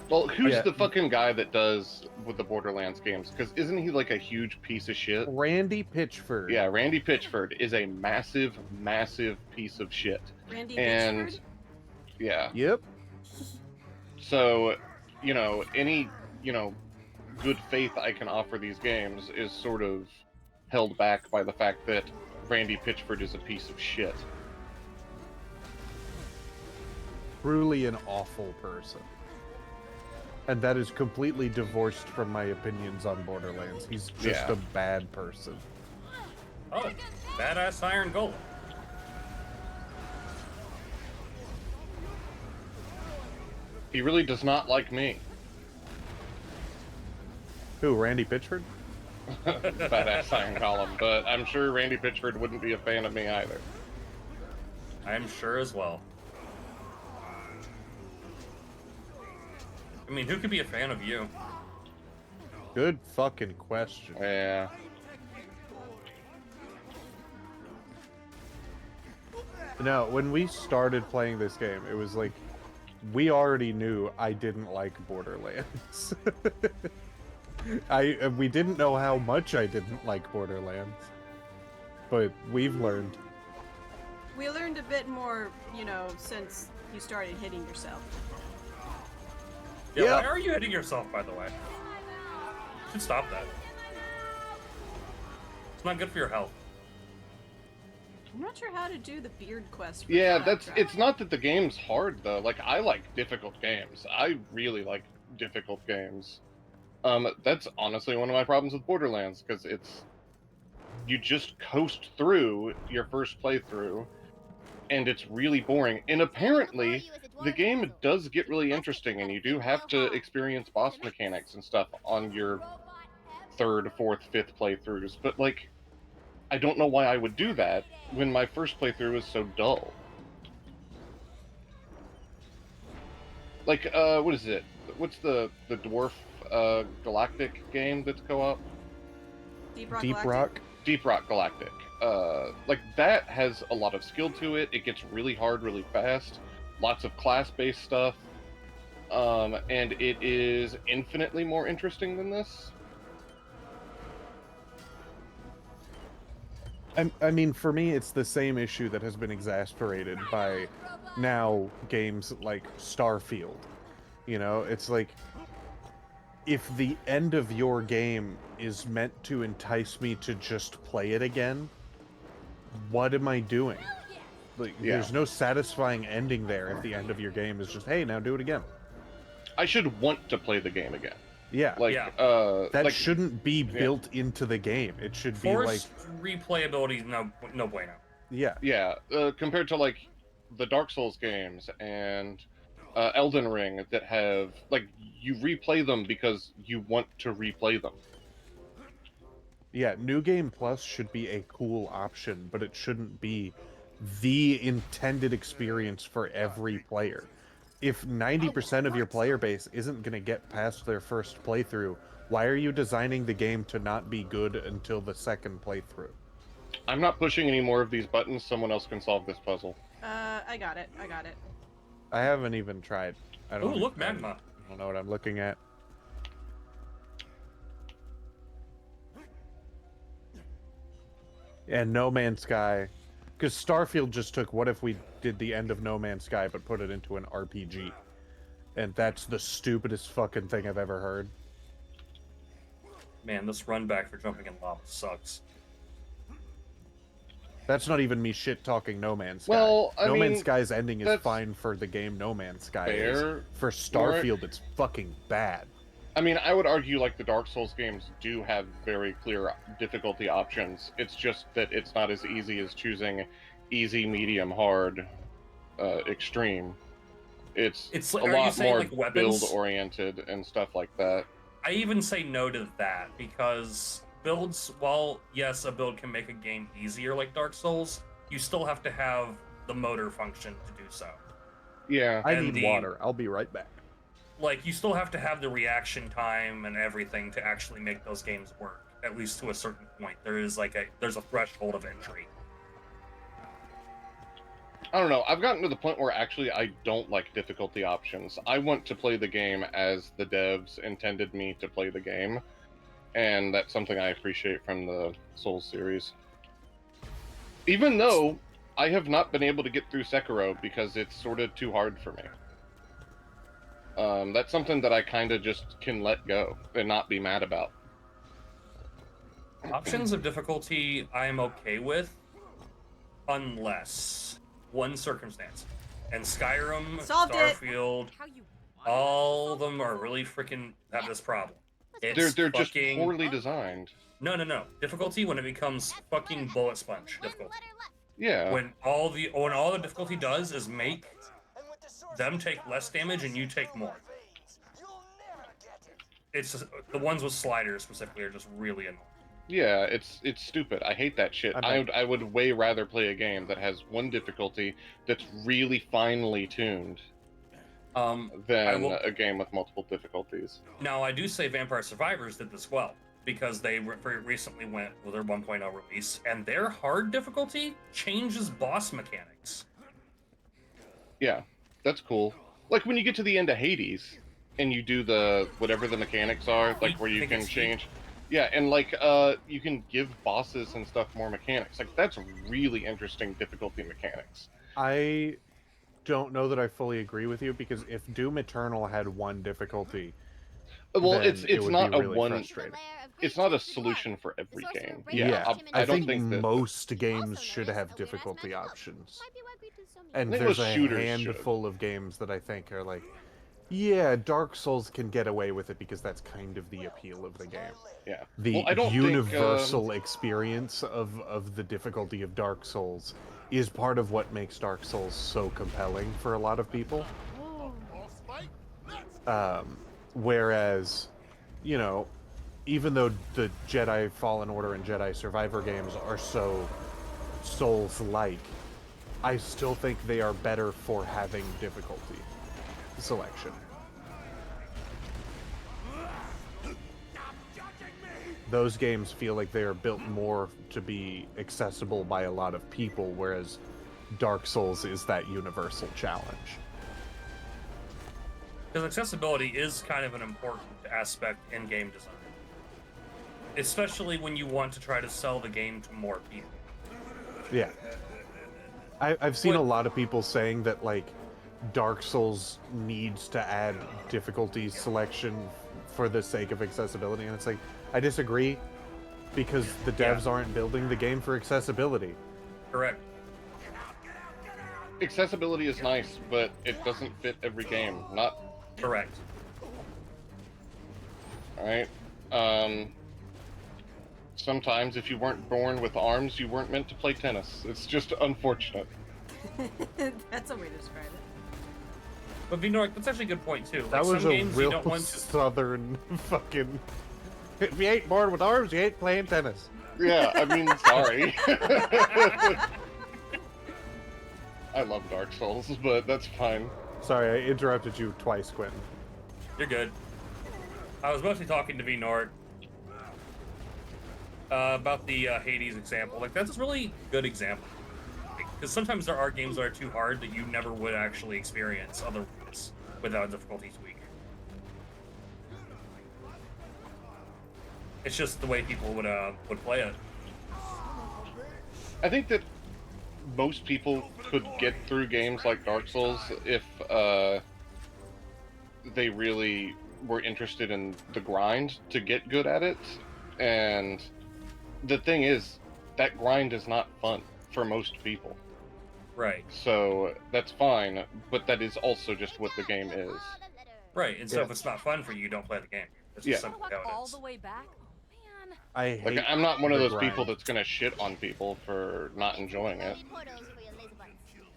Well, who's the fucking guy that does with the Borderlands games? Because isn't he like a huge piece of shit? Randy Pitchford. Yeah, Randy Pitchford is a massive, massive piece of shit. Randy and Pitchford? Yeah. Yep. So, you know, any, good faith I can offer these games is sort of held back by the fact that Randy Pitchford is a piece of shit. Truly an awful person. And that is completely divorced from my opinions on Borderlands. He's just a bad person. Oh, badass Iron Golem. He really does not like me. Who, Randy Pitchford? Badass Iron Golem, but I'm sure Randy Pitchford wouldn't be a fan of me either. I'm sure as well. I mean, who could be a fan of you? Good fucking question. Yeah. No, when we started playing this game, it was like, we already knew I didn't like Borderlands. We didn't know how much I didn't like Borderlands. But we've learned. We learned a bit more, since you started hitting yourself. Yeah, why are you hitting yourself, by the way? You should stop that. It's not good for your health. I'm not sure how to do the beard quest. Yeah, it's not that the game's hard, though. Like, I like difficult games. I really like difficult games. That's honestly one of my problems with Borderlands, because you just coast through your first playthrough, and it's really boring. And apparently, the game does get really interesting, and you do have to experience boss mechanics and stuff on your third, fourth, fifth playthroughs. But, like, I don't know why I would do that when my first playthrough was so dull. Like, what is it? What's the dwarf galactic game that's co-op? Deep Rock Galactic. Like, that has a lot of skill to it. It gets really hard really fast. Lots of class-based stuff. And it is infinitely more interesting than this. I mean, for me, it's the same issue that has been exasperated by now games like Starfield. It's like, if the end of your game is meant to entice me to just play it again, what am I doing? Like, Yeah. there's no satisfying ending there if the end of your game is just, hey, now do it again. I should want to play the game again. Yeah. Like, Yeah. That like, shouldn't be built into the game. It should be like, Forced replayability, no bueno. yeah. yeah, compared to like the Dark Souls games and Elden Ring that have like you replay them because you want to replay them. Yeah, New Game Plus should be a cool option, but it shouldn't be the intended experience for every player. If 90% of your player base isn't going to get past their first playthrough, why are you designing the game to not be good until the second playthrough? I'm not pushing any more of these buttons. Someone else can solve this puzzle. I got it. I haven't even tried. I Oh, don't. look, magma. I don't know what I'm looking at. And No Man's Sky, because Starfield just took what if we did the end of No Man's Sky but put it into an RPG, and that's the stupidest fucking thing I've ever heard. Man, this run back for jumping in lava sucks. That's not even me shit talking No Man's Sky. Well, I No mean, Man's Sky's ending is that's fine for the game No Man's Sky is. fair, For Starfield, it's fucking bad. I mean, I would argue like the Dark Souls games do have very clear difficulty options. It's just that it's not as easy as choosing easy, medium, hard, extreme. It's a are you lot saying, more like, weapons? build-oriented and stuff like that. I even say no to that because builds, while yes, a build can make a game easier like Dark Souls, you still have to have the motor function to do so. Yeah. I need water. I'll be right back. Like, you still have to have the reaction time and everything to actually make those games work, at least to a certain point. There's a threshold of entry. I don't know. I've gotten to the point where actually I don't like difficulty options. I want to play the game as the devs intended me to play the game, and that's something I appreciate from the Souls series. Even though I have not been able to get through Sekiro because it's sort of too hard for me. That's something that I kind of just can let go and not be mad about. Options of difficulty I am okay with, unless one circumstance. And Skyrim, Solved it. Starfield, all of them are really freaking have this problem. They're just poorly designed. No. Difficulty when it becomes fucking bullet sponge difficulty. Yeah. When all the difficulty does is make them take less damage and you take more. It's just, the ones with sliders specifically are just really annoying. Yeah, it's stupid. I hate that shit. I would way rather play a game that has one difficulty that's really finely tuned than a game with multiple difficulties. Now, I do say Vampire Survivors did this well, because they recently went with their 1.0 release, and their hard difficulty changes boss mechanics. Yeah, that's cool. Like when you get to the end of Hades, and you do the whatever the mechanics are, like where you can change. Yeah, and like you can give bosses and stuff more mechanics. Like that's really interesting difficulty mechanics. I don't know that I fully agree with you, because if Doom Eternal had one difficulty, well, then it's it would not be a really one. frustrating. It's not a solution for every game. Yeah, I don't think think that most games should have difficulty options. And I think there's most a shooters handful of games that I think are like, yeah, Dark Souls can get away with it because that's kind of the appeal of the game. Yeah. The Well, I don't universal experience of the difficulty of Dark Souls is part of what makes Dark Souls so compelling for a lot of people. Whereas, you know, even though the Jedi Fallen Order and Jedi Survivor games are so Souls-like, I still think they are better for having difficulty selection. Those games feel like they are built more to be accessible by a lot of people, whereas Dark Souls is that universal challenge. Because accessibility is kind of an important aspect in game design. Especially when you want to try to sell the game to more people. Yeah. I've seen a lot of people saying that, like, Dark Souls needs to add difficulty selection for the sake of accessibility, and it's like, I disagree, because the devs aren't building the game for accessibility. Correct. accessibility is nice, but it doesn't fit every game. Not Correct. all right. Sometimes if you weren't born with arms, you weren't meant to play tennis. It's just unfortunate. That's a way to describe it. But Vinor, that's actually a good point too. That Like, was some a games real you don't want to. southern fucking. If you ain't born with arms, you ain't playing tennis. Yeah, I mean, sorry. I love Dark Souls, but that's fine. Sorry, I interrupted you twice, Quentin. You're good. I was mostly talking to Vinor about the Hades example. Like, that's a really good example. Because sometimes there are games that are too hard that you never would actually experience otherwise without difficulty tweak. It's just the way people would play it. I think that most people could get through games like Dark Souls if they really were interested in the grind to get good at it. And the thing is, that grind is not fun for most people. Right. So that's fine, but that is also just what the game is. Right, and so if it's not fun for you, don't play the game. That's just simply how it All is. the way back? Man. I hate Like, I'm not one of the those people grind. that's gonna shit on people for not enjoying it.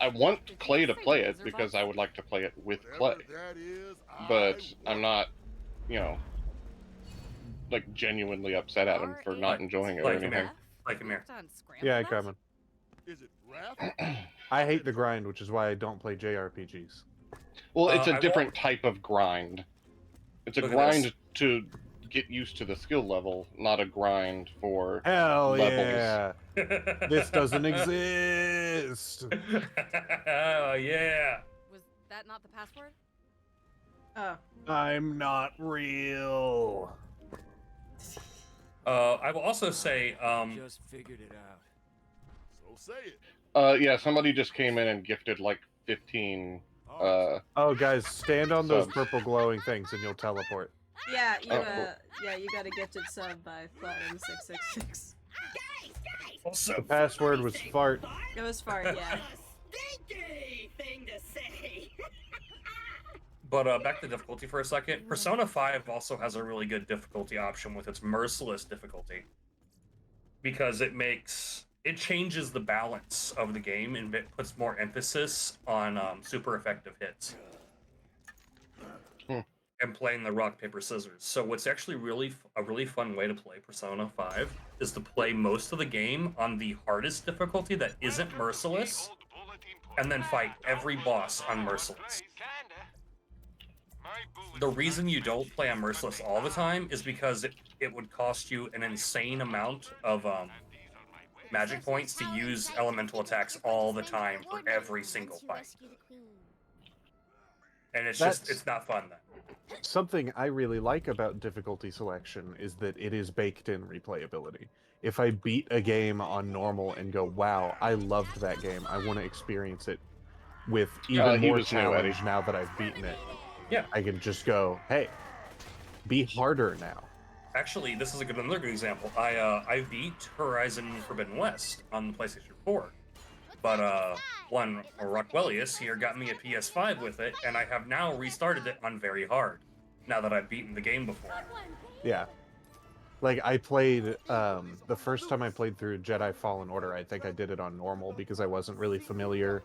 I want Clay to play it because I would like to play it with Clay. But I'm not, you know, like genuinely upset at him for not enjoying it or anything. Like him here. Yeah, coming. Is it rap? I hate the grind, which is why I don't play JRPGs. Well, it's I a different type of grind. It's a Look at grind this. to get used to the skill level, not a grind for Hell levels. yeah! This doesn't exist! Oh, yeah! Was that not the password? Oh. I'm not real. I will also say, Just figured it out. So say it. Yeah, somebody just came in and gifted like 15. Oh, guys, stand on those subs. purple glowing things and you'll teleport. Yeah, you Oh, cool. yeah, you got a gifted sub by Platinum666. also, The password was fart. It was fart, yeah. Stinky thing to say. but back to difficulty for a second. Persona 5 also has a really good difficulty option with its merciless difficulty. Because it changes the balance of the game and it puts more emphasis on super effective hits. And playing the rock, paper, scissors. So what's actually a really fun way to play Persona 5 is to play most of the game on the hardest difficulty that isn't merciless, and then fight every boss on merciless. The reason you don't play on merciless all the time is because it would cost you an insane amount of magic points to use elemental attacks all the time for every single fight. And it's not fun then. Something I really like about difficulty selection is that it is baked in replayability. If I beat a game on normal and go, wow, I loved that game, I want to experience it with even more challenge now that I've beaten it. Yeah. I can just go, hey, be harder now. Actually, this is another good example. I beat Horizon Forbidden West on the PlayStation 4. But one Rockwellius here got me a PS5 with it, and I have now restarted it on very hard, now that I've beaten the game before. Yeah. Like, I played, the first time I played through Jedi Fallen Order, I think I did it on normal because I wasn't really familiar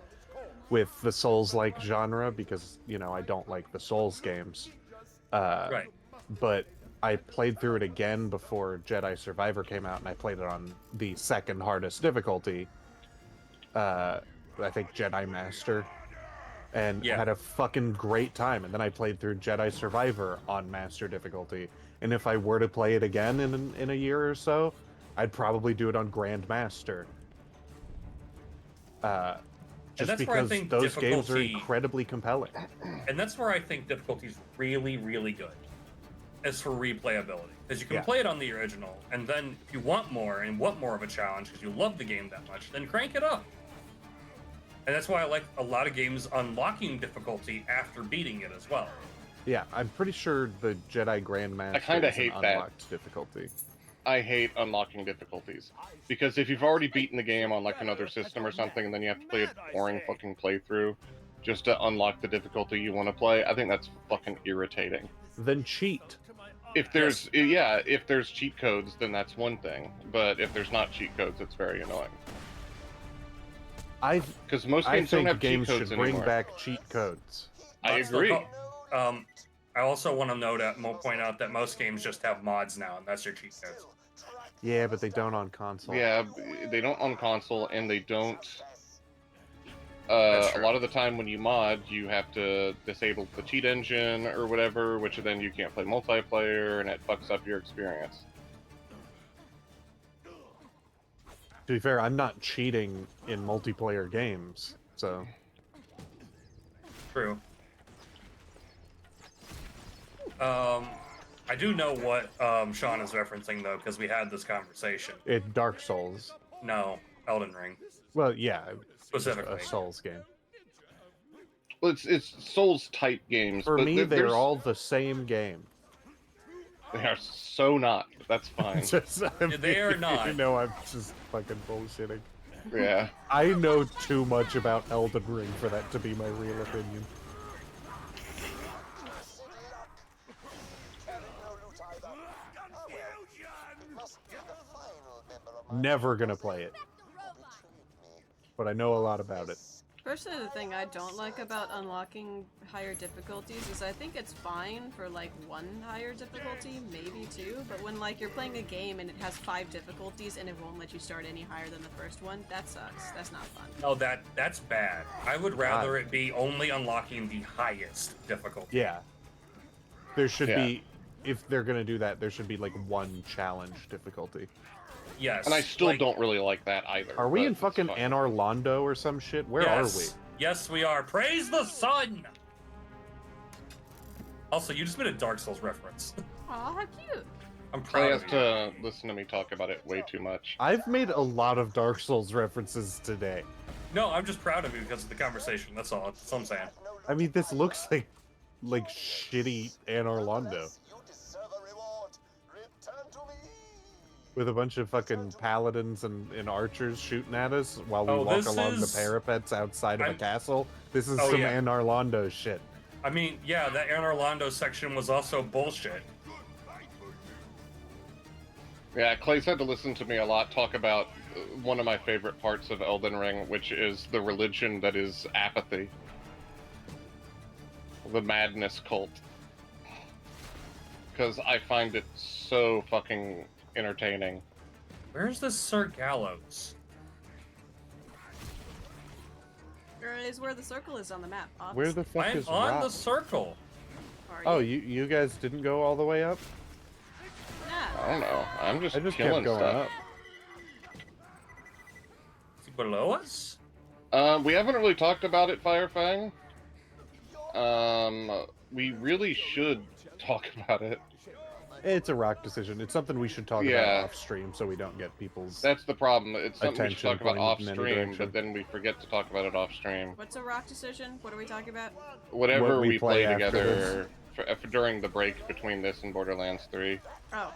with the Souls-like genre because, you know, I don't like the Souls games. Right. But I played through it again before Jedi Survivor came out, and I played it on the second hardest difficulty. I think Jedi Master, and had a fucking great time. And then I played through Jedi Survivor on Master difficulty. And if I were to play it again in a year or so, I'd probably do it on Grand Master. Just because those games are incredibly compelling. And that's where I think difficulty is really, really good. As for replayability. Because you can play it on the original, and then if you want more and want more of a challenge because you love the game that much, then crank it up. And that's why I like a lot of games unlocking difficulty after beating it as well. Yeah, I'm pretty sure the Jedi Grandmaster I kinda is an hate that. unlocked difficulty. I hate unlocking difficulties. Because if you've already beaten the game on like another system or something, and then you have to play a boring fucking playthrough just to unlock the difficulty you want to play, I think that's fucking irritating. Then cheat. If there's if there's cheat codes, then that's one thing. But if there's not cheat codes, it's very annoying. Because most I games don't think have games cheat codes should bring anymore. back cheat codes. I agree. I also want to point out that most games just have mods now, and that's your cheat codes. Yeah, but they don't on console. Yeah, they don't on console, and they don't. That's A lot of the time when you mod, you have to disable the cheat engine or whatever, which then you can't play multiplayer, and it fucks up your experience. To be fair, I'm not cheating in multiplayer games, so... True. I do know what Sean is referencing, though, because we had this conversation. Dark Souls. No, Elden Ring. Well, yeah. Specifically. A Souls game. Well, it's Souls-type games. For but me, they're there's... all the same game. They are so not. That's fine. They are not. You know, I'm just fucking bullshitting. Yeah. I know too much about Elden Ring for that to be my real opinion. Never gonna play it. But I know a lot about it. Personally, the thing I don't like about unlocking higher difficulties is I think it's fine for like one higher difficulty, maybe two, but when like you're playing a game and it has 5 difficulties and it won't let you start any higher than the first one, that sucks. That's not fun. No, that's bad. I would rather it be only unlocking the highest difficulty. Yeah. There should be, if they're gonna do that, there should be like one challenge difficulty. Yes. And I still don't really like that either. Are we in fucking Anor Londo or some shit? Where are we? Yes, we are. Praise the sun! Also, you just made a Dark Souls reference. Aw, how cute. I'm Clay proud has of you. to listen to me talk about it way too much. I've made a lot of Dark Souls references today. No, I'm just proud of you because of the conversation. That's all. That's all I'm saying. I mean, this looks like shitty Anor Londo. With a bunch of fucking paladins and archers shooting at us while we walk along the parapets outside of a castle. This is some Anor Londo shit. I mean, yeah, that Anor Londo section was also bullshit. Yeah, Clay's had to listen to me a lot talk about one of my favorite parts of Elden Ring, which is the religion that is apathy. The madness cult. Because I find it so fucking entertaining. Where's the Sir Gallows? Is where the circle is on the map. Obviously. Where the fuck is I'm on Rock? the circle. Oh, you guys didn't go all the way up? I don't know. I just kept killing going stuff. up. Is he below us? We haven't really talked about it, Firefang. We really should talk about it. It's a Rock decision. It's something we should talk about off stream so we don't get people's That's the problem. It's something we should attention talk about off pointed in any stream, direction. but then we forget to talk about it off stream. What's a rock decision? What are we talking about? Whatever What we we play play after together for during the break between this and Borderlands 3. Oh.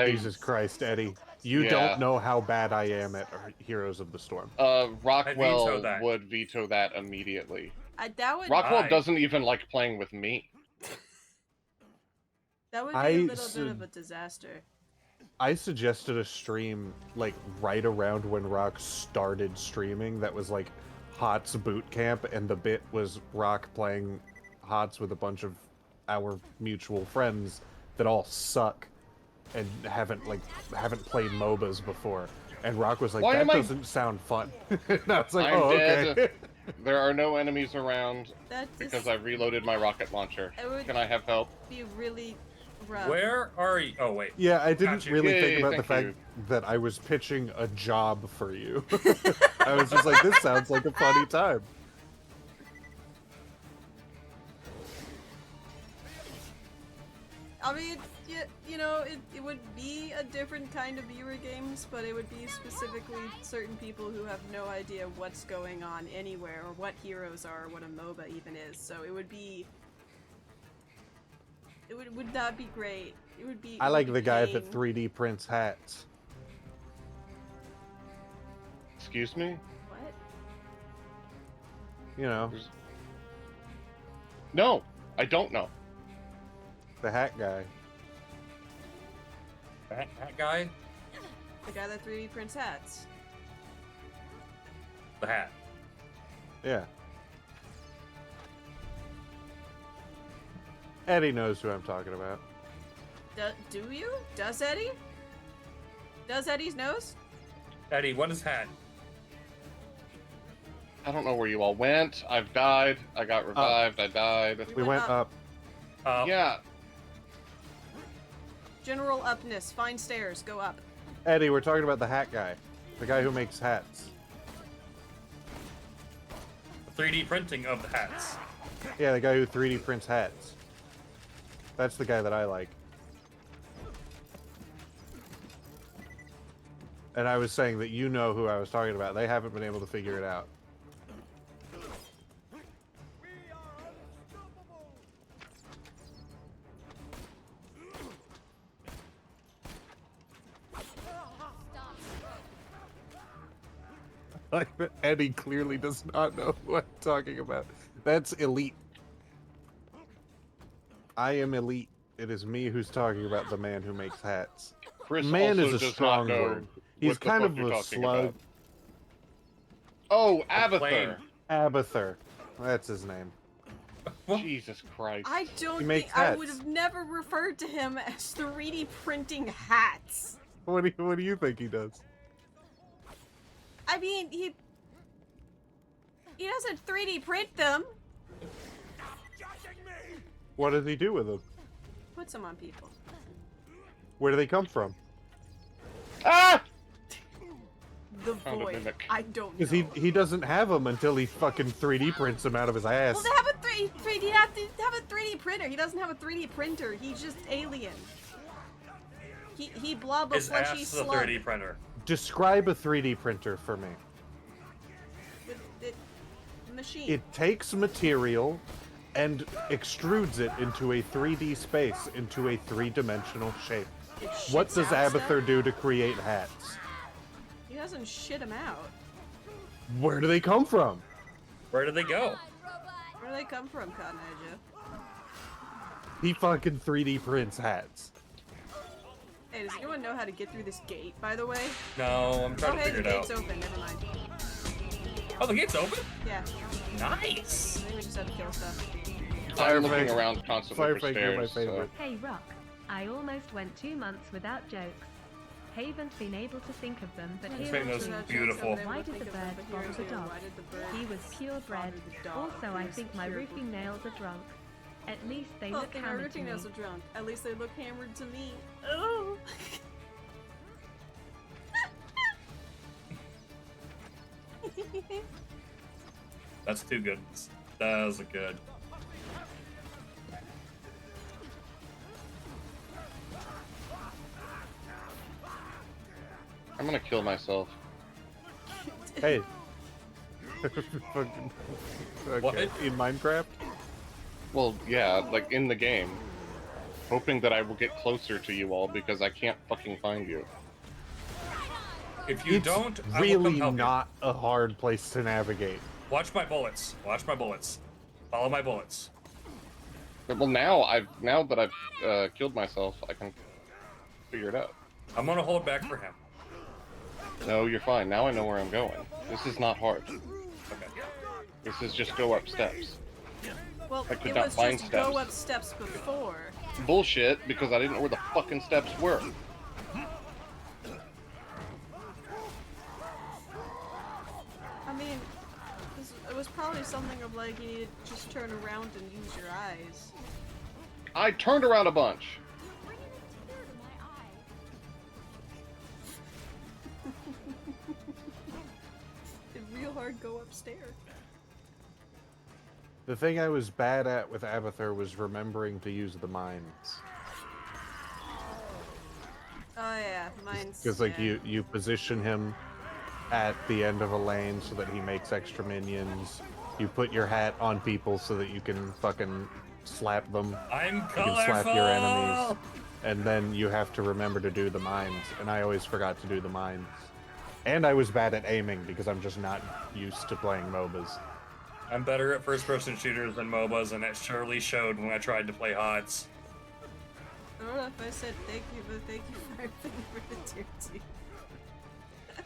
Jesus Christ, Eddie. You don't know how bad I am at Heroes of the Storm. Rockwell would veto that immediately. That would. Rockwell doesn't even like playing with me. That would be a little bit of a disaster. I suggested a stream like right around when Rock started streaming that was like HOTS boot camp, and the bit was Rock playing HOTS with a bunch of our mutual friends that all suck and haven't played MOBAs before. And Rock was like, that doesn't sound fun. And I was like, I'm oh, dead. okay. There are no enemies around because I reloaded my rocket launcher. Can I have help? Be really rough. Where are you? Oh, wait. Yeah, I didn't Gotcha. really think about the fact that I was pitching a job for you. I was just like, this sounds like a funny time. I mean, you know, it would be a different kind of Eurogames, but it would be specifically certain people who have no idea what's going on anywhere, or what heroes are, or what a MOBA even is. So it would be... It would not be great. It would be... I like the guy pain. that 3D prints hats. Excuse me? What? You know, No, I don't know. the hat guy. That guy? The guy that 3D prints hats. The hat. Yeah. Eddie knows who I'm talking about. Do you? Does Eddie? Does Eddie's nose? Eddie, what is hat? I don't know where you all went. I've died. I got revived. I died. We went up. Yeah. General upness. Find stairs. Go up. Eddie, we're talking about the hat guy. The guy who makes hats. 3D printing of the hats. Yeah, the guy who 3D prints hats. That's the guy that I like. And I was saying that you know who I was talking about. They haven't been able to figure it out. Eddie clearly does not know who I'm talking about. That's elite. I am elite. It is me who's talking about the man who makes hats. Chris Man also is a does strong not know word. He's what the kind fuck of you're a talking slug. about. Oh, Flame. Abathur. Abathur. That's his name. Jesus Christ. I don't He think makes I hats. would have never referred to him as 3D printing hats. What do you think he does? I mean, he doesn't 3D print them. What does he do with them? Puts them on people. Where do they come from? Ah! The Found a void. mimic. I don't know. Because he doesn't have them until he fucking 3D prints them out of his ass. Well, they have a 3D. You have to have a 3D printer. He doesn't have a 3D printer. He's just alien. He blob a His fleshy ass is a slug. 3D printer. Describe a 3D printer for me. Machine. It takes material and extrudes it into a 3D space, into a three-dimensional shape. What shits does out Abathur stuff? do to create hats? He doesn't shit him out. Where do they come from? Where do they go? Where do they come from, Cotton Eye Joe? He fucking 3D prints hats. Hey, does anyone know how to get through this gate, by the way? No, I'm trying to hey, figure the it gate's out. open. Never mind. Oh, the gate's open? Yeah. Nice. I think we just have to kill stuff. I'm looking around constantly for Firefang, you're my stairs. So. favorite. Hey Rock, I almost went 2 months without jokes. Haven't been able to think of them, but This here man are is two. beautiful. Why did the bird bother the dog? He was purebred. Also, I think my roofing nails are drunk. At least they Oh, look my hammered to roofing me. nails are drunk. At least they look hammered to me. Oh. That's too good. That was good. I'm gonna kill myself. Hey. Fucking- okay. What? In Minecraft? Well, yeah, like in the game. Hoping that I will get closer to you all because I can't fucking find you. If you It's don't, I will really come help not a hard place to navigate. you. Watch my bullets. Watch my bullets. Follow my bullets. Well, now that I've killed myself, I can figure it out. I'm gonna hold back for him. No, you're fine. Now I know where I'm going. This is not hard. Okay. This is just go up steps. Well, I could it not was find just go steps. up steps before. Bullshit, because I didn't know where the fucking steps were. I mean, it was probably something of like you need to just turn around and use your eyes. I turned around a bunch. Did real hard go upstairs. The thing I was bad at with Abathur was remembering to use the mines. Oh yeah, mine's Because like yeah. you position him at the end of a lane so that he makes extra minions. You put your hat on people so that you can fucking slap them. I'm You can slap your enemies. colorful. And then you have to remember to do the mines, and I always forgot to do the mines. And I was bad at aiming because I'm just not used to playing MOBAs. I'm better at first-person shooters than MOBAs, and it surely showed when I tried to play HOTS. I don't know if I said thank you, but thank you for everything for the tier 2.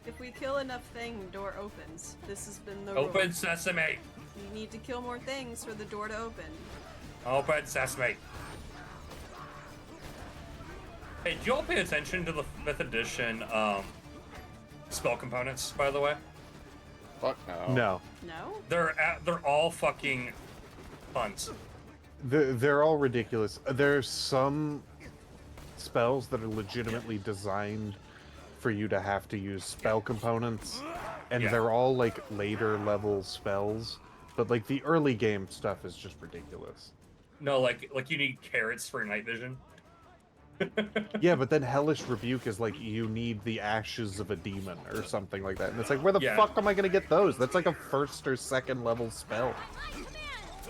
If we kill enough thing, door opens. This has been the Open rule. sesame. You need to kill more things for the door to open. Open sesame. Hey, do y'all pay attention to the 5th edition spell components, by the way? Fuck no. No. No? They're all fucking puns. They're all ridiculous. There's some spells that are legitimately designed for you to have to use spell components, and Yeah. they're all like later level spells, but like the early game stuff is just ridiculous. No, like you need carrots for night vision. Yeah, but then Hellish Rebuke is like you need the ashes of a demon or something like that, and it's like where the Yeah. fuck am I gonna get those? That's like a 1st or 2nd level spell.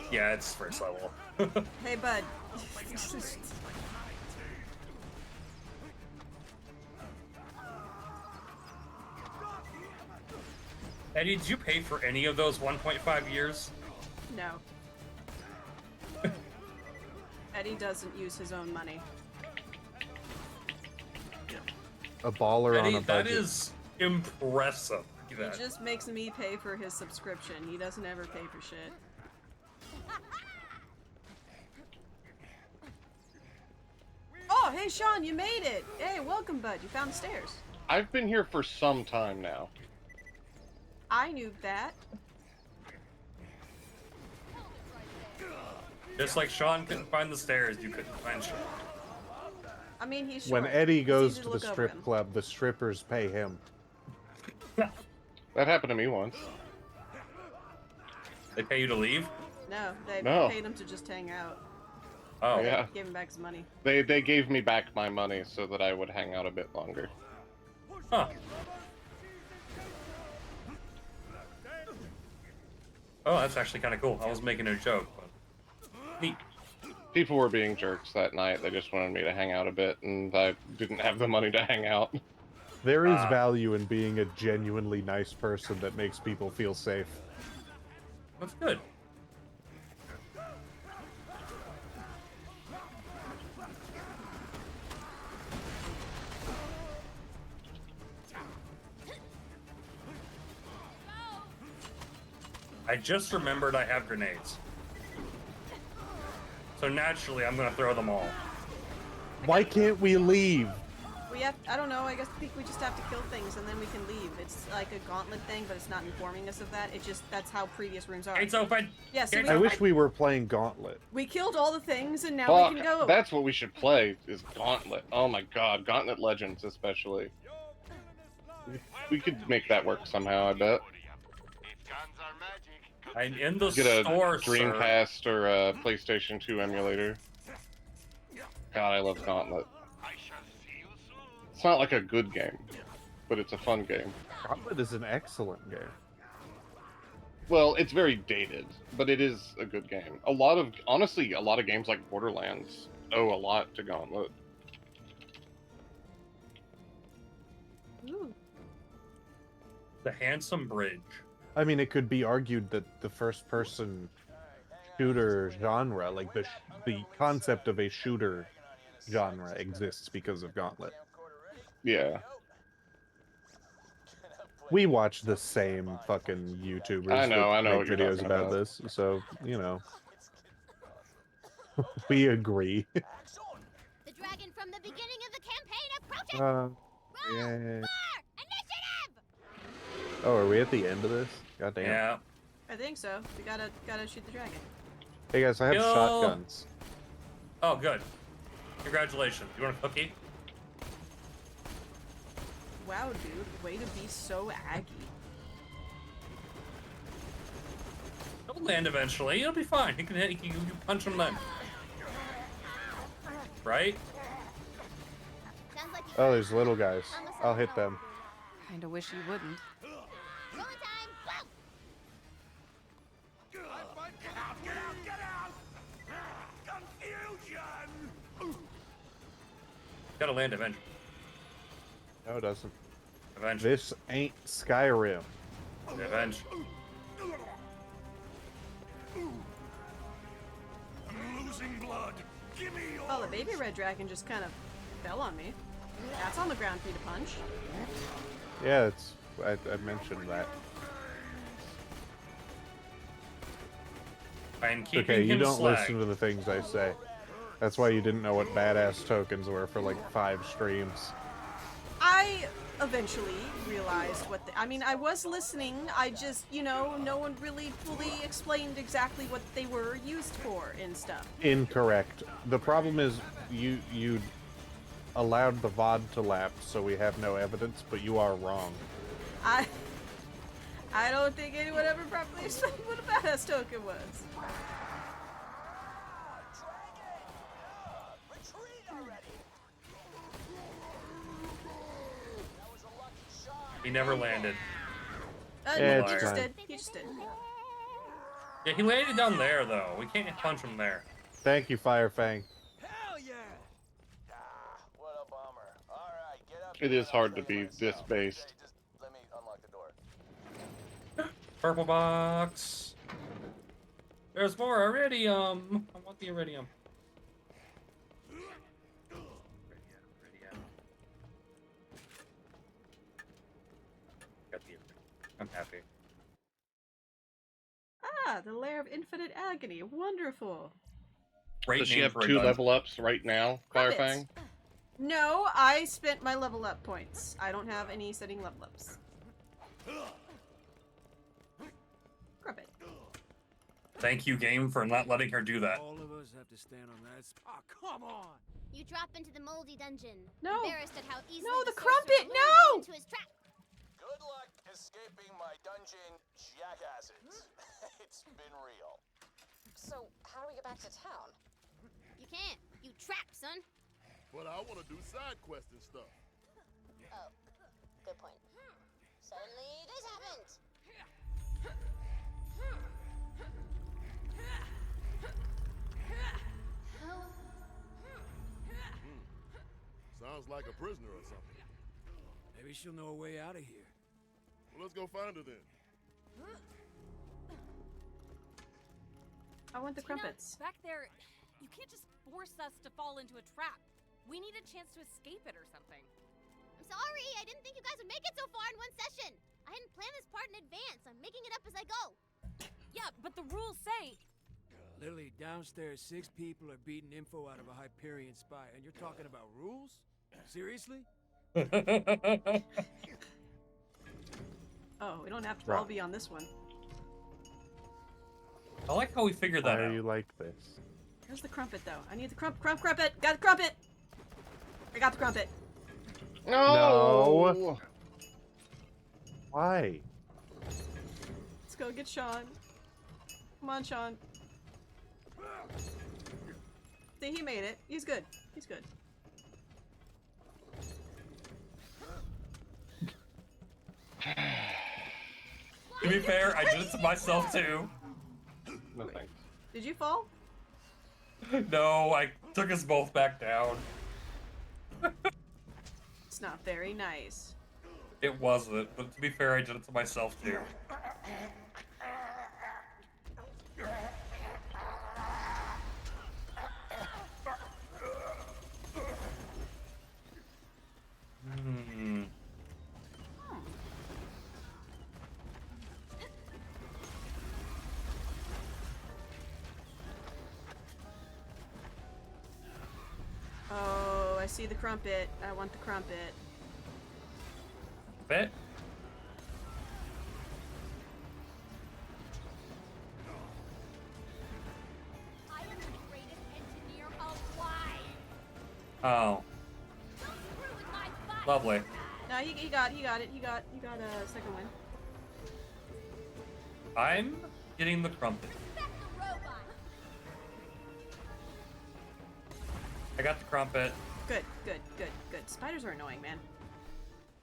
Yeah, it's 1st level. Hey, bud. Eddie, did you pay for any of those 1.5 years? No. Eddie doesn't use his own money. A baller Eddie, on a budget. that is impressive. Look at He that. just makes me pay for his subscription. He doesn't ever pay for shit. Oh, hey Sean, you made it! Hey, welcome, bud. You found the stairs. I've been here for some time now. I knew that. Just like Sean couldn't find the stairs, you couldn't find Sean. I mean, he's short. When Eddie It's goes easy to the look over strip him. club, the strippers pay him. That happened to me once. They pay you to leave? No, they No. paid him to just hang out. Oh. They Yeah. gave him back his money. They gave me back my money so that I would hang out a bit longer. Huh. Oh, that's actually kind of cool. I was making a joke, but neat. People were being jerks that night. They just wanted me to hang out a bit, and I didn't have the money to hang out. There is value in being a genuinely nice person that makes people feel safe. That's good. I just remembered I have grenades. So naturally, I'm gonna throw them all. Why can't we leave? We have, I don't know, I think we just have to kill things and then we can leave. It's like a gauntlet thing, but it's not informing us of that. It just, that's how previous rooms are. It's open! Yeah, so I wish we were playing Gauntlet. we killed all the things and now Fuck, we can go. that's what we should play, is Gauntlet. Oh my god, Gauntlet Legends especially. We could make that work somehow, I bet. I'm in the Get a store, sir. Dreamcast or a PlayStation 2 emulator. God, I love Gauntlet. It's not like a good game, but it's a fun game. Gauntlet is an excellent game. Well, it's very dated, but it is a good game. Honestly, a lot of games like Borderlands owe a lot to Gauntlet. Ooh. The Handsome Bridge. I mean, it could be argued that the first-person shooter genre, like the concept of a shooter genre, exists because of Gauntlet. Yeah. We watch the same fucking YouTubers I know that make what you're videos talking about about. this, so, you know. We agree. The dragon from the beginning of the campaign approaches! Yeah. Initiative! Oh, are we at the end of this? Goddamn. Yeah. I think so. We gotta shoot the dragon. Hey guys, I have Yo. shotguns. Oh, good. Congratulations. You want a cookie? Wow, dude, way to be so aggy. It'll land eventually. It'll be fine. You can punch him then. Right? Oh, there's little guys. I'll hit them. Kinda wish you wouldn't. Rolling time. Go! Get out! Get out! Get out! Confusion! Gotta land eventually. No, it doesn't. Eventually. This ain't Skyrim. Eventually. I'm losing blood. Give me your. Oh, the baby red dragon just kind of fell on me. That's on the ground for you to punch. Yeah, it's. I mentioned that. I'm keeping Okay, you him don't slag. listen to the things I say. That's why you didn't know what badass tokens were for like 5 streams. I eventually realized what I mean, I was listening, I just, you know, no one really fully explained exactly what they were used for and stuff. Incorrect. The problem is you allowed the VOD to lapse, so we have no evidence, but you are wrong. I don't think anyone ever properly explained what a badass token was. He never landed. Yeah, he it's just fine. did. He just did. Yeah, he landed down there though. We can't punch him there. Thank you, Firefang. Hell yeah! What a bummer. Alright, get up. It is hard to be this based. Just let me unlock the door. Purple box. There's more iridium. I want the iridium. Got the iridium. I'm happy. Ah, the lair of infinite agony. Wonderful. Great Does she name have for a 2 dungeon. level ups right now, Crumpets. Firefang? No, I spent my level up points. I don't have any setting level ups. Crumpet. Thank you, game, for not letting her do that. All of us have to stand on that. Oh, come on! You drop into the moldy dungeon. No. Embarrassed at how easily No, the sorcerer crumpet, lured no! you into his trap. Good luck escaping my dungeon, jackasses. It's been real. So, how do we get back to town? You can't. You trapped, son. But I want to do side quests and stuff. Oh, good point. Suddenly, this happened. Sounds like a prisoner or something. Maybe she'll know a way out of here. Well, let's go find her then. I want the crumpets. Back there, you can't just force us to fall into a trap. We need a chance to escape it or something. I'm sorry. I didn't think you guys would make it so far in one session. I hadn't planned this part in advance. I'm making it up as I go. Yeah, but the rules say... Literally, downstairs, 6 people are beating info out of a Hyperion spy, and you're talking about rules? Seriously? Oh, we don't have to all be on this one. I like how we figured that Why out. are you like this? Here's the crumpet, though. I need the crumpet! Got the crumpet! I got the crumpet! No! Why? Let's go get Sean. Come on, Sean. See, he made it. He's good. He's good. To be fair, I did it to myself too. No thanks. Did you fall? No, I took us both back down. It's not very nice. It wasn't, but to be fair, I did it to myself too. Hmm. Oh, I see the crumpet. I want the crumpet. Bet. I am the greatest engineer alive! Oh, Don't screw with my fun! lovely. No, he got it. He got a second one. I'm getting the crumpet. Respect the robot! I got the crumpet. Good, good, good, good. Spiders are annoying, man.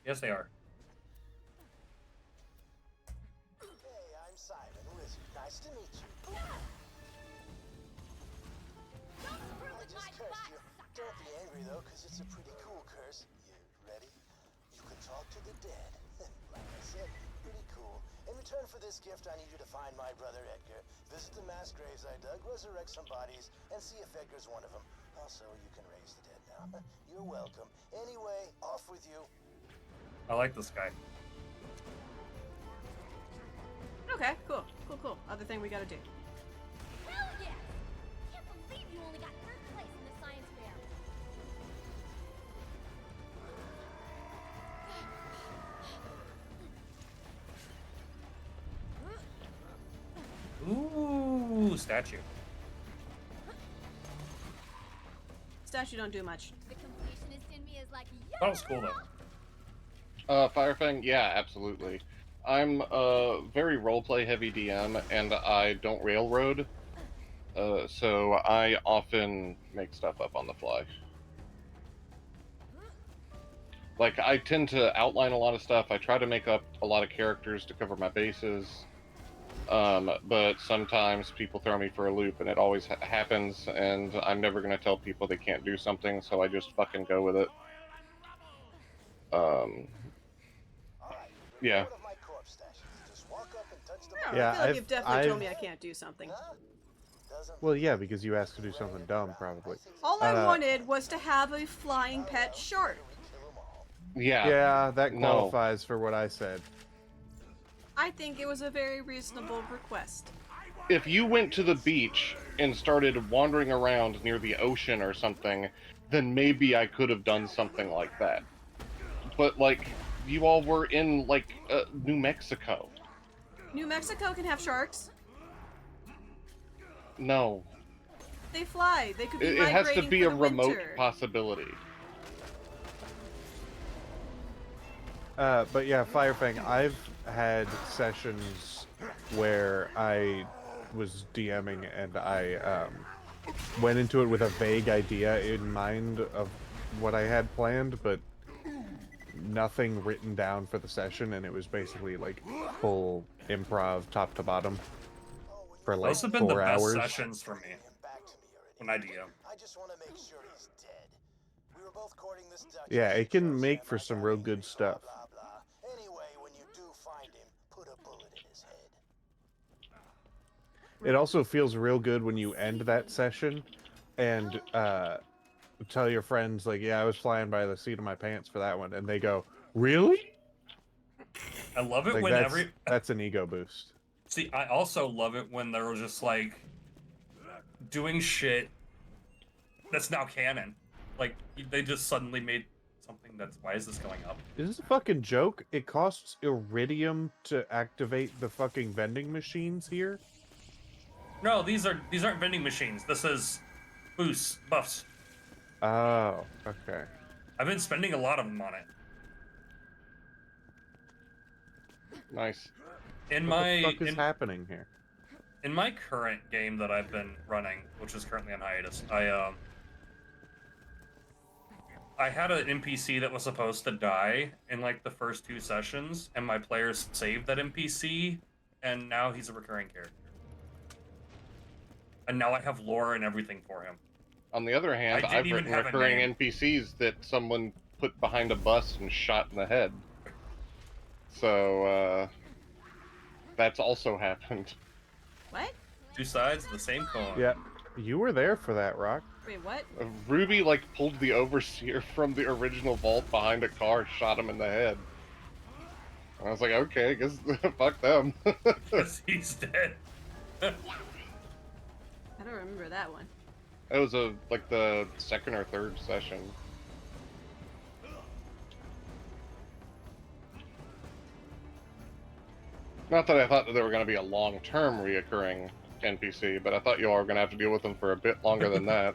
Yes, they are. Hey, I'm Simon, Wizard. Nice to meet you. I just cursed you. Don't be angry, though, because it's a pretty cool curse. You ready? You can talk to the dead. Like I said, pretty cool. In return for this gift, I need you to find my brother Edgar, visit the mass graves I dug, resurrect some bodies, and see if Edgar's one of them. Also, you can raise the dead now. You're welcome. Anyway, off with you. I like this guy. Okay, cool, cool, cool. Other thing we gotta do. Hell yes! Can't believe you only got third place in the science fair. Ooh, statue. Statue don't do much. The completionist in me is like, That was cool though. Firefang, yeah, absolutely. I'm a very roleplay heavy DM, and I don't railroad, so I often make stuff up on the fly. Like, I tend to outline a lot of stuff. I try to make up a lot of characters to cover my bases, but sometimes people throw me for a loop, and it always happens, and I'm never going to tell people they can't do something, so I just fucking go with it. Yeah. I feel like you've definitely told me I can't do something. Well, yeah, because you asked to do something dumb, probably. All I wanted was to have a flying pet shark. Yeah. Yeah, that qualifies for what I said. I think it was a very reasonable request. If you went to the beach and started wandering around near the ocean or something, then maybe I could have done something like that. But, like, you all were in, like, New Mexico. New Mexico can have sharks. No. They fly. They could be It has to migrating be for a the remote winter. possibility. But yeah, Firefang, I've had sessions where I was DMing and I went into it with a vague idea in mind of what I had planned, but nothing written down for the session, and it was basically like full improv top to bottom for like Those have been 4 the best hours. sessions for me when I DM. I just want to make sure he's dead. We were both courting this Duchess. Yeah, it can make for some real good stuff. Anyway, when you do find him, put a bullet in his head. It also feels real good when you end that session and tell your friends, like, yeah, I was flying by the seat of my pants for that one, and they go, really? I love it Like, when that's an ego boost. See, I also love it when they're just like doing shit that's now canon. Like they just suddenly made something that's why is this going up? Is this a fucking joke? It costs iridium to activate the fucking vending machines here? No, these aren't vending machines. This is boosts, buffs. Oh, okay. I've been spending a lot of them on it. Nice. What the fuck is happening here? In my current game that I've been running, which is currently on hiatus, I had an NPC that was supposed to die in like the first 2 sessions, and my players saved that NPC, and now he's a recurring character. And now I have lore and everything for him. On the other hand, I've written recurring NPCs that someone put behind a bus and shot in the head. So, that's also happened. What? 2 sides of the same coin. Yeah, you were there for that, Rock. Wait, what? Ruby, like, pulled the Overseer from the original vault behind a car, shot him in the head. And I was like, okay, I guess, fuck them. Because he's dead. I don't remember that one. It was like the 2nd or 3rd session. Not that I thought that they were going to be a long-term reoccurring NPC, but I thought you all were going to have to deal with them for a bit longer than that.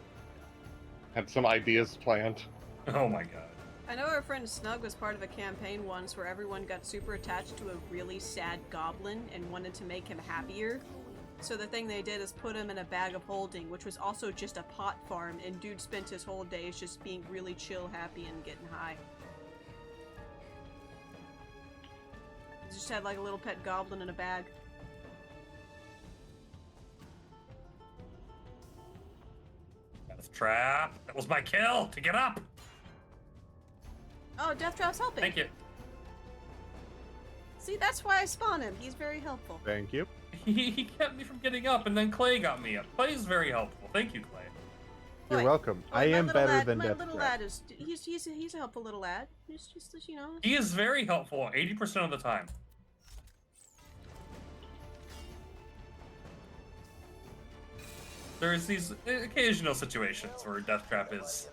Had some ideas planned. Oh my god. I know our friend Snug was part of a campaign once where everyone got super attached to a really sad goblin and wanted to make him happier. So the thing they did is put him in a bag of holding, which was also just a pot farm, and dude spent his whole days just being really chill, happy, and getting high. He just had like a little pet goblin in a bag. Death Trap. That was my kill to get up. Oh, Death Trap's helping. Thank you. See, that's why I spawn him. He's very helpful. Thank you. He kept me from getting up, and then Clay got me up. Clay's very helpful. Thank you, Clay. You're Boy, welcome. boy, I my am little better lad, than my Death little Trap. lad is he's a helpful little lad. He's just you know. He is very helpful 80% of the time. There's these occasional situations where Death Trap is,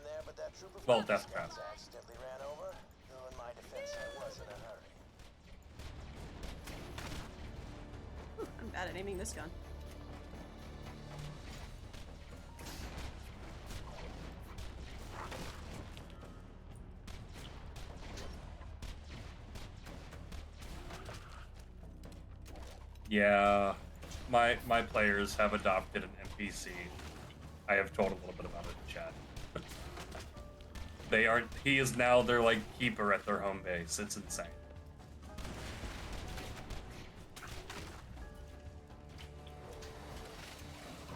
well, Death Trap. Accidentally ran over. Though in my defense, I was in a hurry. Whew, I'm bad at aiming this gun. Yeah, my players have adopted an NPC. I have told a little bit about it in chat. He is now their, like, keeper at their home base. It's insane.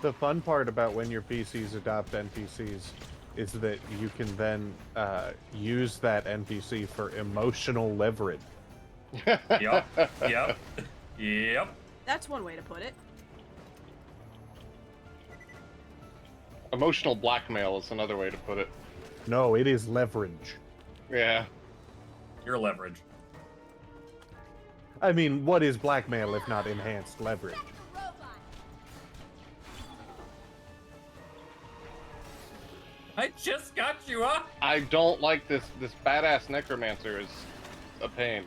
The fun part about when your PCs adopt NPCs is that you can then use that NPC for emotional leverage. Yep, yep, yep. That's one way to put it. Emotional blackmail is another way to put it. No, it is leverage. Yeah. Your leverage. I mean, what is blackmail if not enhanced leverage? I just got you up. I don't like this badass necromancer is a pain.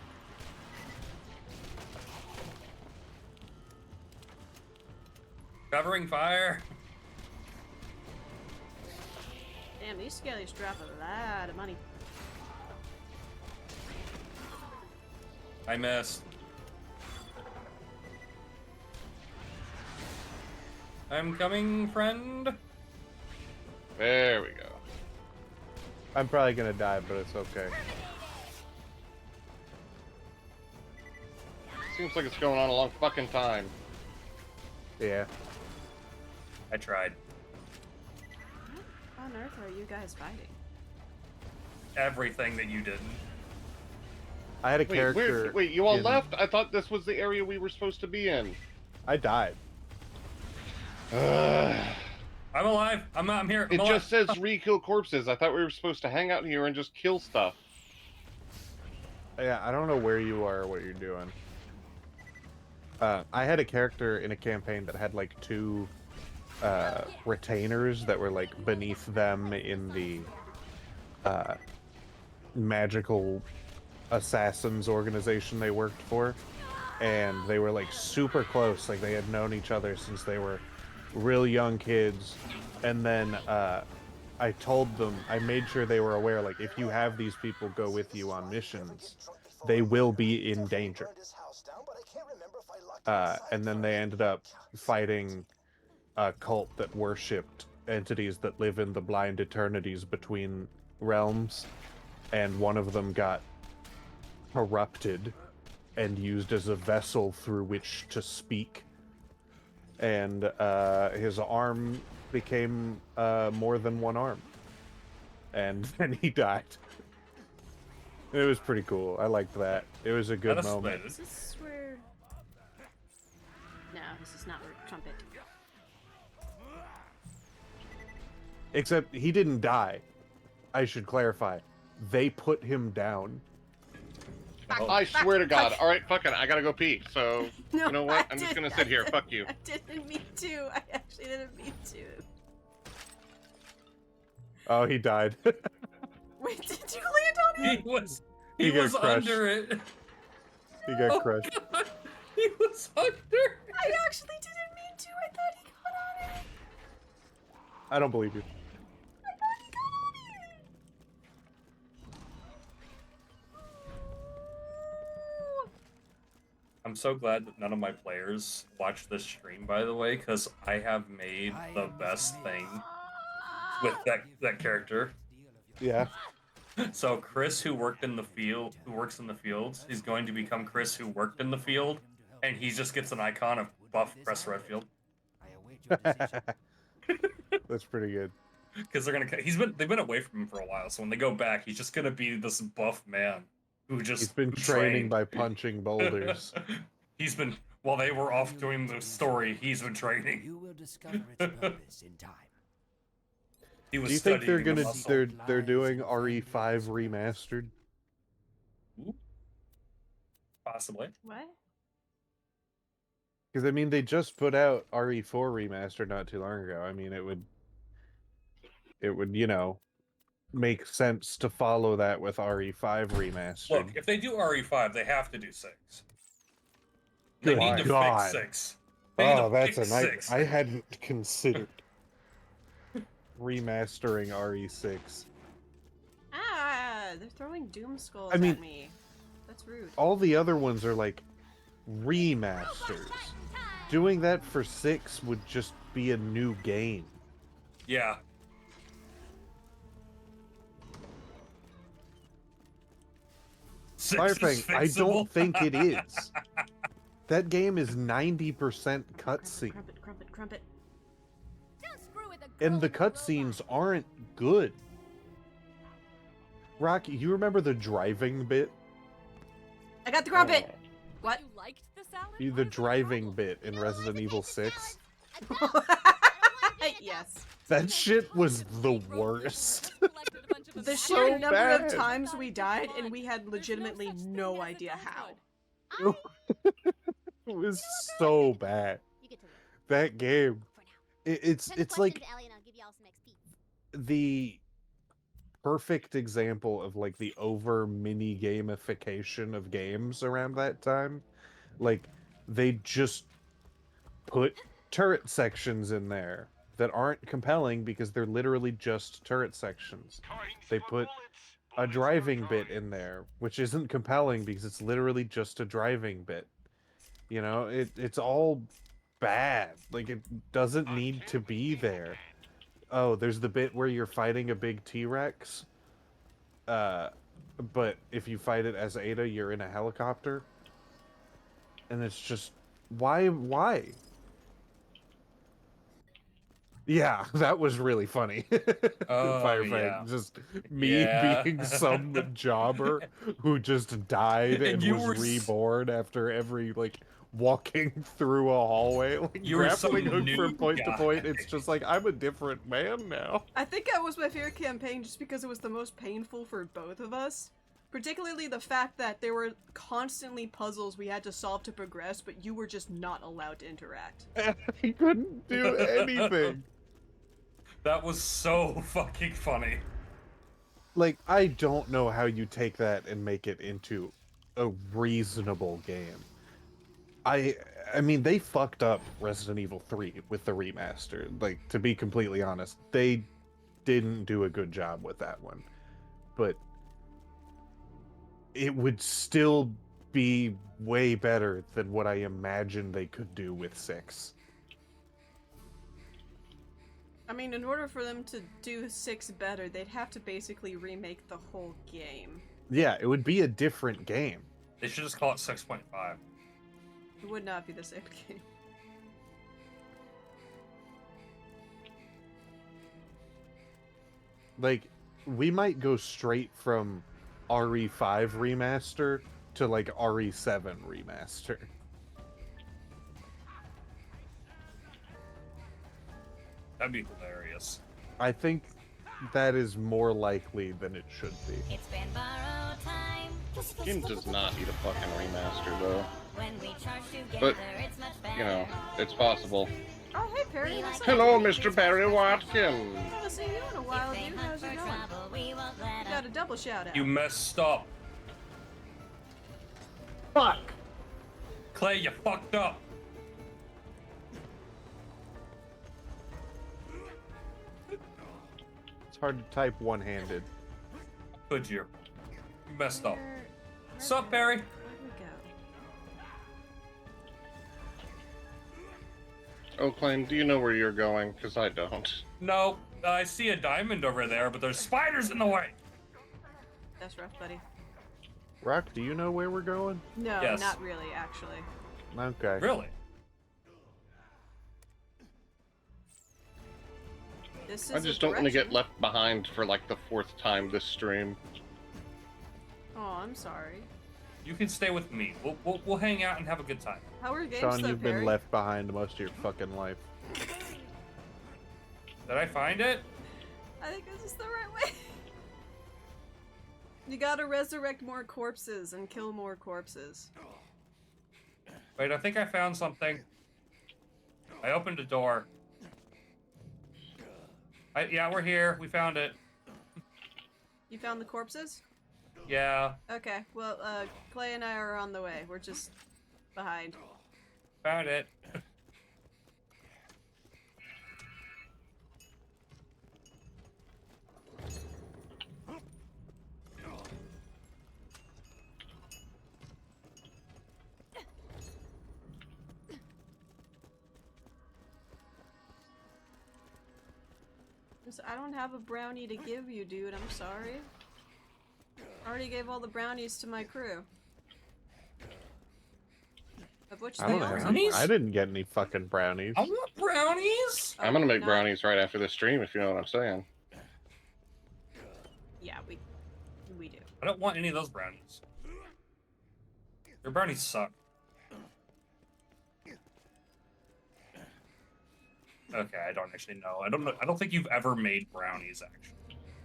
Covering fire. Damn, these skellies drop a lot of money. I missed. I'm coming, friend. There we go. I'm probably gonna die, but it's okay. Seems like it's going on a long fucking time. Yeah. I tried. What on earth are you guys fighting? Everything that you didn't. I had a character. Wait, you all in- left? I thought this was the area we were supposed to be in. I died. I'm alive. I'm here. I'm It alive. just says re-kill corpses. I thought we were supposed to hang out here and just kill stuff. Yeah, I don't know where you are or what you're doing. I had a character in a campaign that had like 2 retainers that were like beneath them in the magical assassins organization they worked for, and they were like super close, like they had known each other since they were real young kids. And then I told them, I made sure they were aware, like, if you have these people go with you on missions, they will be in danger. And then they ended up fighting a cult that worshipped entities that live in the blind eternities between realms, and one of them got corrupted and used as a vessel through which to speak, and his arm became more than one arm, and then he died. It was pretty cool. I liked that. It was a good moment. Is this where... No, this is not where Trumpet. Except he didn't die. I should clarify. They put him down. I swear to God. All right, fuck it. I gotta go pee. So, No, you know what? I I'm just didn't- gonna sit here. Fuck you. I didn't mean to. I actually didn't mean to. Oh, he died. Wait, did you land on it? He got was crushed. under it. He got Oh, crushed. God. He was under it. I actually didn't mean to. I thought he got on it. I don't believe you. I'm so glad that none of my players watch this stream, by the way, because I have made the best thing with that character. Yeah. So Chris, who works in the fields, he's going to become Chris, who worked in the field, and he just gets an icon of buff Chris Redfield. That's pretty good. Because they've been away from him for a while, so when they go back, he's just gonna be this buff man he's been training by punching boulders. While they were off doing the story, he's been training. You will discover its purpose in time. He was Do you think they're studying the gonna muscle. they're doing RE5 remastered? Possibly. What? Because I mean, they just put out RE4 remastered not too long ago. I mean, it would make sense to follow that with RE5 remastered. Look, if they do RE5, they have to do 6. They Good need to God. fix 6. Oh, that's a fix nightmare. 6. I hadn't considered remastering RE6. Ah, they're throwing doom skulls I mean- at me. That's rude. All the other ones are like remasters. Doing that for 6 would just be a new game. Yeah. Firefang, I don't think it is. That game is 90% cutscene. Crumpet, crumpet, crumpet. Don't screw with a And the cutscenes aren't good. Rocky, you remember the driving bit? I got the crumpet! What? You liked the salad? The driving bit in Resident Evil 6? Yes. That shit was the worst. The So sheer number bad. of times we died and we had legitimately no idea how. It was so bad. That game. It's like the perfect example of like the over mini gamification of games around that time. Like they just put turret sections in there that aren't compelling because they're literally just turret sections. They put a driving bit in there, which isn't compelling because it's literally just a driving bit. You know, it's all bad. Like, it doesn't need to be there. Oh, there's the bit where you're fighting a big T-Rex. But if you fight it as Ada, you're in a helicopter. And it's just, why? Yeah, that was really funny. Oh, Firefang, yeah. just me Yeah. being some jobber who just died and you was were reborn after every, like, walking through a hallway. Like, You were some grappling hook from new point to guy. point, it's just like, I'm a different man now. I think that was my favorite campaign just because it was the most painful for both of us. Particularly the fact that there were constantly puzzles we had to solve to progress, but you were just not allowed to interact. He couldn't do anything. That was so fucking funny. Like, I don't know how you take that and make it into a reasonable game. I mean, they fucked up Resident Evil 3 with the remaster. Like, to be completely honest, they didn't do a good job with that one. But it would still be way better than what I imagined they could do with 6. I mean, in order for them to do 6 better, they'd have to basically remake the whole game. Yeah, it would be a different game. They should just call it 6.5. It would not be the same game. Like, we might go straight from RE5 remaster to like RE7 remaster. That'd be hilarious. I think that is more likely than it should be. It's been borrowed time. This game does not need a fucking remaster, though. When we charge together, But, it's much better. you know, it's possible. Oh, hey, Perry. What's up? Hello, Mr. Barry Watkins. I haven't seen you in a while, dude. How's it going? You got a double shout out. You messed up. Fuck! Clay, you fucked up. It's hard to type one-handed. Could you? You messed up. Sup, Barry? Where'd we go? Oakland, do you know where you're going? Because I don't. No, I see a diamond over there, but there's spiders in the way. That's rough, buddy. Rock, do you know where we're going? No, Yes. not really, actually. Okay. Really? This is I a just don't want to get direction. left behind for like the 4th time this stream. Oh, I'm sorry. You can stay with me. We'll hang out and have a good time. How are games Sean, though, you've Perry? been left behind most of your fucking life. Did I find it? I think this is the right way. You gotta resurrect more corpses and kill more corpses. Wait, I think I found something. I opened a door. Yeah, we're here. We found it. You found the corpses? Yeah, Okay, well, Clay and I are on the way. We're just behind. found it. I don't have a brownie to give you, dude. I'm sorry. I already gave all the brownies to my crew. Of which I they don't all have have. any. I didn't get any fucking brownies. I want brownies. I'm gonna make no. brownies right after the stream, if you know what I'm saying. Yeah, we do. I don't want any of those brownies. Your brownies suck. Okay, I don't actually know. I don't know. I don't think you've ever made brownies, actually.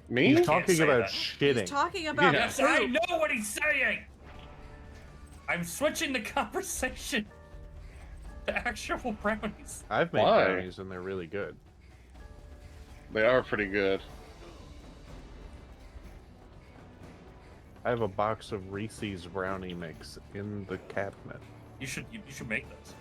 Me? He's Can't talking say about that. shitting. He's talking about Yes, poop. I know what he's saying. I'm switching the conversation to actual brownies. I've made Why? brownies and they're really good. They are pretty good. I have a box of Reese's brownie mix in the cabinet. You should make those.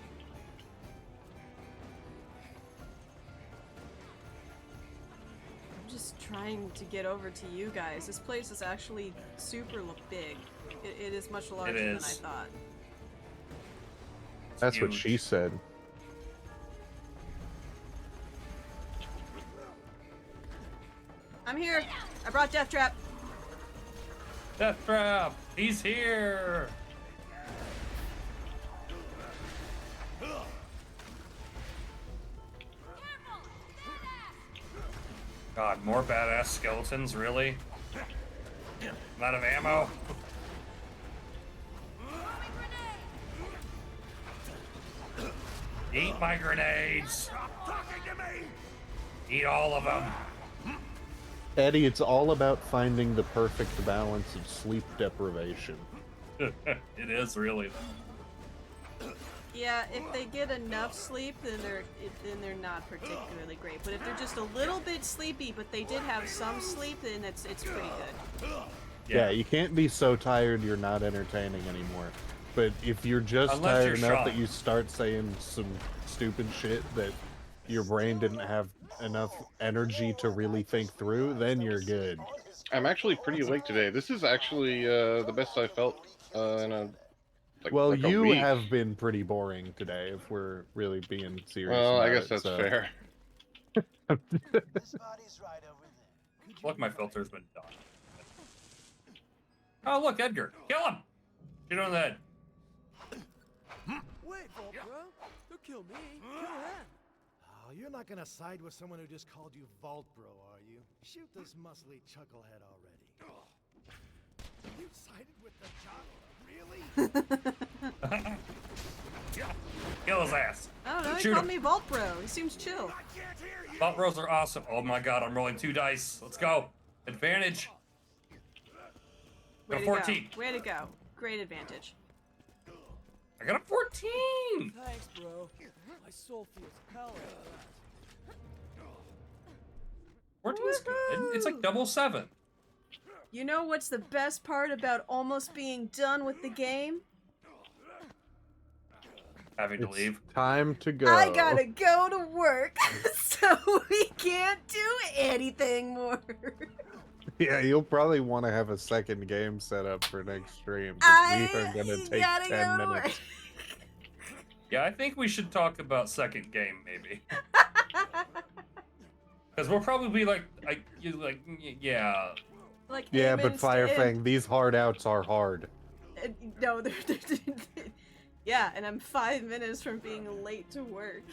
I'm just trying to get over to you guys. This place is actually super big. It is much larger than I is. thought. That's what huge. she said. I'm here. I brought Death Trap. Death Trap. He's here. God, more badass skeletons, really? I'm out of ammo. Eat my grenades. Eat all of them. Eddie, it's all about finding the perfect balance of sleep deprivation. It is really. Yeah, if they get enough sleep, then they're not particularly great. But if they're just a little bit sleepy, but they did have some sleep, then it's pretty good. Yeah, you can't be so tired you're not entertaining anymore. But if you're just Unless tired you're enough Sean. that you start saying some stupid shit that your brain didn't have enough energy to really think through, then you're good. I'm actually pretty awake today. This is actually the best I felt in a Well, like a you week. have been pretty boring today, if we're really being serious. Well, I about guess it, that's so. fair. Look, my filter's been done. Oh, look, Edgar. Kill him! Get on the head. Wait, Vault Bro. Don't kill me. Kill him. Oh, you're not gonna side with someone who just called you Vault Bro, are you? Shoot this muscly chucklehead already. You sided with the jock? Really? Kill his ass. I don't know, he Shoot called him. me Vault Bro. He seems chill. Vault rolls are awesome. Oh my god, I'm rolling 2 dice. Let's go. Advantage. Way Got a to 14. go. Way to go. Great advantage. I got a 14. Thanks, bro. My soul feels hell. 14 is good. It's like double 7. You know what's the best part about almost being done with the game? Having to It's leave. time to go. I gotta go to work, so we can't do anything more. Yeah, you'll probably want to have a second game set up for next stream. 'Cause we are gonna take gotta 10 go to minutes. Yeah, I think we should talk about second game, maybe. Because we'll probably be like, yeah. Like Yeah, 8 but minutes to end. Firefang, these hard outs are hard. No, yeah, and I'm 5 minutes from being late to work.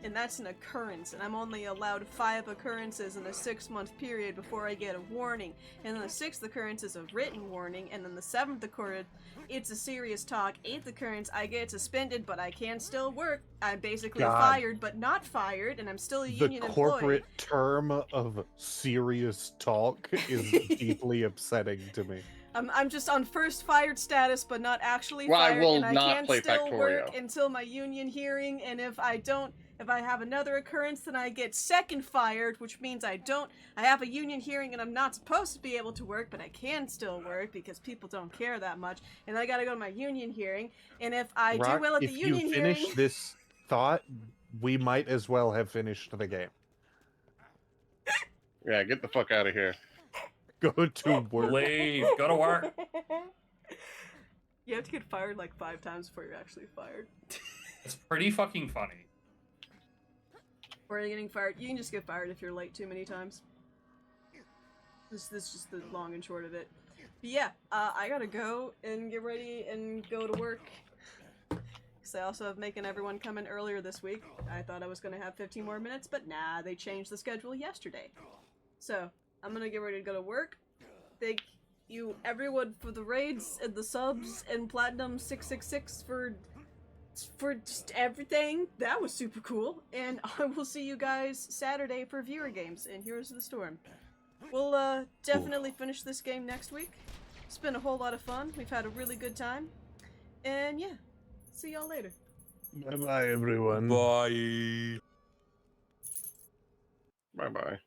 And that's an occurrence, and I'm only allowed 5 occurrences in a 6-month period before I get a warning. And then the 6th occurrence is a written warning, and then the 7th occurrence, it's a serious talk. 8th occurrence, I get suspended, but I can still work. I'm basically fired, but not fired, and I'm still a union The employee. corporate term of serious talk is deeply upsetting to me. I'm just on first fired status, but not actually Well, fired, I will and I not can play still work Factorio. until my union hearing, and if I have another occurrence, then I get second fired, which means I have a union hearing and I'm not supposed to be able to work, but I can still work because people don't care that much, and I gotta go to my union hearing, and if I do well at the union if you hearing... finish this thought, we might as well have finished the game. Yeah, get the fuck out of here. Go to work. Leave. Go to work. You have to get fired like 5 times before you're actually fired. It's pretty fucking funny. Or are you getting fired? You can just get fired if you're late too many times. This is just the long and short of it. But yeah, I gotta go and get ready and go to work. Because I also have making everyone come in earlier this week. I thought I was gonna have 15 more minutes, but nah, they changed the schedule yesterday. So, I'm gonna get ready to go to work. Thank you everyone for the raids and the subs and Platinum 666 for just everything. That was super cool. And I will see you guys Saturday for viewer games in Heroes of the Storm. We'll definitely finish this game next week. It's been a whole lot of fun. We've had a really good time. And yeah, see y'all later. Bye-bye, everyone. Bye. Bye-bye.